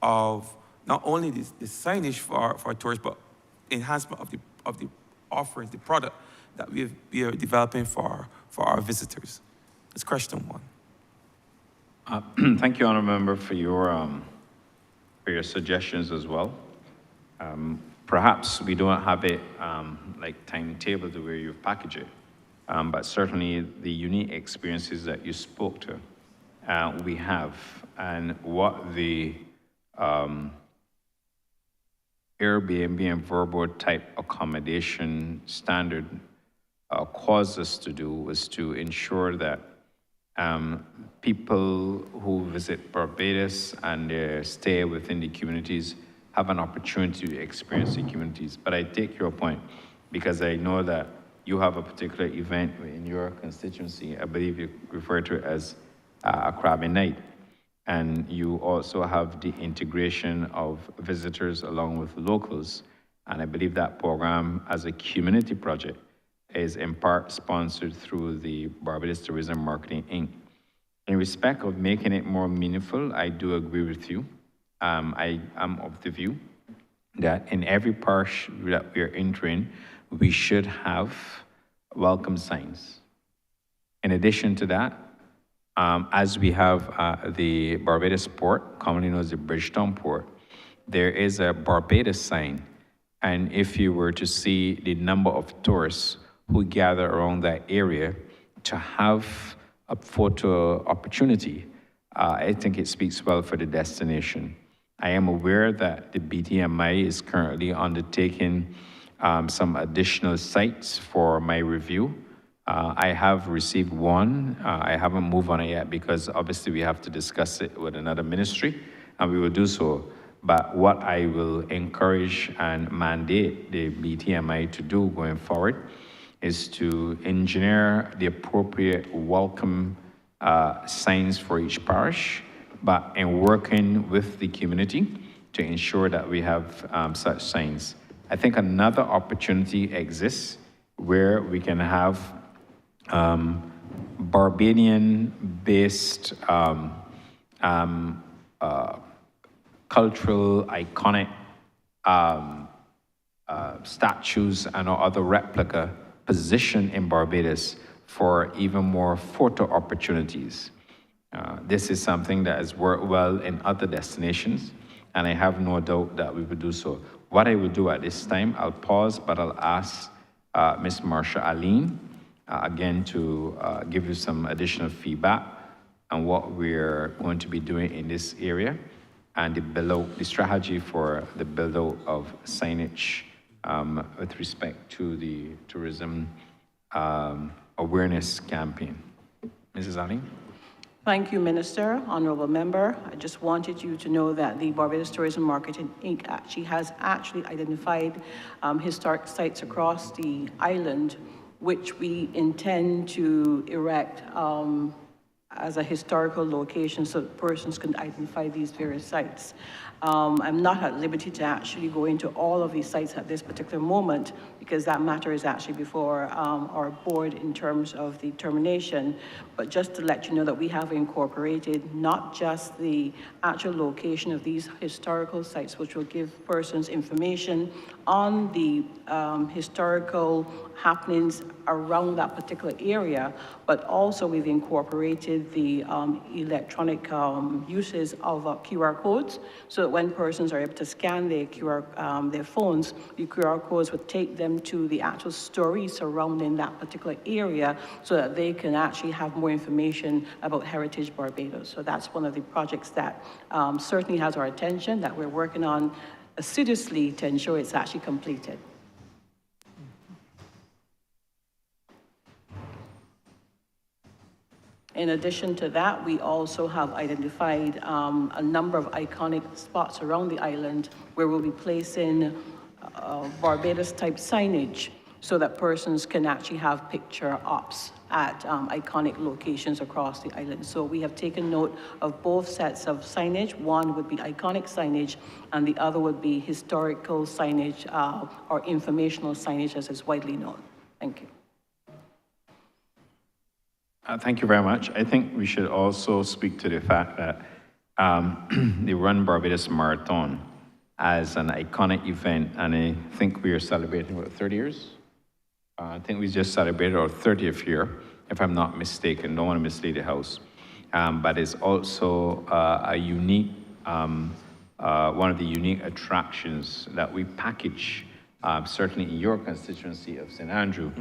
of not only the signage for tourists, but enhancement of the offerings, the product that we are developing for our visitors. That's question one. Thank you, Honourable Member, for your suggestions as well. Perhaps we don't have it like timetable the way you've packaged it, but certainly the unique experiences that you spoke to, we have, and what the Airbnb and Vrbo type accommodation standard caused us to do was to ensure that people who visit Barbados and their stay within the communities have an opportunity to experience the communities. But I take your point because I know that you have a particular event in your constituency. I believe you refer to it as a Krabi Night. And you also have the integration of visitors along with locals. And I believe that program as a community project is in part sponsored through the Barbados Tourism Marketing, Inc. In respect of making it more meaningful, I do agree with you. I am of the view that in every parish that we are entering, we should have welcome signs. In addition to that, as we have the Barbados port, commonly known as the Bridgetown port, there is a Barbados sign. And if you were to see the number of tourists who gather around that area to have a photo opportunity, I think it speaks well for the destination. I am aware that the BTMI is currently undertaking some additional sites for my review. I have received one. I haven't moved on it yet because obviously we have to discuss it with another ministry, and we will do so. But what I will encourage and mandate the BTMI to do going forward is to engineer the appropriate welcome signs for each parish, but in working with the community to ensure that we have such signs. I think another opportunity exists where we can have Barbadian-based cultural, iconic statues and other replica positioned in Barbados for even more photo opportunities. This is something that has worked well in other destinations, and I have no doubt that we will do so. What I will do at this time, I'll pause, but I'll ask Ms. Marsha Aline again to give you some additional feedback on what we're going to be doing in this area and the strategy for the build-out of signage with respect to the tourism awareness campaign. Mrs. Ali? Thank you, Minister. Honourable Member, I just wanted you to know that the Barbados Tourism Marketing, Inc. has identified historic sites across the island which we intend to erect as a historical location so that persons can identify these various sites. I'm not at liberty to actually go into all of these sites at this particular moment because that matter is actually before our board in terms of the termination. But just to let you know that we have incorporated not just the actual location of these historical sites, which will give persons information on the historical happenings around that particular area, but also we've incorporated the electronic uses of QR codes, so that when persons are able to scan their their phones, the QR codes would take them to the actual story surrounding that particular area, so that they can actually have more information about Heritage Barbados. So that's one of the projects that certainly has our attention, that we're working on assiduously to ensure it's actually completed. In addition to that, we also have identified a number of iconic spots around the island where we'll be placing Barbados-type signage so that persons can actually have picture ops at iconic locations across the island. So we have taken note of both sets of signage. One would be iconic signage, and the other would be historical signage or informational signage, as is widely known. Thank you. Thank you very much. I think we should also speak to the fact that the Run Barbados Marathon as an iconic event, and I think we are celebrating, what, 30 years? I think we just celebrated our 30th year, if I'm not mistaken. Don't want to mislead the House. But it's also a unique, one of the unique attractions that we package, certainly in your constituency of St. Andrew.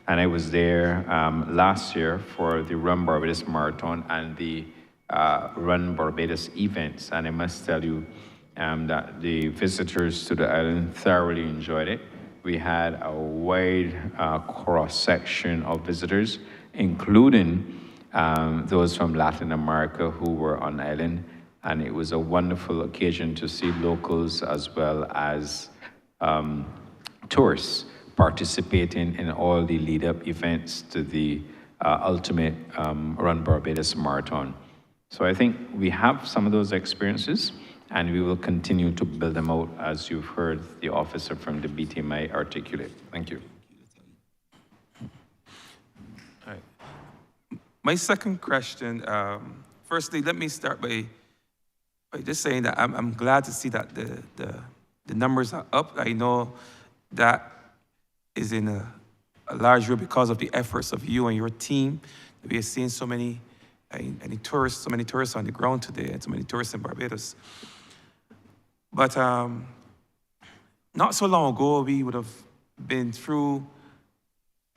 And I was there last year for the Run Barbados Marathon and the Run Barbados events. And I must tell you that the visitors to the island thoroughly enjoyed it. We had a wide cross-section of visitors, including those from Latin America who were on island. And it was a wonderful occasion to see locals as well as tourists participating in all the lead-up events to the ultimate Run Barbados Marathon. So I think we have some of those experiences, and we will continue to build them out, as you've heard the officer from the BTMI articulate. Thank you. All right. My second question, firstly, let me start by just saying that I'm glad to see that the numbers are up. I know that is in a large way because of the efforts of you and your team. We are seeing so many tourists on the ground today, and so many tourists in Barbados. But not so long ago, we would have been through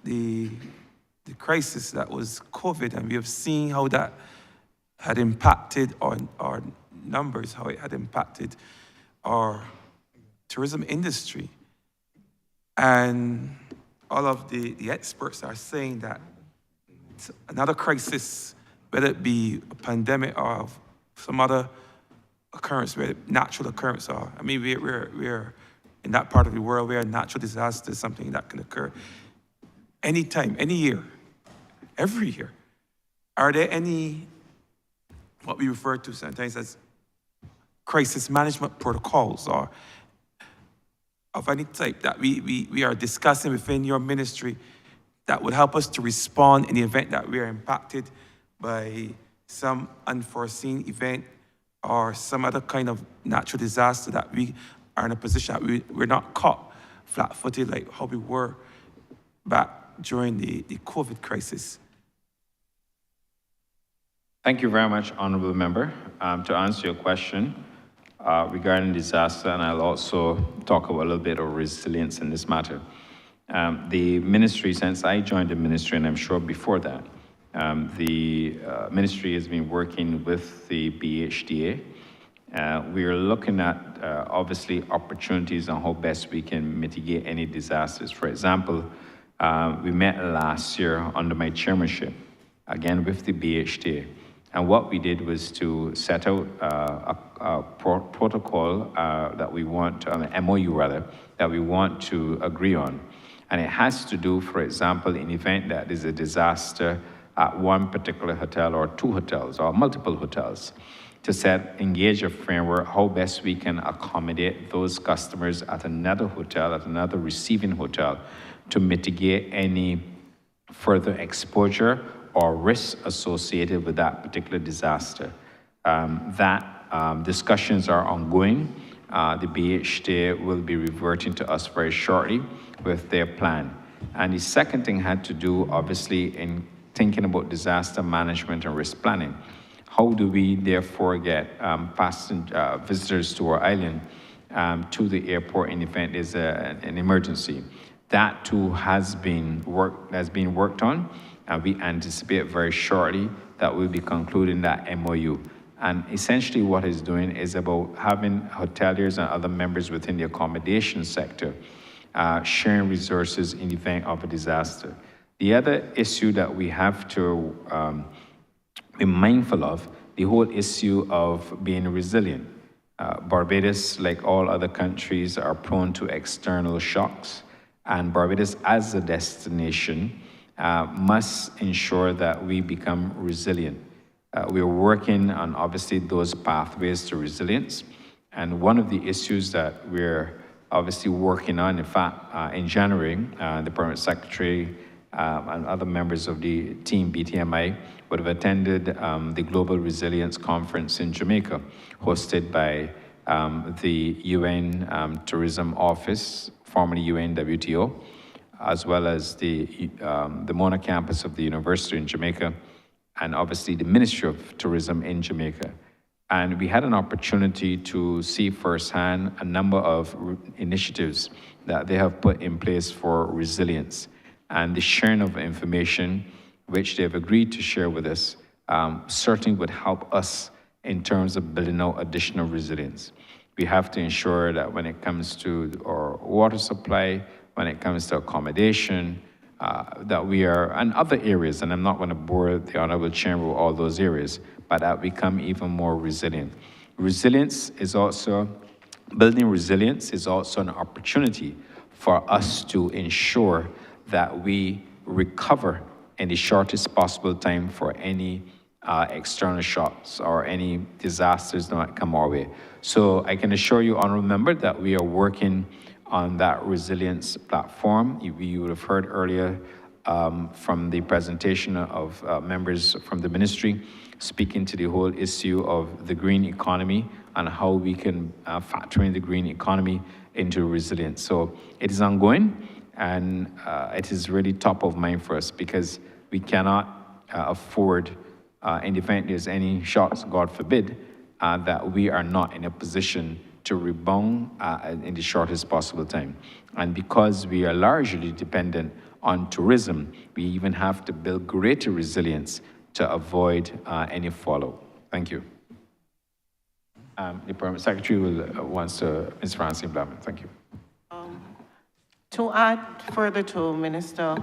the crisis that was COVID, and we have seen how that had impacted our numbers, how it had impacted our tourism industry. And all of the experts are saying that it's another crisis, whether it be a pandemic or some other occurrence, where natural occurrence are. I mean, we're in that part of the world where natural disaster is something that can occur anytime, any year, every year. Are there any, what we refer to sometimes as crisis management protocols or of any type that we are discussing within your ministry that would help us to respond in the event that we are impacted by some unforeseen event or some other kind of natural disaster, that we are in a position that we're not caught flat-footed like how we were back during the COVID crisis? Thank you very much, Honourable Member. To answer your question regarding disaster, and I'll also talk about a little bit of resilience in this matter. The ministry, since I joined the ministry, and I'm sure before that, the ministry has been working with the BHDA. We are looking at, obviously, opportunities on how best we can mitigate any disasters. For example, we met last year under my chairmanship, again with the BHDA. And what we did was to set out a protocol that we want, an MOU rather, that we want to agree on. And it has to do, for example, in the event that there's a disaster at one particular hotel or two hotels or multiple hotels, to engage a framework how best we can accommodate those customers at another hotel, at another receiving hotel, to mitigate any further exposure or risks associated with that particular disaster. Discussions are ongoing. The BHD will be reverting to us very shortly with their plan. And the second thing had to do, obviously, in thinking about disaster management and risk planning. How do we therefore get visitors to our island to the airport in the event there's an emergency? That too has been worked on, and we anticipate very shortly that we'll be concluding that MOU. And essentially what it's doing is about having hoteliers and other members within the accommodation sector sharing resources in the event of a disaster. The other issue that we have to be mindful of the whole issue of being resilient. Barbados, like all other countries, are prone to external shocks, and Barbados as a destination must ensure that we become resilient. We're working on obviously those pathways to resilience, and one of the issues that we're obviously working on, in fact, in January, the Permanent Secretary and other members of the team, BTMI, would have attended the Global Resilience Conference in Jamaica, hosted by the UN Tourism Office, formerly UNWTO, as well as the Mona campus of the University in Jamaica, and obviously the Ministry of Tourism in Jamaica. And we had an opportunity to see firsthand a number of initiatives that they have put in place for resilience. And the sharing of information, which they've agreed to share with us, certainly would help us in terms of building out additional resilience. We have to ensure that when it comes to our water supply, when it comes to accommodation, that we are, and other areas, and I'm not going to bore the Honourable Chamber with all those areas, but that we become even more resilient. Resilience is also, building resilience is also an opportunity for us to ensure that we recover in the shortest possible time for any external shocks or any disasters that might come our way. So I can assure you, Honourable Member, that we are working on that resilience platform. You would have heard earlier from the presentation of members from the ministry speaking to the whole issue of the green economy and how we can factor in the green economy into resilience. So it is ongoing, and it is really top of mind for us because we cannot afford, in the event there's any shocks, God forbid, that we are not in a position to rebound in the shortest possible time. And because we are largely dependent on tourism, we even have to build greater resilience to avoid any fallout. Thank you. The Permanent Secretary wants to, Ms. Francine Blackman. Thank you. To add further to Minister,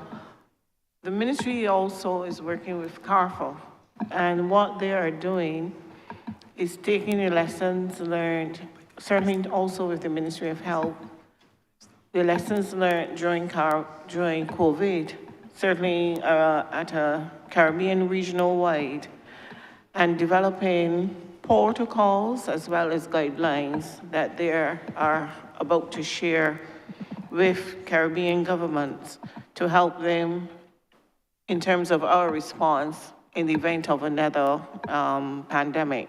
the ministry also is working with CARFO, and what they are doing is taking the lessons learned, certainly also with the Ministry of Health, the lessons learned during COVID, certainly at a Caribbean regional wide, and developing protocols as well as guidelines that they are about to share with Caribbean governments to help them in terms of our response in the event of another pandemic.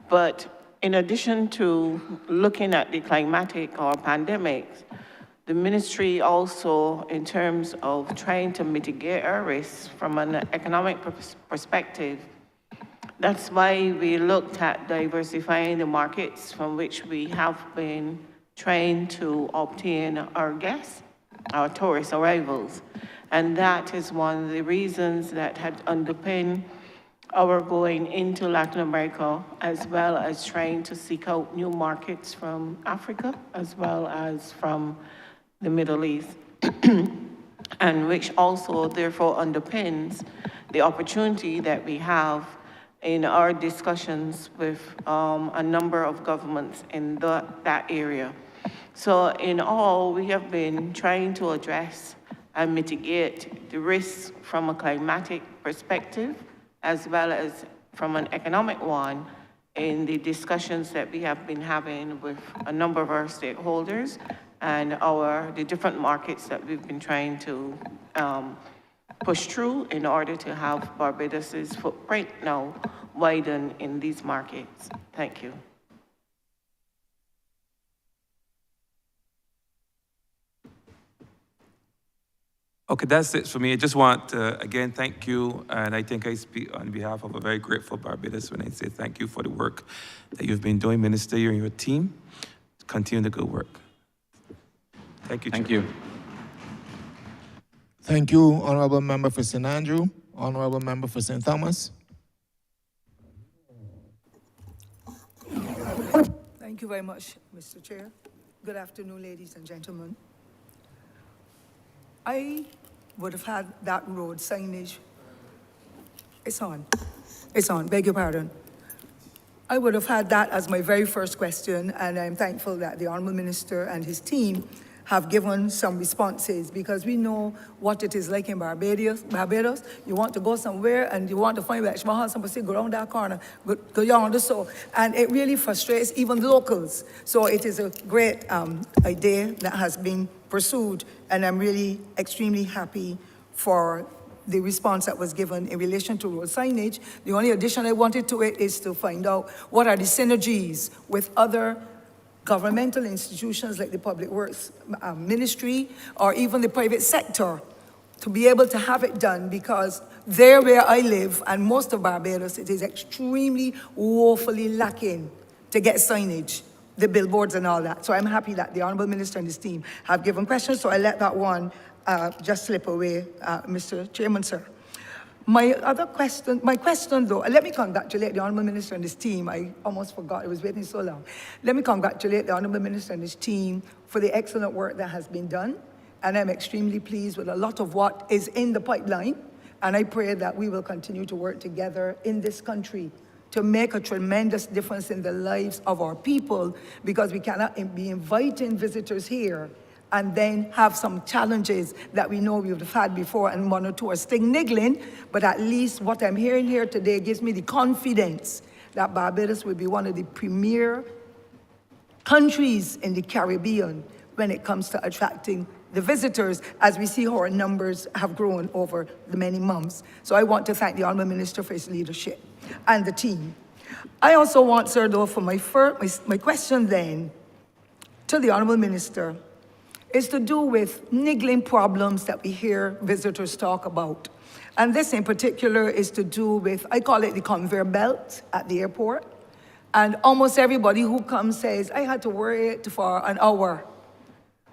But in addition to looking at the climatic or pandemics, the ministry also, in terms of trying to mitigate our risks from an economic perspective, that's why we looked at diversifying the markets from which we have been trying to obtain our guests, our tourist arrivals. And that is one of the reasons that had underpinned our going into Latin America, as well as trying to seek out new markets from Africa, as well as from the Middle East, and which also therefore underpins the opportunity that we have in our discussions with a number of governments in that area. So in all, we have been trying to address and mitigate the risks from a climatic perspective, as well as from an economic one, in the discussions that we have been having with a number of our stakeholders and the different markets that we've been trying to push through in order to have Barbados's footprint now widen in these markets. Thank you. Okay, that's it for me. I just want to, again, thank you. And I think I speak on behalf of a very grateful Barbados when I say thank you for the work that you've been doing, Minister, you and your team. Continue the good work. Thank you, Chair. Thank you. Thank you, Honourable Member for St. Andrew. Honourable Member for St. Thomas. Thank you very much, Mr. Chair. Good afternoon, ladies and gentlemen. I would have had that road signage It's on. It's on, beg your pardon. I would have had that as my very first question, and I'm thankful that the Honourable Minister and his team have given some responses, because we know what it is like in Barbados. You want to go somewhere and you want to find where somebody say, go around that corner, go yonder, so. And it really frustrates even locals. So it is a great idea that has been pursued, and I'm really extremely happy for the response that was given in relation to road signage. The only addition I wanted to it is to find out what are the synergies with other governmental institutions like the Public Works Ministry or even the private sector to be able to have it done, because there where I live and most of Barbados, it is extremely woefully lacking to get signage, the billboards and all that. So I'm happy that the Honourable Minister and his team have given questions, so I let that one just slip away, Mr. Chairman, sir. My question though, let me congratulate the Honourable Minister and his team. I almost forgot, I was waiting so long. Let me congratulate the Honourable Minister and his team for the excellent work that has been done. And I'm extremely pleased with a lot of what is in the pipeline. And I pray that we will continue to work together in this country to make a tremendous difference in the lives of our people, because we cannot be inviting visitors here and then have some challenges that we know we've had before, and one or two are still niggling, but at least what I'm hearing here today gives me the confidence that Barbados will be one of the premier countries in the Caribbean when it comes to attracting the visitors, as we see how our numbers have grown over the many months. So I want to thank the Honourable Minister for his leadership and the team. I also want, sir, though, for my question then to the Honourable Minister, is to do with niggling problems that we hear visitors talk about. And this in particular is to do with, I call it the conveyor belt at the airport. And almost everybody who comes says, I had to wait for an hour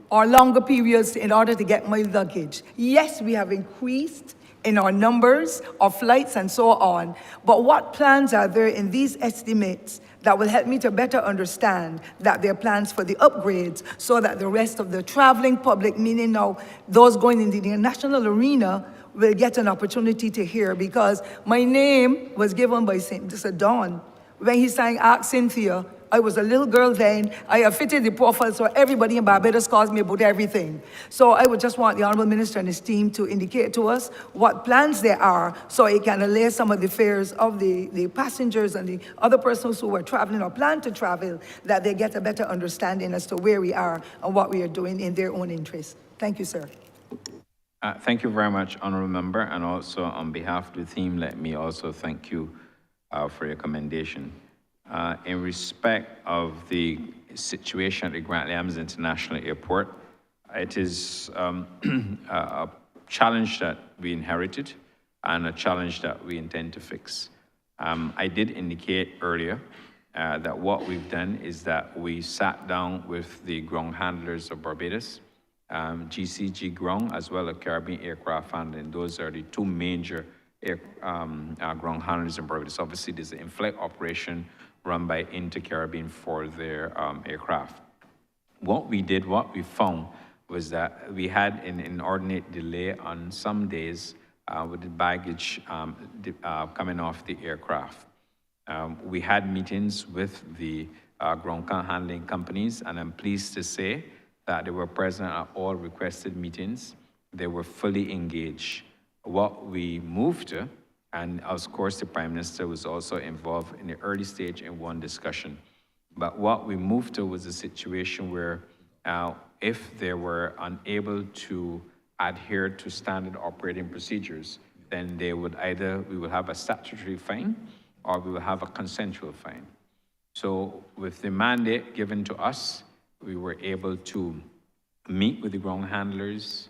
or longer periods in order to get my luggage. Yes, we have increased in our numbers of flights and so on, but what plans are there in these estimates that will help me to better understand that there are plans for the upgrades so that the rest of the traveling public, meaning now those going in the international arena, will get an opportunity to hear? Because my name was given by Mr. Don when he sang Ask Cynthia. I was a little girl then. I have fitted the profile, so everybody in Barbados calls me about everything. So I would just want the Honourable Minister and his team to indicate to us what plans there are so it can allay some of the fears of the passengers and the other persons who are traveling or plan to travel, that they get a better understanding as to where we are and what we are doing in their own interest. Thank you, sir. Thank you very much, Honourable Member. And also on behalf of the team, let me also thank you for your commendation. In respect of the situation at the Grant Williams International Airport, it is a challenge that we inherited and a challenge that we intend to fix. I did indicate earlier that what we've done is that we sat down with the ground handlers of Barbados, GCG Ground, as well as Caribbean Aircraft Handling. Those are the two major ground handlers in Barbados. Obviously, there's an in-flight operation run by Inter-Caribbean for their aircraft. What we found was that we had an inordinate delay on some days with the baggage coming off the aircraft. We had meetings with the ground handling companies, and I'm pleased to say that they were present at all requested meetings. They were fully engaged. What we moved to, and of course the Prime Minister was also involved in the early stage in one discussion, but what we moved to was a situation where if they were unable to adhere to standard operating procedures, then they would we would have a statutory fine or we will have a consensual fine. So with the mandate given to us, we were able to meet with the ground handlers.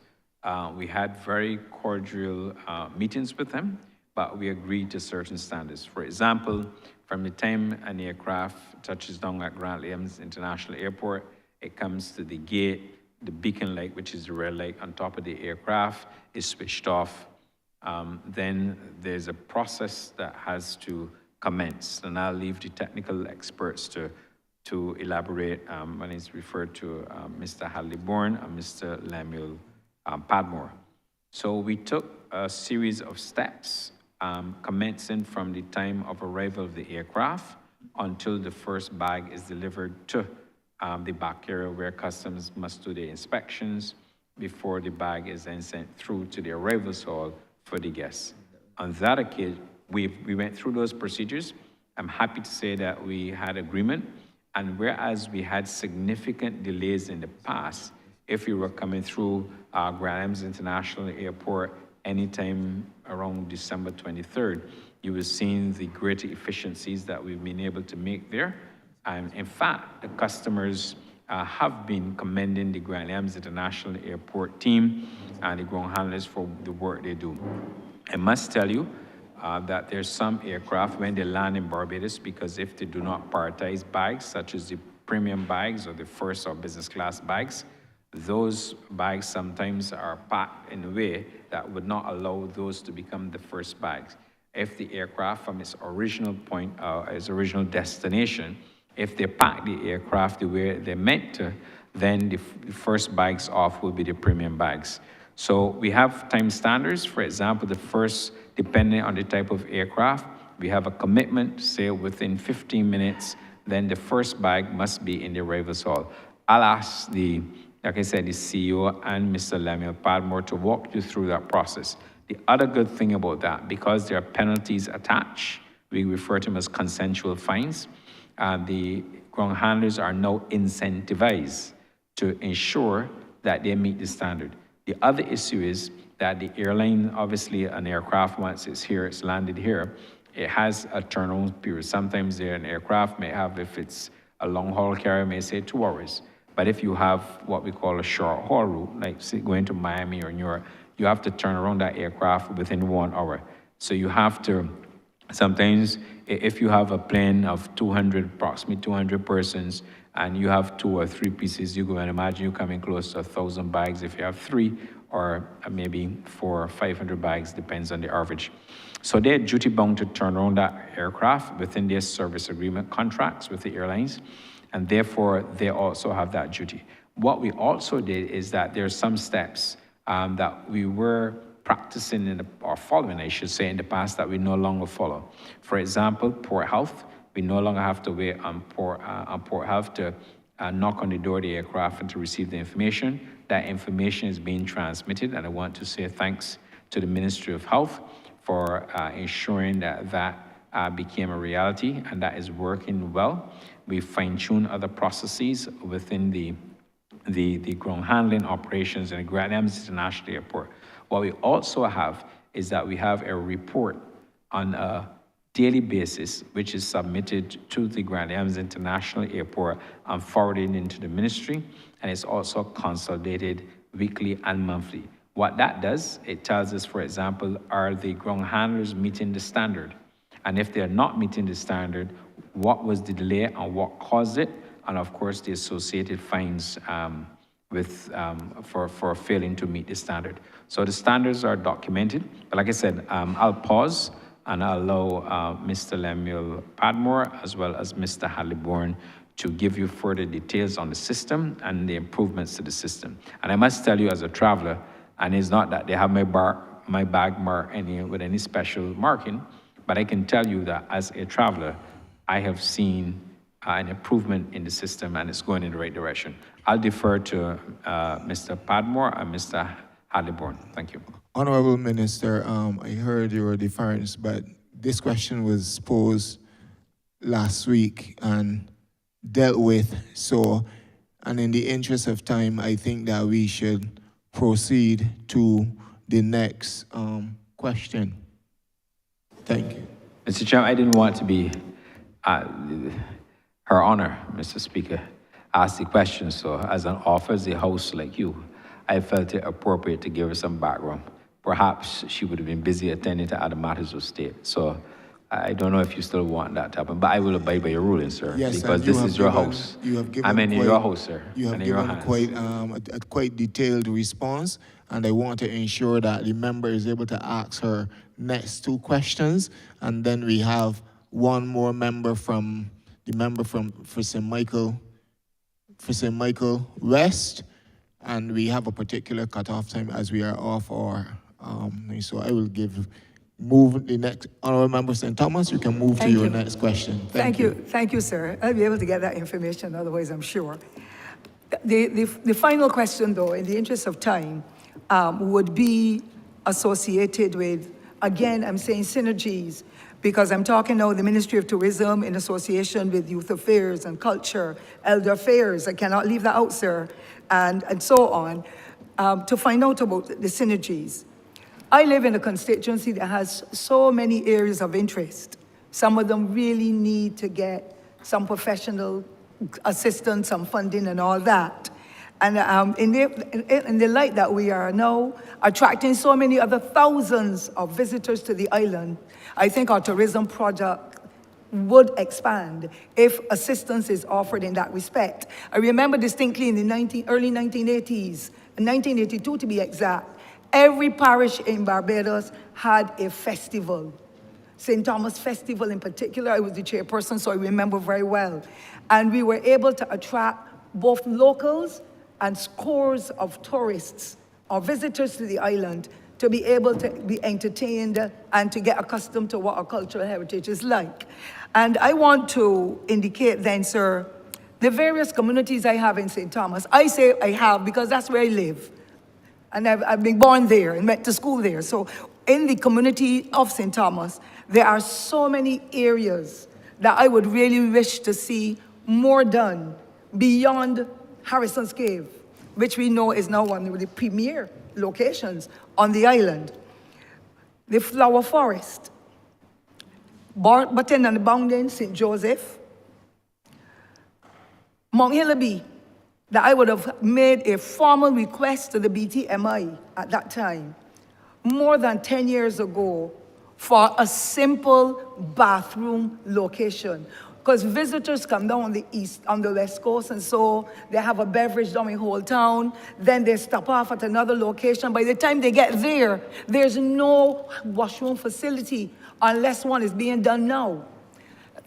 We had very cordial meetings with them, but we agreed to certain standards. For example, from the time an aircraft touches down at Grant Williams International Airport, it comes to the gate, the beacon light, which is the red light on top of the aircraft, is switched off. Then there's a process that has to commence, and I'll leave the technical experts to elaborate when it's referred to Mr. Hadley Bourne and Mr. Lemuel Padmore. So we took a series of steps commencing from the time of arrival of the aircraft until the first bag is delivered to the back area where customs must do the inspections before the bag is then sent through to the arrivals hall for the guests. On that occasion, we went through those procedures. I'm happy to say that we had agreement, and whereas we had significant delays in the past, if you were coming through Grand Islands International Airport anytime around December 23rd, you were seeing the greater efficiencies that we've been able to make there. And in fact, the customers have been commending the Grand Islands International Airport team and the ground handlers for the work they do. I must tell you that there's some aircraft when they land in Barbados, because if they do not prioritize bags, such as the premium bags or the first or business class bags, those bags sometimes are packed in a way that would not allow those to become the first bags. If the aircraft from its original point, its original destination, if they pack the aircraft the way they're meant to, then the first bags off will be the premium bags. So we have time standards. For example, the first, depending on the type of aircraft, we have a commitment, say within 15 minutes, then the first bag must be in the arrivals hall. I'll ask like I said, the CEO and Mr. Lemuel Padmore to walk you through that process. The other good thing about that, because there are penalties attached, we refer to them as consensual fines, the ground handlers are now incentivized to ensure that they meet the standard. The other issue is that the airline, obviously an aircraft, once it's here, it's landed here, it has a turnaround period. Sometimes an aircraft may have, if it's a long haul carrier, may say 2 hours. But if you have what we call a short haul route, like say going to Miami or New York, you have to turn around that aircraft within 1 hour. So you have to, sometimes if you have a plane of approximately 200 persons, and you have 2 or 3 pieces, you go and imagine you coming close to 1,000 bags if you have 3, or maybe 400 or 500 bags, depends on the average. So they're duty bound to turn around that aircraft within their service agreement contracts with the airlines, and therefore they also have that duty. What we also did is that there's some steps that we were practicing or following, I should say, in the past that we no longer follow. For example, port health. We no longer have to wait on port health to knock on the door of the aircraft and to receive the information. That information is being transmitted, and I want to say thanks to the Ministry of Health for ensuring that that became a reality, and that is working well. We fine-tune other processes within the ground handling operations in the Grand Islands International Airport. What we also have is that we have a report on a daily basis, which is submitted to the Grand Islands International Airport and forwarded into the ministry, and it's also consolidated weekly and monthly. What that does, it tells us, for example, are the ground handlers meeting the standard? And if they're not meeting the standard, what was the delay and what caused it? And of course, the associated fines for failing to meet the standard. So the standards are documented. But like I said, I'll pause and I'll allow Mr. Lemuel Padmore as well as Mr. Halliburn to give you further details on the system and the improvements to the system. And I must tell you, as a traveler, and it's not that they have my bag marked with any special marking, but I can tell you that as a traveler, I have seen an improvement in the system, and it's going in the right direction. I'll defer to Mr. Padmore and Mr. Halliburn. Thank you. Honourable Minister, I heard your deference, but this question was posed last week and dealt with. So, and in the interest of time, I think that we should proceed to the next question. Thank you. Mr. Chairman, I didn't want to be Her Honor, Mr. Speaker, asked the question. So as an officer, as a host like you, I felt it appropriate to give her some background. Perhaps she would have been busy attending to other matters of state. So I don't know if you still want that to happen, but I will abide by your ruling, sir, yes, because this is your house. You have given I'm in your house, sir. You have given a quite detailed response, and I want to ensure that the member is able to ask her next 2 questions, and then we have one more member from for St. Michael West, and we have a particular cutoff time as we are off our. So I will give move the next, Honourable Member St. Thomas, you can move to your next question. Thank you, sir. I'll be able to get that information, otherwise I'm sure. The final question, though, in the interest of time, would be associated with, again, I'm saying synergies, because I'm talking now the Ministry of Tourism in association with Youth Affairs and Culture, Elder Affairs, I cannot leave that out, sir, and so on, to find out about the synergies. I live in a constituency that has so many areas of interest. Some of them really need to get some professional assistance, some funding and all that. And in the light that we are now attracting so many other thousands of visitors to the island, I think our tourism project would expand if assistance is offered in that respect. I remember distinctly in the early 1980s, 1982 to be exact, every parish in Barbados had a festival. St. Thomas Festival in particular, I was the chairperson, so I remember very well. And we were able to attract both locals and scores of tourists or visitors to the island to be able to be entertained and to get accustomed to what our cultural heritage is like. And I want to indicate then, sir, the various communities I have in St. Thomas. I say I have because that's where I live. And I've been born there and went to school there. So in the community of St. Thomas, there are so many areas that I would really wish to see more done beyond Harrison's Cave, which we know is now one of the premier locations on the island. The Flower Forest, Barberton and Bounding, St. Joseph, Mount Hillaby, that I would have made a formal request to the BTMI at that time, more than 10 years ago, for a simple bathroom location. Because visitors come down on the west coast, and so they have a beverage down in Whole Town, then they stop off at another location. By the time they get there, there's no washroom facility unless one is being done now.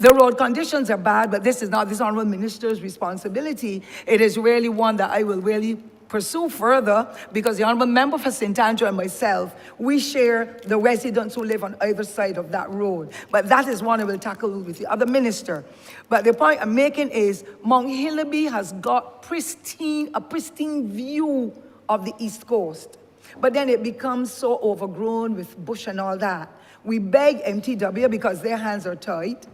The road conditions are bad, but this is not this Honourable Minister's responsibility. It is really one that I will really pursue further, because the Honourable Member for St. Andrew and myself, we share the residents who live on either side of that road. But that is one I will tackle with the other minister. But the point I'm making is Mount Hillaby has got a pristine view of the East Coast. But then it becomes so overgrown with bush and all that. We beg MTW because their hands are tied.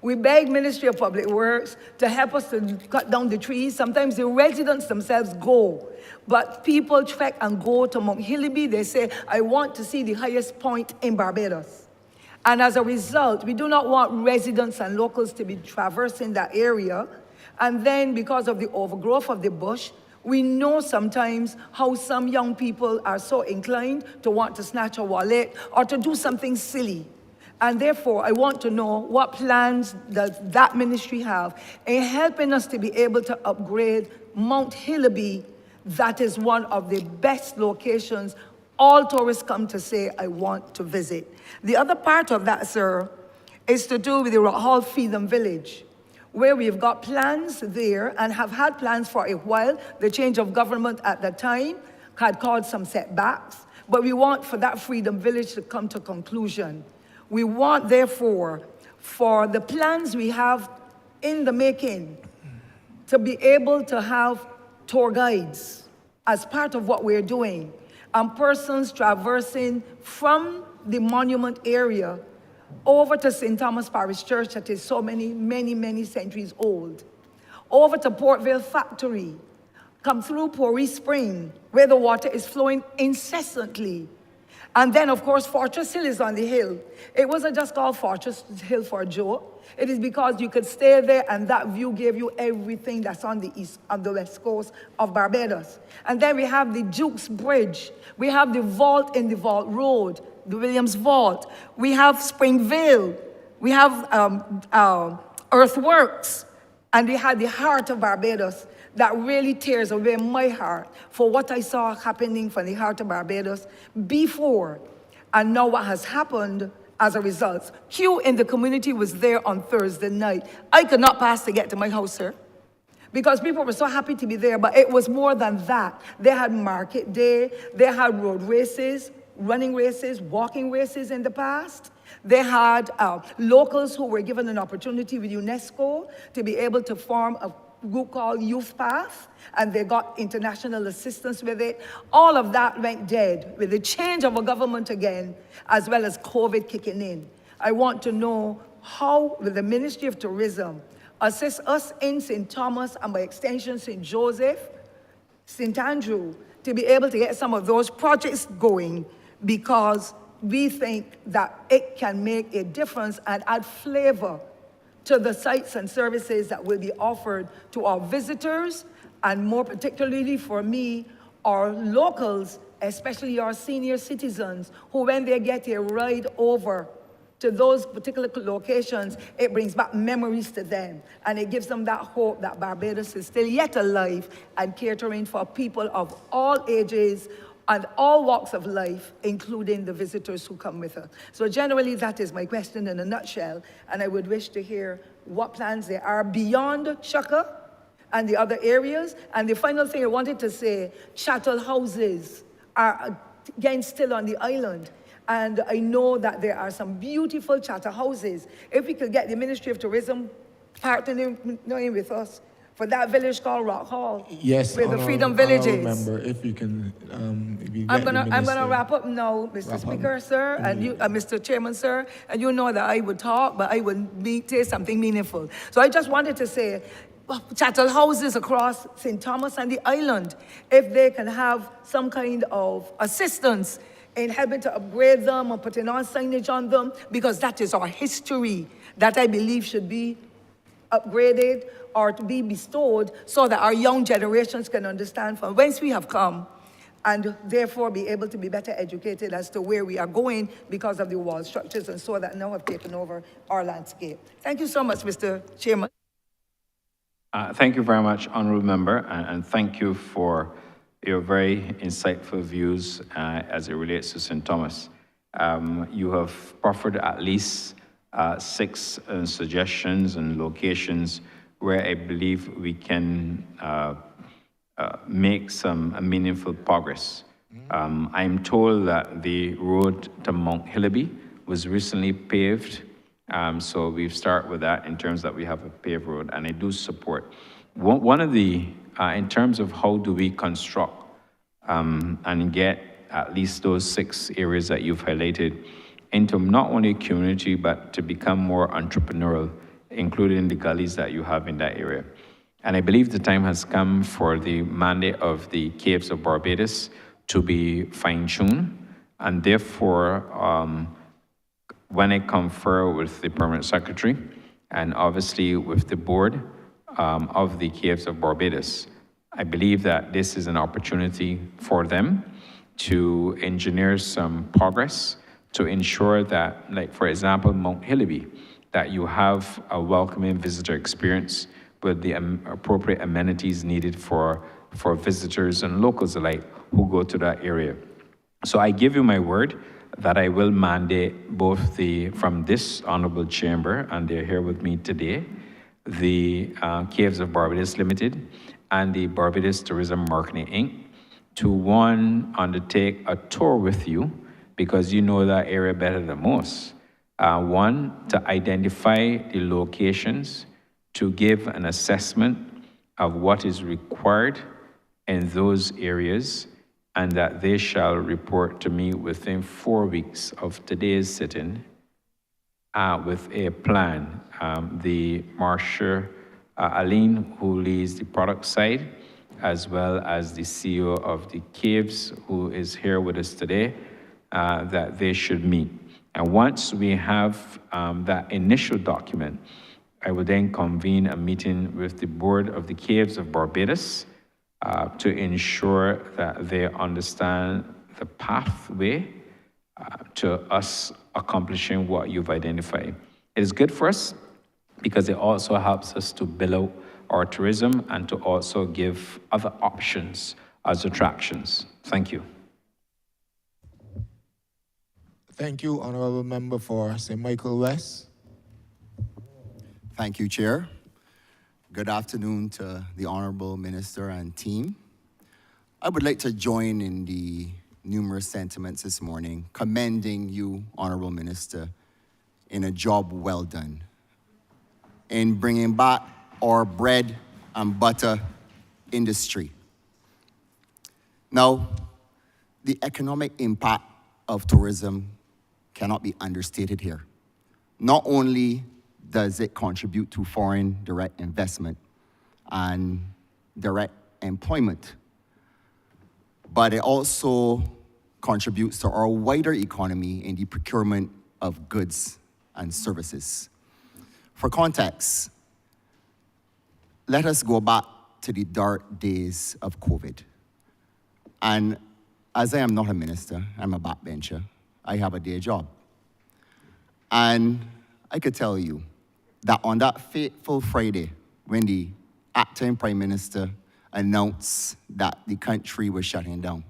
We beg Ministry of Public Works to help us to cut down the trees. Sometimes the residents themselves go, but people trek and go to Mount Hillaby. They say, I want to see the highest point in Barbados. And as a result, we do not want residents and locals to be traversing that area. And then because of the overgrowth of the bush, we know sometimes how some young people are so inclined to want to snatch a wallet or to do something silly. And therefore, I want to know what plans does that ministry have in helping us to be able to upgrade Mount Hillaby. That is one of the best locations all tourists come to say, I want to visit. The other part of that, sir, is to do with the Rock Hall Freedom Village, where we've got plans there and have had plans for a while. The change of government at the time had caused some setbacks, but we want for that Freedom Village to come to conclusion. We want, therefore, for the plans we have in the making to be able to have tour guides as part of what we're doing, and persons traversing from the monument area over to St. Thomas Parish Church that is so many centuries old, over to Portvale Factory, come through Pori Spring, where the water is flowing incessantly. And then, of course, Fortress Hill is on the hill. It wasn't just called Fortress Hill for a joke. It is because you could stay there and that view gave you everything that's on the west coast of Barbados. And then we have the Duke's Bridge. We have the vault in the Vault Road, the Williams Vault. We have Springvale. We have Earthworks. And we had the heart of Barbados that really tears away my heart for what I saw happening from the heart of Barbados before and now what has happened as a result. Queue in the community was there on Thursday night. I could not pass to get to my house, sir, because people were so happy to be there, but it was more than that. They had market day, they had road races, running races, walking races in the past. They had locals who were given an opportunity with UNESCO to be able to form a group called Youth Path, and they got international assistance with it. All of that went dead with the change of a government again, as well as COVID kicking in. I want to know how will the Ministry of Tourism assist us in St. Thomas and by extension St. Joseph, St. Andrew, to be able to get some of those projects going, because we think that it can make a difference and add flavor to the sites and services that will be offered to our visitors, and more particularly for me, our locals, especially our senior citizens, who when they get a ride over to those particular locations, it brings back memories to them, and it gives them that hope that Barbados is still yet alive and catering for people of all ages and all walks of life, including the visitors who come with us. So generally, that is my question in a nutshell, and I would wish to hear what plans there are beyond Shaka and the other areas. And the final thing I wanted to say, chattel houses are again still on the island. And I know that there are some beautiful chattel houses. If we could get the Ministry of Tourism partnering with us for that village called Rock Hall. Yes, where the Freedom Village is. Remember, if you can, if you I'm get the gonna minister- wrap up now, Mr. Wrap up. Speaker, sir, and you, Mr. Chairman, sir, and you know that I would talk, but I would say something meaningful. So I just wanted to say, chattel houses across St. Thomas and the island, if they can have some kind of assistance in helping to upgrade them or putting on signage on them, because that is our history that I believe should be upgraded or to be bestowed so that our young generations can understand from whence we have come and therefore be able to be better educated as to where we are going because of the wall structures and so that now have taken over our landscape. Thank you so much, Mr. Chairman. Thank you very much, Honourable Member, and thank you for your very insightful views as it relates to St. Thomas. You have proffered at least 6 suggestions and locations where I believe we can make some meaningful progress. I'm told that the road to Mount Hillaby was recently paved, so we've started with that in terms that we have a paved road, and I do support. One of the, in terms of how do we construct and get at least those 6 areas that you've highlighted into not only community, but to become more entrepreneurial, including the gullies that you have in that area. And I believe the time has come for the mandate of the Caves of Barbados to be fine-tuned, and therefore, when I confer with the Permanent Secretary, and obviously with the board of the Caves of Barbados, I believe that this is an opportunity for them to engineer some progress to ensure that, like for example, Mount Hillaby, that you have a welcoming visitor experience with the appropriate amenities needed for visitors and locals alike who go to that area. So I give you my word that I will mandate both from this honorable chamber, and they're here with me today, the Caves of Barbados Limited and the Barbados Tourism Marketing Inc. to one, undertake a tour with you, because you know that area better than most. One, to identify the locations, to give an assessment of what is required in those areas, and that they shall report to me within 4 weeks of today's sitting with a plan. The Marsha Aline, who leads the product side, as well as the CEO of the Caves, who is here with us today, that they should meet. And once we have that initial document, I will then convene a meeting with the board of the Caves of Barbados to ensure that they understand the pathway to us accomplishing what you've identified. It is good for us because it also helps us to build out our tourism and to also give other options as attractions. Thank you. Thank you, Honourable Member for St. Michael West. Thank you, Chair. Good afternoon to the Honourable Minister and team. I would like to join in the numerous sentiments this morning, commending you, Honourable Minister, in a job well done in bringing back our bread and butter industry. Now, the economic impact of tourism cannot be understated here. Not only does it contribute to foreign direct investment and direct employment, but it also contributes to our wider economy in the procurement of goods and services. For context, let us go back to the dark days of COVID. And as I am not a minister, I'm a backbencher, I have a day job. And I could tell you that on that fateful Friday, when the acting Prime Minister announced that the country was shutting down,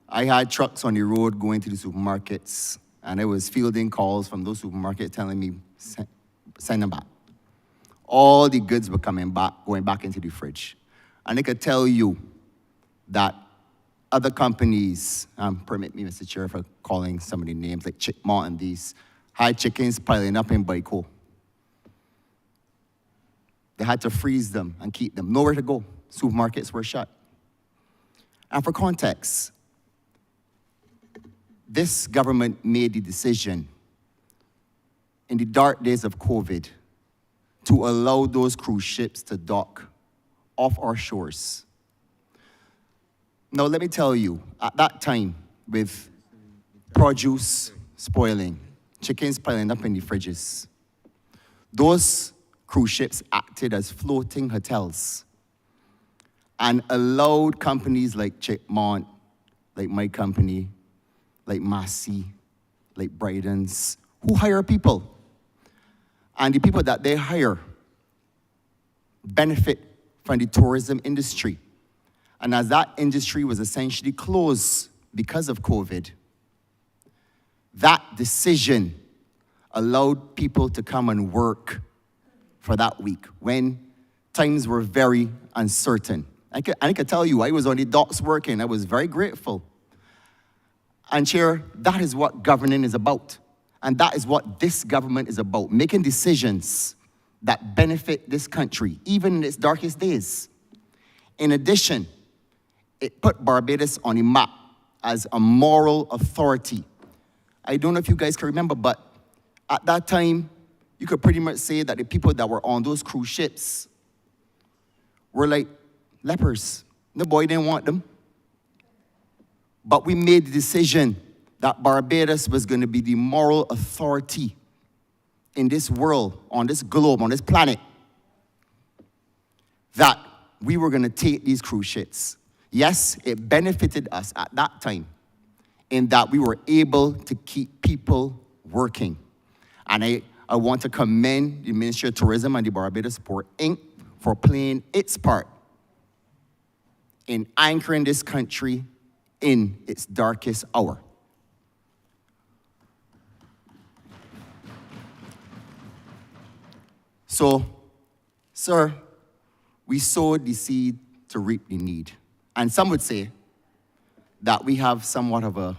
I had trucks on the road going to the supermarkets, and I was fielding calls from those supermarkets telling me, send them back. All the goods were coming back, going back into the fridge. And I could tell you that other companies, permit me, Mr. Chair, for calling some of the names, like Chickmont and these, had chickens piling up in Baiko. They had to freeze them and keep them. Nowhere to go. Supermarkets were shut. And for context, this government made the decision in the dark days of COVID to allow those cruise ships to dock off our shores. Now, let me tell you, at that time, with produce spoiling, chickens piling up in the fridges, those cruise ships acted as floating hotels and allowed companies like Chickmont, like my company, like Massey, like Bryden's, who hire people. And the people that they hire benefit from the tourism industry. And as that industry was essentially closed because of COVID, that decision allowed people to come and work for that week when times were very uncertain. I can tell you, I was on the docks working. I was very grateful. And Chair, that is what governing is about. And that is what this government is about, making decisions that benefit this country, even in its darkest days. In addition, it put Barbados on the map as a moral authority. I don't know if you guys can remember, but at that time, you could pretty much say that the people that were on those cruise ships were like lepers. The boy didn't want them. But we made the decision that Barbados was going to be the moral authority in this world, on this globe, on this planet, that we were going to take these cruise ships. Yes, it benefited us at that time in that we were able to keep people working. And I want to commend the Ministry of Tourism and the Barbados Port Inc. for playing its part in anchoring this country in its darkest hour. So, sir, we sowed the seed to reap the need. And some would say that we have somewhat of a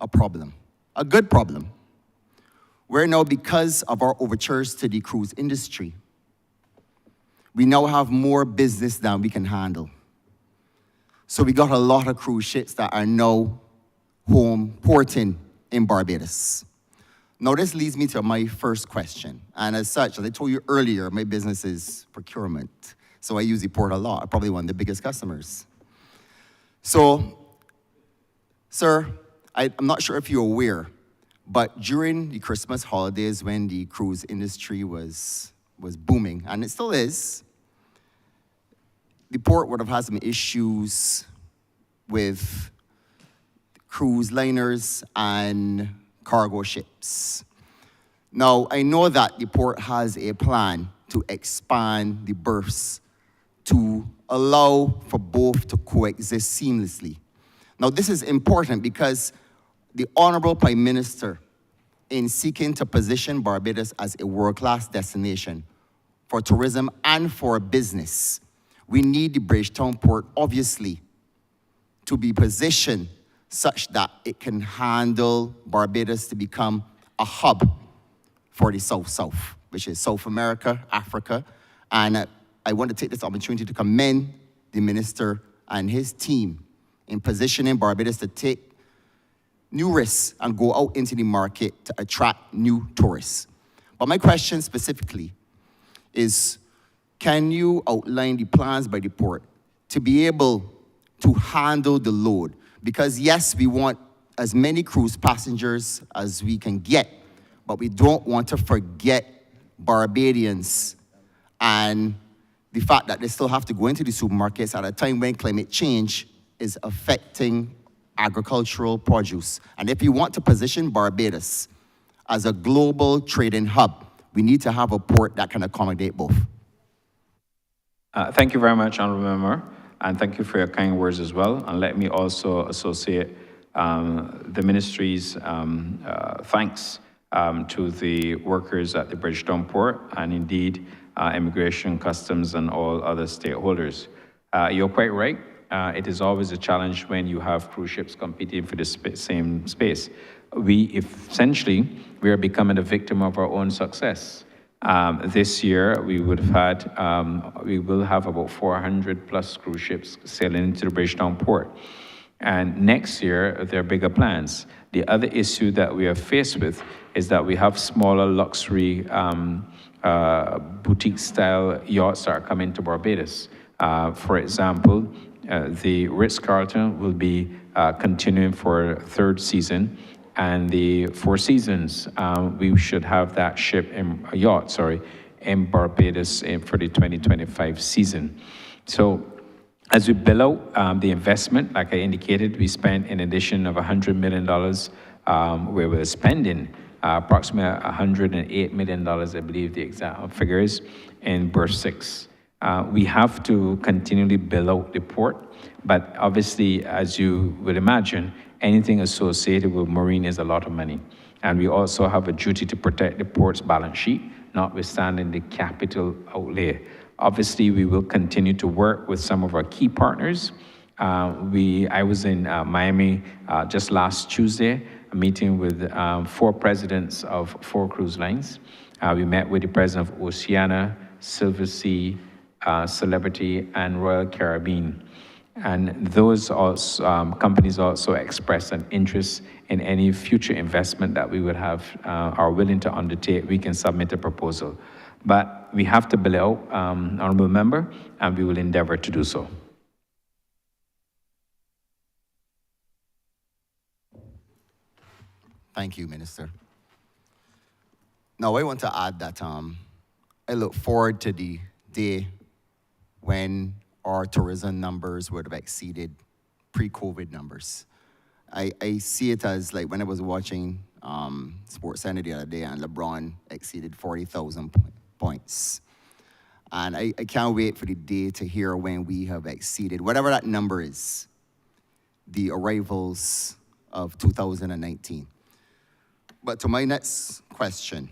problem, a good problem, where now because of our overtures to the cruise industry, we now have more business than we can handle. So we got a lot of cruise ships that are now porting in Barbados. Now this leads me to my first question. And as such, as I told you earlier, my business is procurement. So I use the port a lot. I'm probably one of the biggest customers. So, sir, I'm not sure if you're aware, but during the Christmas holidays when the cruise industry was booming, and it still is, the port would have had some issues with cruise liners and cargo ships. Now, I know that the port has a plan to expand the berths to allow for both to coexist seamlessly. Now, this is important because the Honourable Prime Minister, in seeking to position Barbados as a world-class destination for tourism and for business, we need the Bridgetown Port, obviously, to be positioned such that it can handle Barbados to become a hub for the South-South, which is South America, Africa. And I want to take this opportunity to commend the minister and his team in positioning Barbados to take new risks and go out into the market to attract new tourists. But my question specifically is, can you outline the plans by the port to be able to handle the load? Because yes, we want as many cruise passengers as we can get, but we don't want to forget Barbadians and the fact that they still have to go into the supermarkets at a time when climate change is affecting agricultural produce. And if you want to position Barbados as a global trading hub, we need to have a port that can accommodate both. Thank you very much, Honourable Member, and thank you for your kind words as well. And let me also associate the Ministry's thanks to the workers at the Bridgetown Port and indeed Immigration, Customs, and all other stakeholders. You're quite right. It is always a challenge when you have cruise ships competing for the same space. We are becoming a victim of our own success. This year, we will have about 400 plus cruise ships sailing into the Bridgetown Port. And next year, there are bigger plans. The other issue that we are faced with is that we have smaller luxury boutique-style yachts that are coming to Barbados. For example, the Ritz-Carlton will be continuing for a third season, and the Four Seasons, we should have that yacht in Barbados for the 2025 season. So as we build out the investment, like I indicated, we spent an addition of $100 million, where we're spending approximately $108 million, I believe the exact figure is, in Berth 6. We have to continually build out the port, but obviously, as you would imagine, anything associated with marine is a lot of money. And we also have a duty to protect the port's balance sheet, notwithstanding the capital outlay. Obviously, we will continue to work with some of our key partners. I was in Miami just last Tuesday, a meeting with 4 presidents of 4 cruise lines. We met with the president of Oceania, Silversea, Celebrity, and Royal Caribbean. And those companies also expressed an interest in any future investment that we would have, are willing to undertake. We can submit a proposal. But we have to build out, Honourable Member, and we will endeavour to do so. Thank you, Minister. Now, I want to add that I look forward to the day when our tourism numbers would have exceeded pre-COVID numbers. I see it as like when I was watching Sports Center the other day and LeBron exceeded 40,000 points. And I can't wait for the day to hear when we have exceeded, whatever that number is, the arrivals of 2019. But to my next question,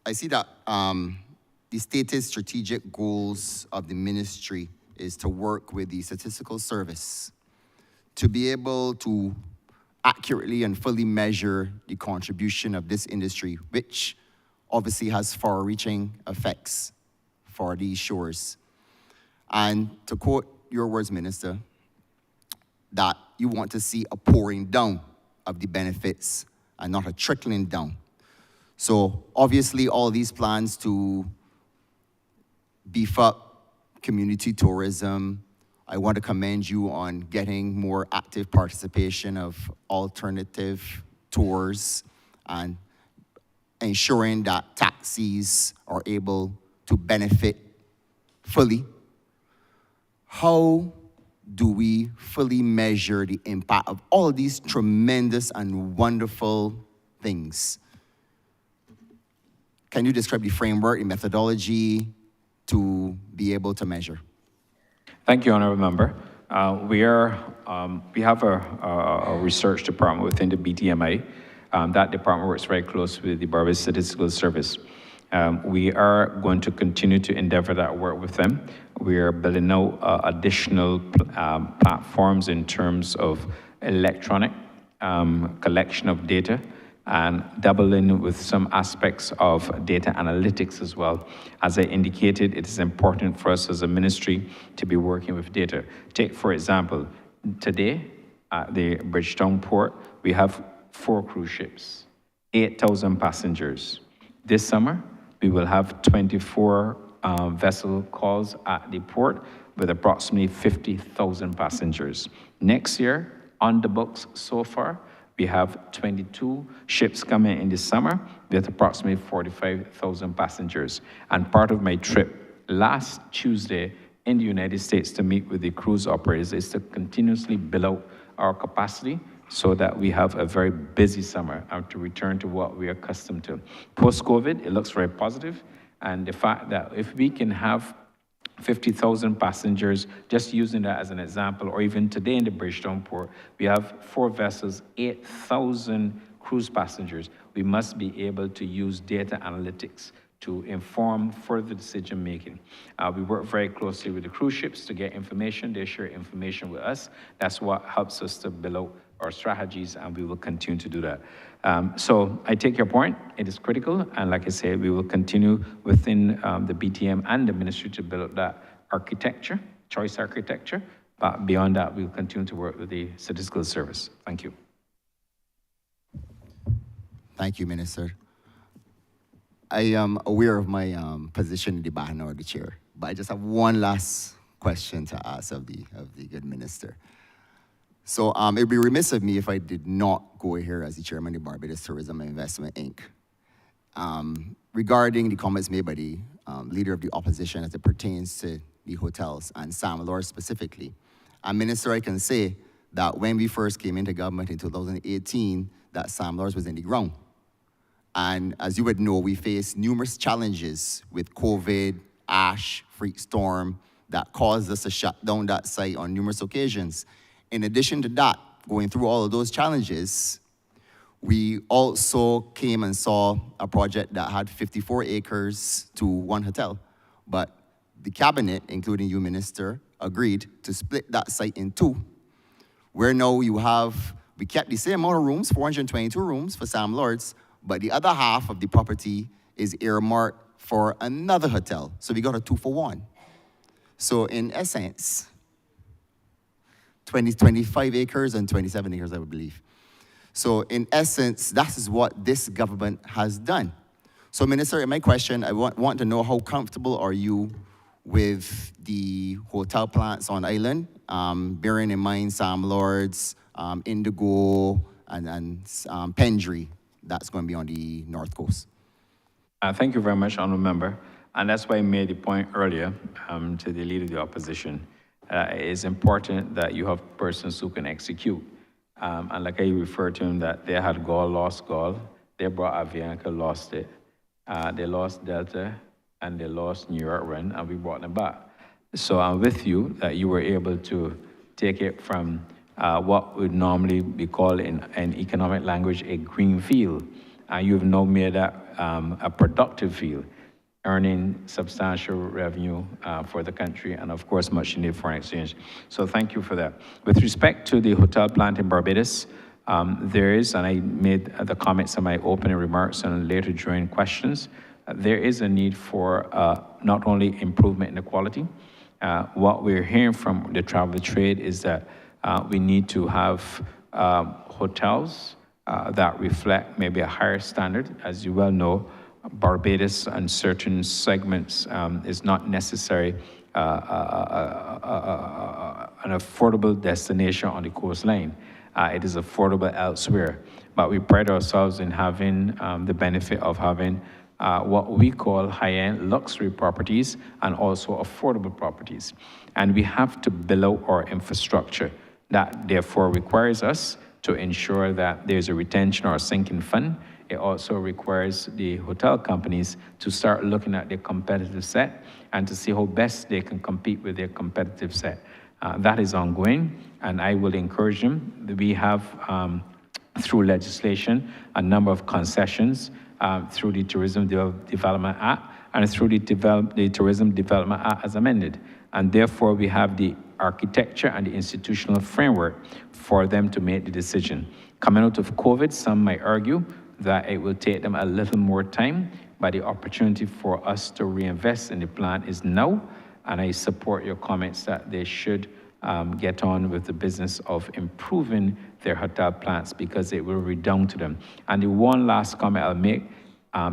I see that the stated strategic goals of the ministry is to work with the Statistical Service to be able to accurately and fully measure the contribution of this industry, which obviously has far-reaching effects for these shores. And to quote your words, Minister, that you want to see a pouring down of the benefits and not a trickling down. So obviously all these plans to beef up community tourism, I want to commend you on getting more active participation of alternative tours and ensuring that taxis are able to benefit fully. How do we fully measure the impact of all of these tremendous and wonderful things? Can you describe the framework, the methodology to be able to measure? Thank you, Honourable Member. We have a research department within the BTMI. That department works very closely with the Barbados Statistical Service. We are going to continue to endeavor that work with them. We are building out additional platforms in terms of electronic collection of data and doubling with some aspects of data analytics as well. As I indicated, it is important for us as a ministry to be working with data. Take, for example, today at the Bridgetown port, we have 4 cruise ships, 8,000 passengers. This summer, we will have 24 vessel calls at the port with approximately 50,000 passengers. Next year, on the books so far, we have 22 ships coming in the summer with approximately 45,000 passengers. And part of my trip last Tuesday in the United States to meet with the cruise operators is to continuously build out our capacity so that we have a very busy summer and to return to what we are accustomed to. Post-COVID, it looks very positive, and the fact that if we can have 50,000 passengers, just using that as an example, or even today in the Bridgetown port, we have 4 vessels, 8,000 cruise passengers. We must be able to use data analytics to inform further decision making. We work very closely with the cruise ships to get information. They share information with us. That's what helps us to build out our strategies, and we will continue to do that. So I take your point. It is critical, and like I said, we will continue within the BTM and the ministry to build up that architecture, choice architecture. But beyond that, we will continue to work with the Statistical Service. Thank you. Thank you, Minister. I am aware of my position in the Bahan the chair, but I just have one last question to ask of the good minister. So it would be remiss of me if I did not go here as the chairman of the Barbados Tourism and Investment, Inc. Regarding the comments made by the leader of the opposition as it pertains to the hotels and Sam Lord specifically. And Minister, I can say that when we first came into government in 2018, that Sam Lord was in the ground. And as you would know, we faced numerous challenges with COVID, ash, freak storm, that caused us to shut down that site on numerous occasions. In addition to that, going through all of those challenges, we also came and saw a project that had 54 acres to 1 hotel. But the cabinet, including you, Minister, agreed to split that site in 2, where now we kept the same amount of rooms, 422 rooms for Sam Lords, but the other half of the property is earmarked for another hotel. So we got a 2-for-1. So in essence, 25 acres and 27 acres, I would believe. So in essence, that is what this government has done. So Minister, in my question, I want to know how comfortable are you with the hotel plants on island, bearing in mind Sam Lords, Indigo, and Pendry, that's going to be on the North Coast. Thank you very much, Honourable Member. And that's why I made the point earlier to the Leader of the Opposition. It is important that you have persons who can execute. And like I referred to him, that they had Gaul, lost Gaul. They brought Avianca, lost it. They lost Delta, and they lost New York Run, and we brought them back. So I'm with you that you were able to take it from what would normally be called in economic language a green field. You've now made that a productive field, earning substantial revenue for the country and of course much needed foreign exchange. So thank you for that. With respect to the hotel plant in Barbados, there is, and I made the comments in my opening remarks and later during questions, there is a need for not only improvement in the quality. What we're hearing from the travel trade is that we need to have hotels that reflect maybe a higher standard. As you well know, Barbados and certain segments is not necessarily an affordable destination on the coastline. It is affordable elsewhere. But we pride ourselves in having the benefit of having what we call high-end luxury properties and also affordable properties. And we have to build out our infrastructure. That therefore requires us to ensure that there's a retention or a sinking fund. It also requires the hotel companies to start looking at their competitive set and to see how best they can compete with their competitive set. That is ongoing, and I will encourage them. We have through legislation, a number of concessions through the Tourism Development Act and through the Tourism Development Act as amended. And therefore, we have the architecture and the institutional framework for them to make the decision. Coming out of COVID, some might argue that it will take them a little more time, but the opportunity for us to reinvest in the plan is now, and I support your comments that they should get on with the business of improving their hotel plans because it will redound to them. And the one last comment I'll make,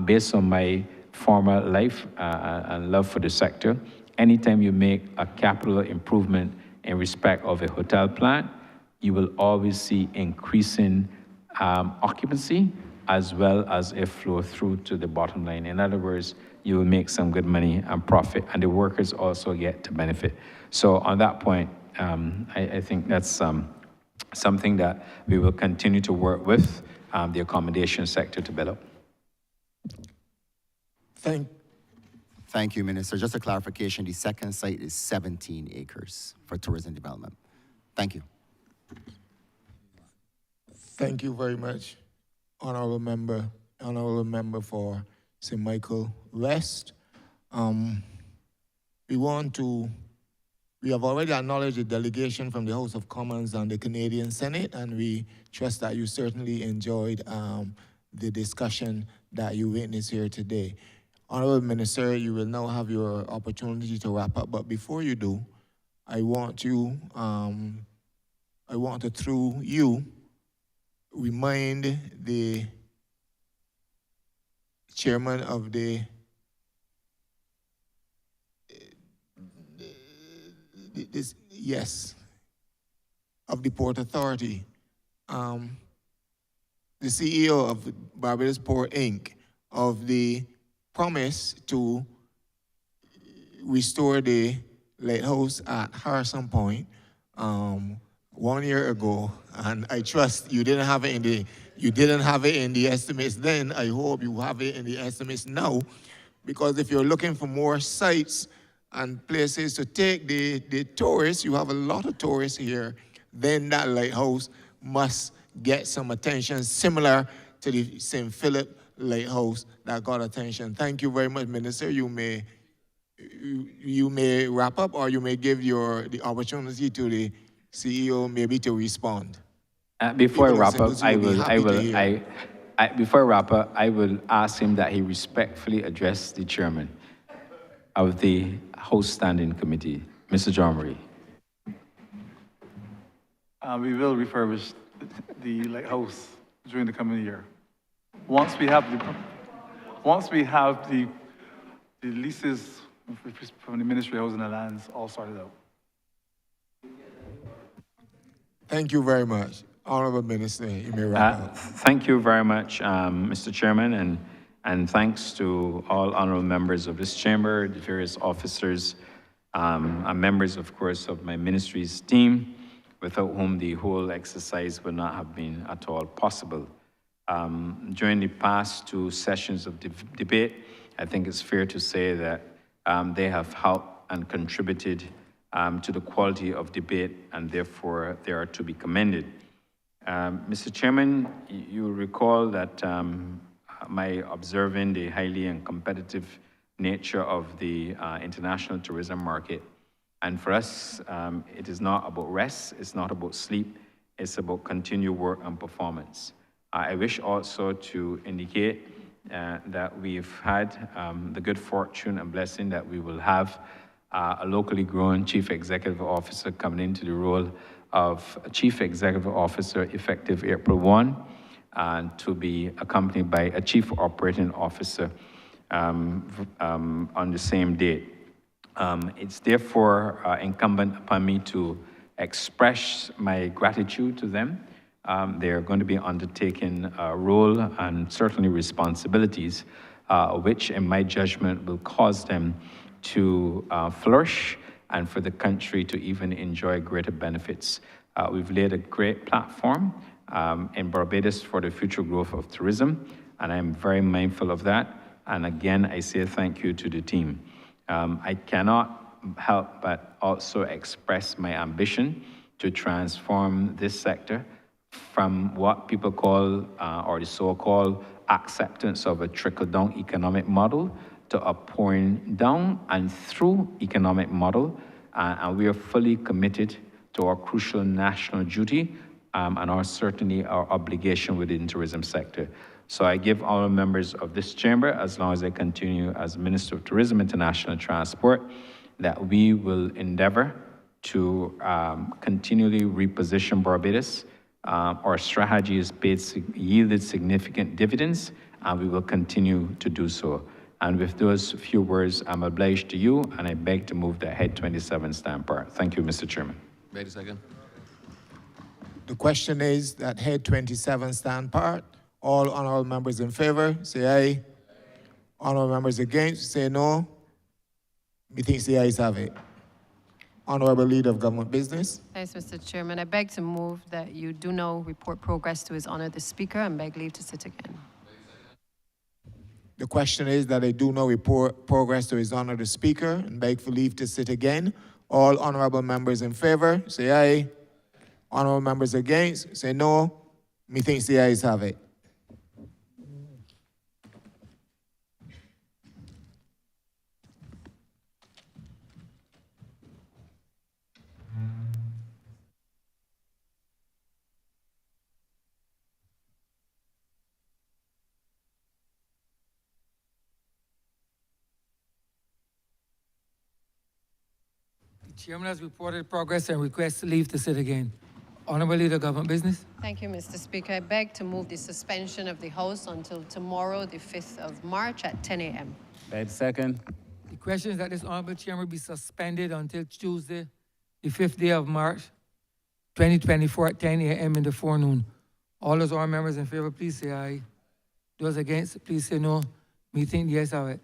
based on my former life and love for the sector, anytime you make a capital improvement in respect of a hotel plan, you will always see increasing occupancy as well as a flow through to the bottom line. In other words, you will make some good money and profit, and the workers also get to benefit. So on that point, I think that's something that we will continue to work with the accommodation sector to build up. Thank you, Minister. Just a clarification, the second site is 17 acres for tourism development. Thank you. Thank you very much, Honourable Member for St. Michael West. We have already acknowledged the delegation from the House of Commons and the Canadian Senate, and we trust that you certainly enjoyed the discussion that you witnessed here today. Honourable Minister, you will now have your opportunity to wrap up, but before you do, I want to, through you, remind the chairman of the of the Port Authority, the CEO of Barbados Port Inc., of the promise to restore the lighthouse at Harrison Point 1 year ago, and I trust you didn't have it in the estimates then. I hope you have it in the estimates now, because if you're looking for more sites and places to take the tourists, you have a lot of tourists here, then that lighthouse must get some attention, similar to the St. Philip Lighthouse that got attention. Thank you very much, Minister. You may wrap up, or you may give the opportunity to the CEO maybe to respond. Before I wrap up, I will ask him that he respectfully address the chairman of the House Standing Committee, Mr. John Marie. We will refurbish the lighthouse during the coming year. Once we have the leases from the Ministry of Housing and Lands all sorted out. Thank you very much. Honourable Minister, you may wrap up. Thank you very much, Mr. Chairman, and thanks to all honourable members of this chamber, the various officers, and members, of course, of my ministry's team, without whom the whole exercise would not have been at all possible. During the past two sessions of debate, I think it's fair to say that they have helped and contributed to the quality of debate, and therefore they are to be commended. Mr. Chairman, you recall that my observing the highly and competitive nature of the international tourism market. And for us, it is not about rest, it's not about sleep, it's about continued work and performance. I wish also to indicate that we've had the good fortune and blessing that we will have a locally grown Chief Executive Officer coming into the role of Chief Executive Officer effective April 1, and to be accompanied by a Chief Operating Officer on the same date. It's therefore incumbent upon me to express my gratitude to them. They are going to be undertaking a role and certainly responsibilities, which in my judgment will cause them to flourish and for the country to even enjoy greater benefits. We've laid a great platform in Barbados for the future growth of tourism, and I'm very mindful of that. And again, I say thank you to the team. I cannot help but also express my ambition to transform this sector from what people call, or the so-called acceptance of a trickle-down economic model to a pouring down and through economic model. And we are fully committed to our crucial national duty and certainly our obligation within the tourism sector. So I give all members of this chamber, as long as I continue as Minister of Tourism, International Transport, that we will endeavor to continually reposition Barbados. Our strategy has yielded significant dividends, and we will continue to do so. And with those few words, I'm obliged to you, and I beg to move that Head 27 stand part. Thank you, Mr. Chairman. Wait a second. The question is that Head 27 stand part. All honorable members in favor, say aye. Honorable members against, say no. Methinks the ayes have it. Honorable Leader of Government Business. Thanks, Mr. Chairman. I beg to move that you do now report progress to His Honor the Speaker and beg leave to sit again. The question is that I do now report progress to His Honor the Speaker and beg for leave to sit again. All honorable members in favor, say aye. Honorable members against, say no. Methinks the ayes have it. The chairman has reported progress and requests leave to sit again. Honourable Leader of Government Business. Thank you, Mr. Speaker. I beg to move the suspension of the House until tomorrow, the 5th of March at 10 a.m. Beg second. The question is that this honourable chairman be suspended until Tuesday, the 5th day of March, 2024 at 10 a.m. in the forenoon. All those honourable members in favour, please say aye. Those against, please say no. Me think the ayes have it.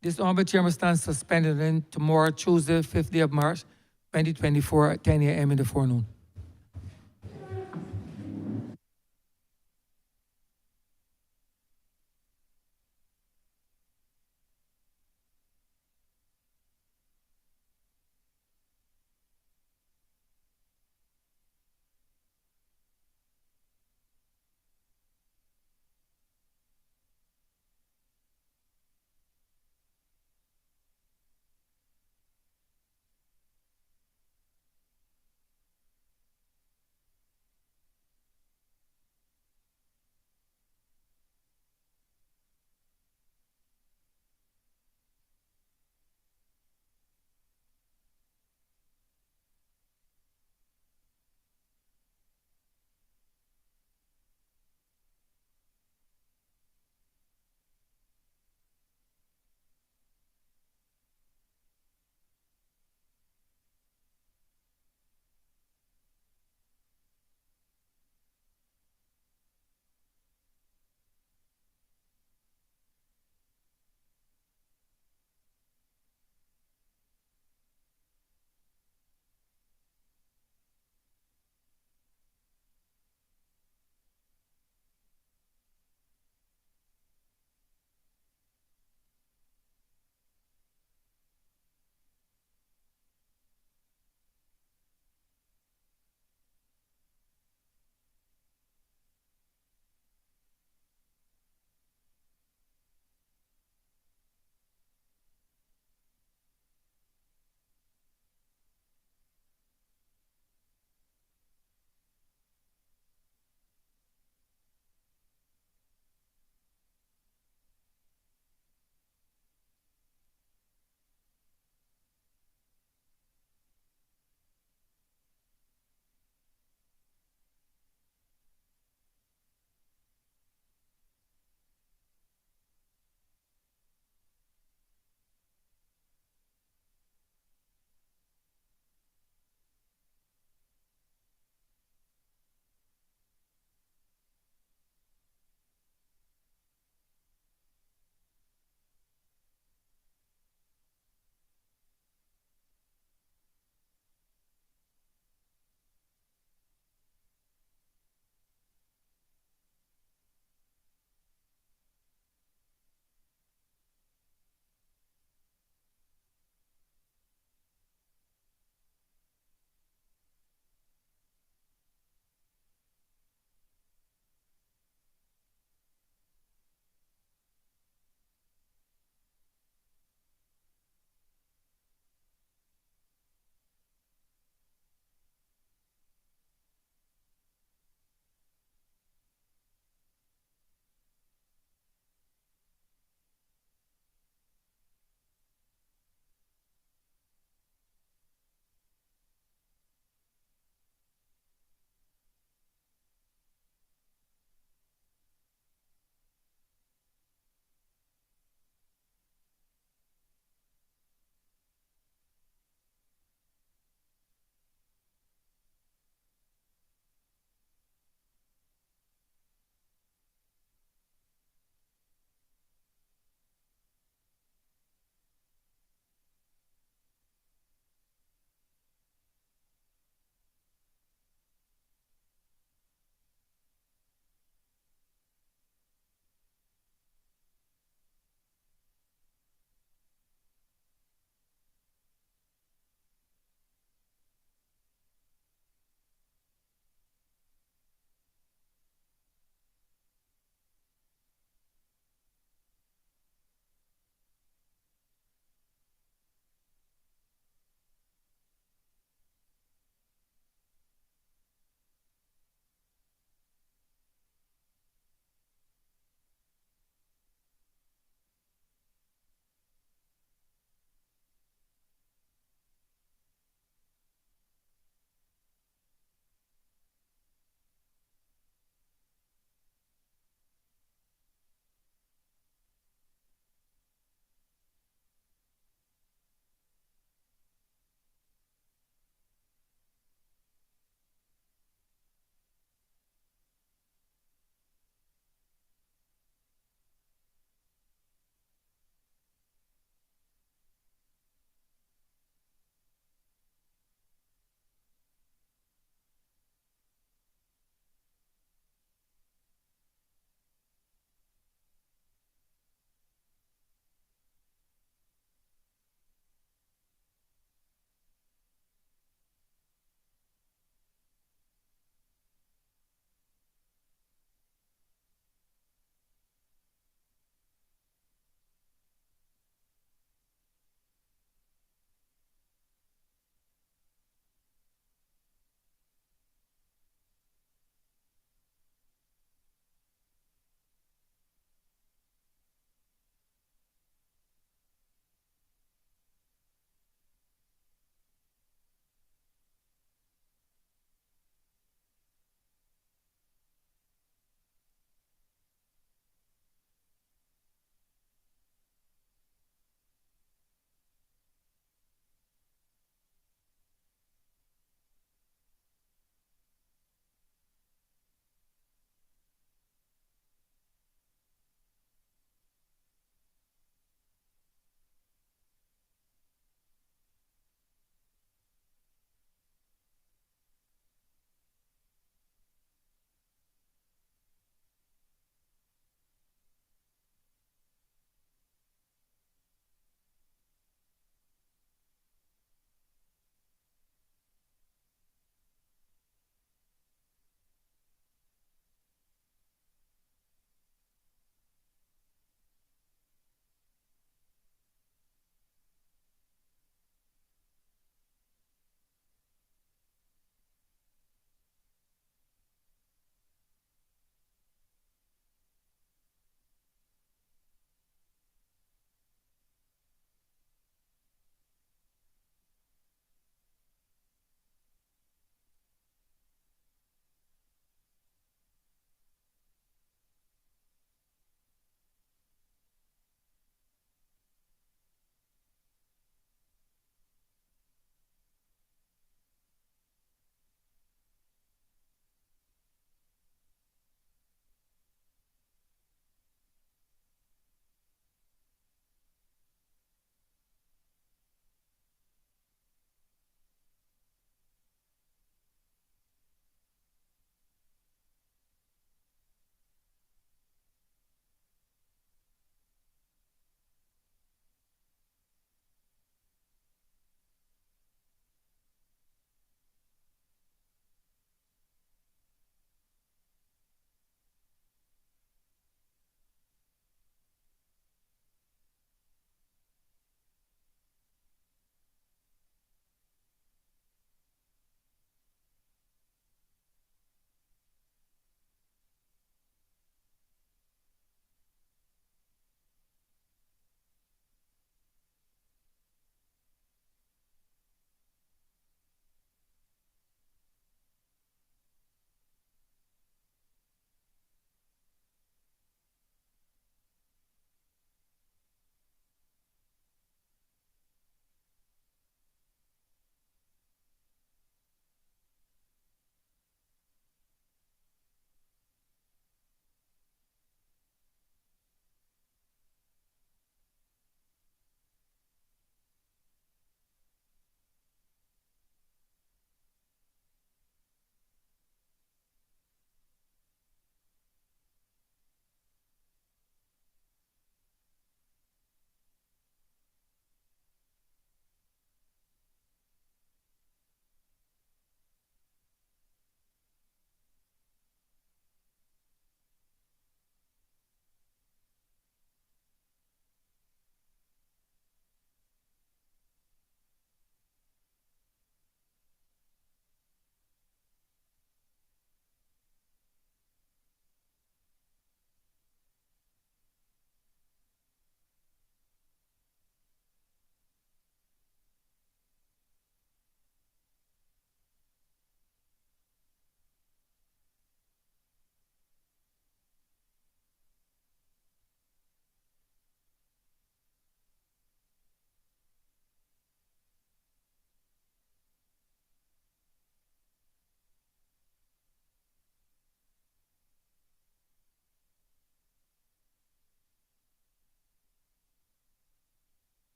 This honourable chairman stands suspended until tomorrow, Tuesday, 5th day of March, 2024 at 10 a.m. in the forenoon.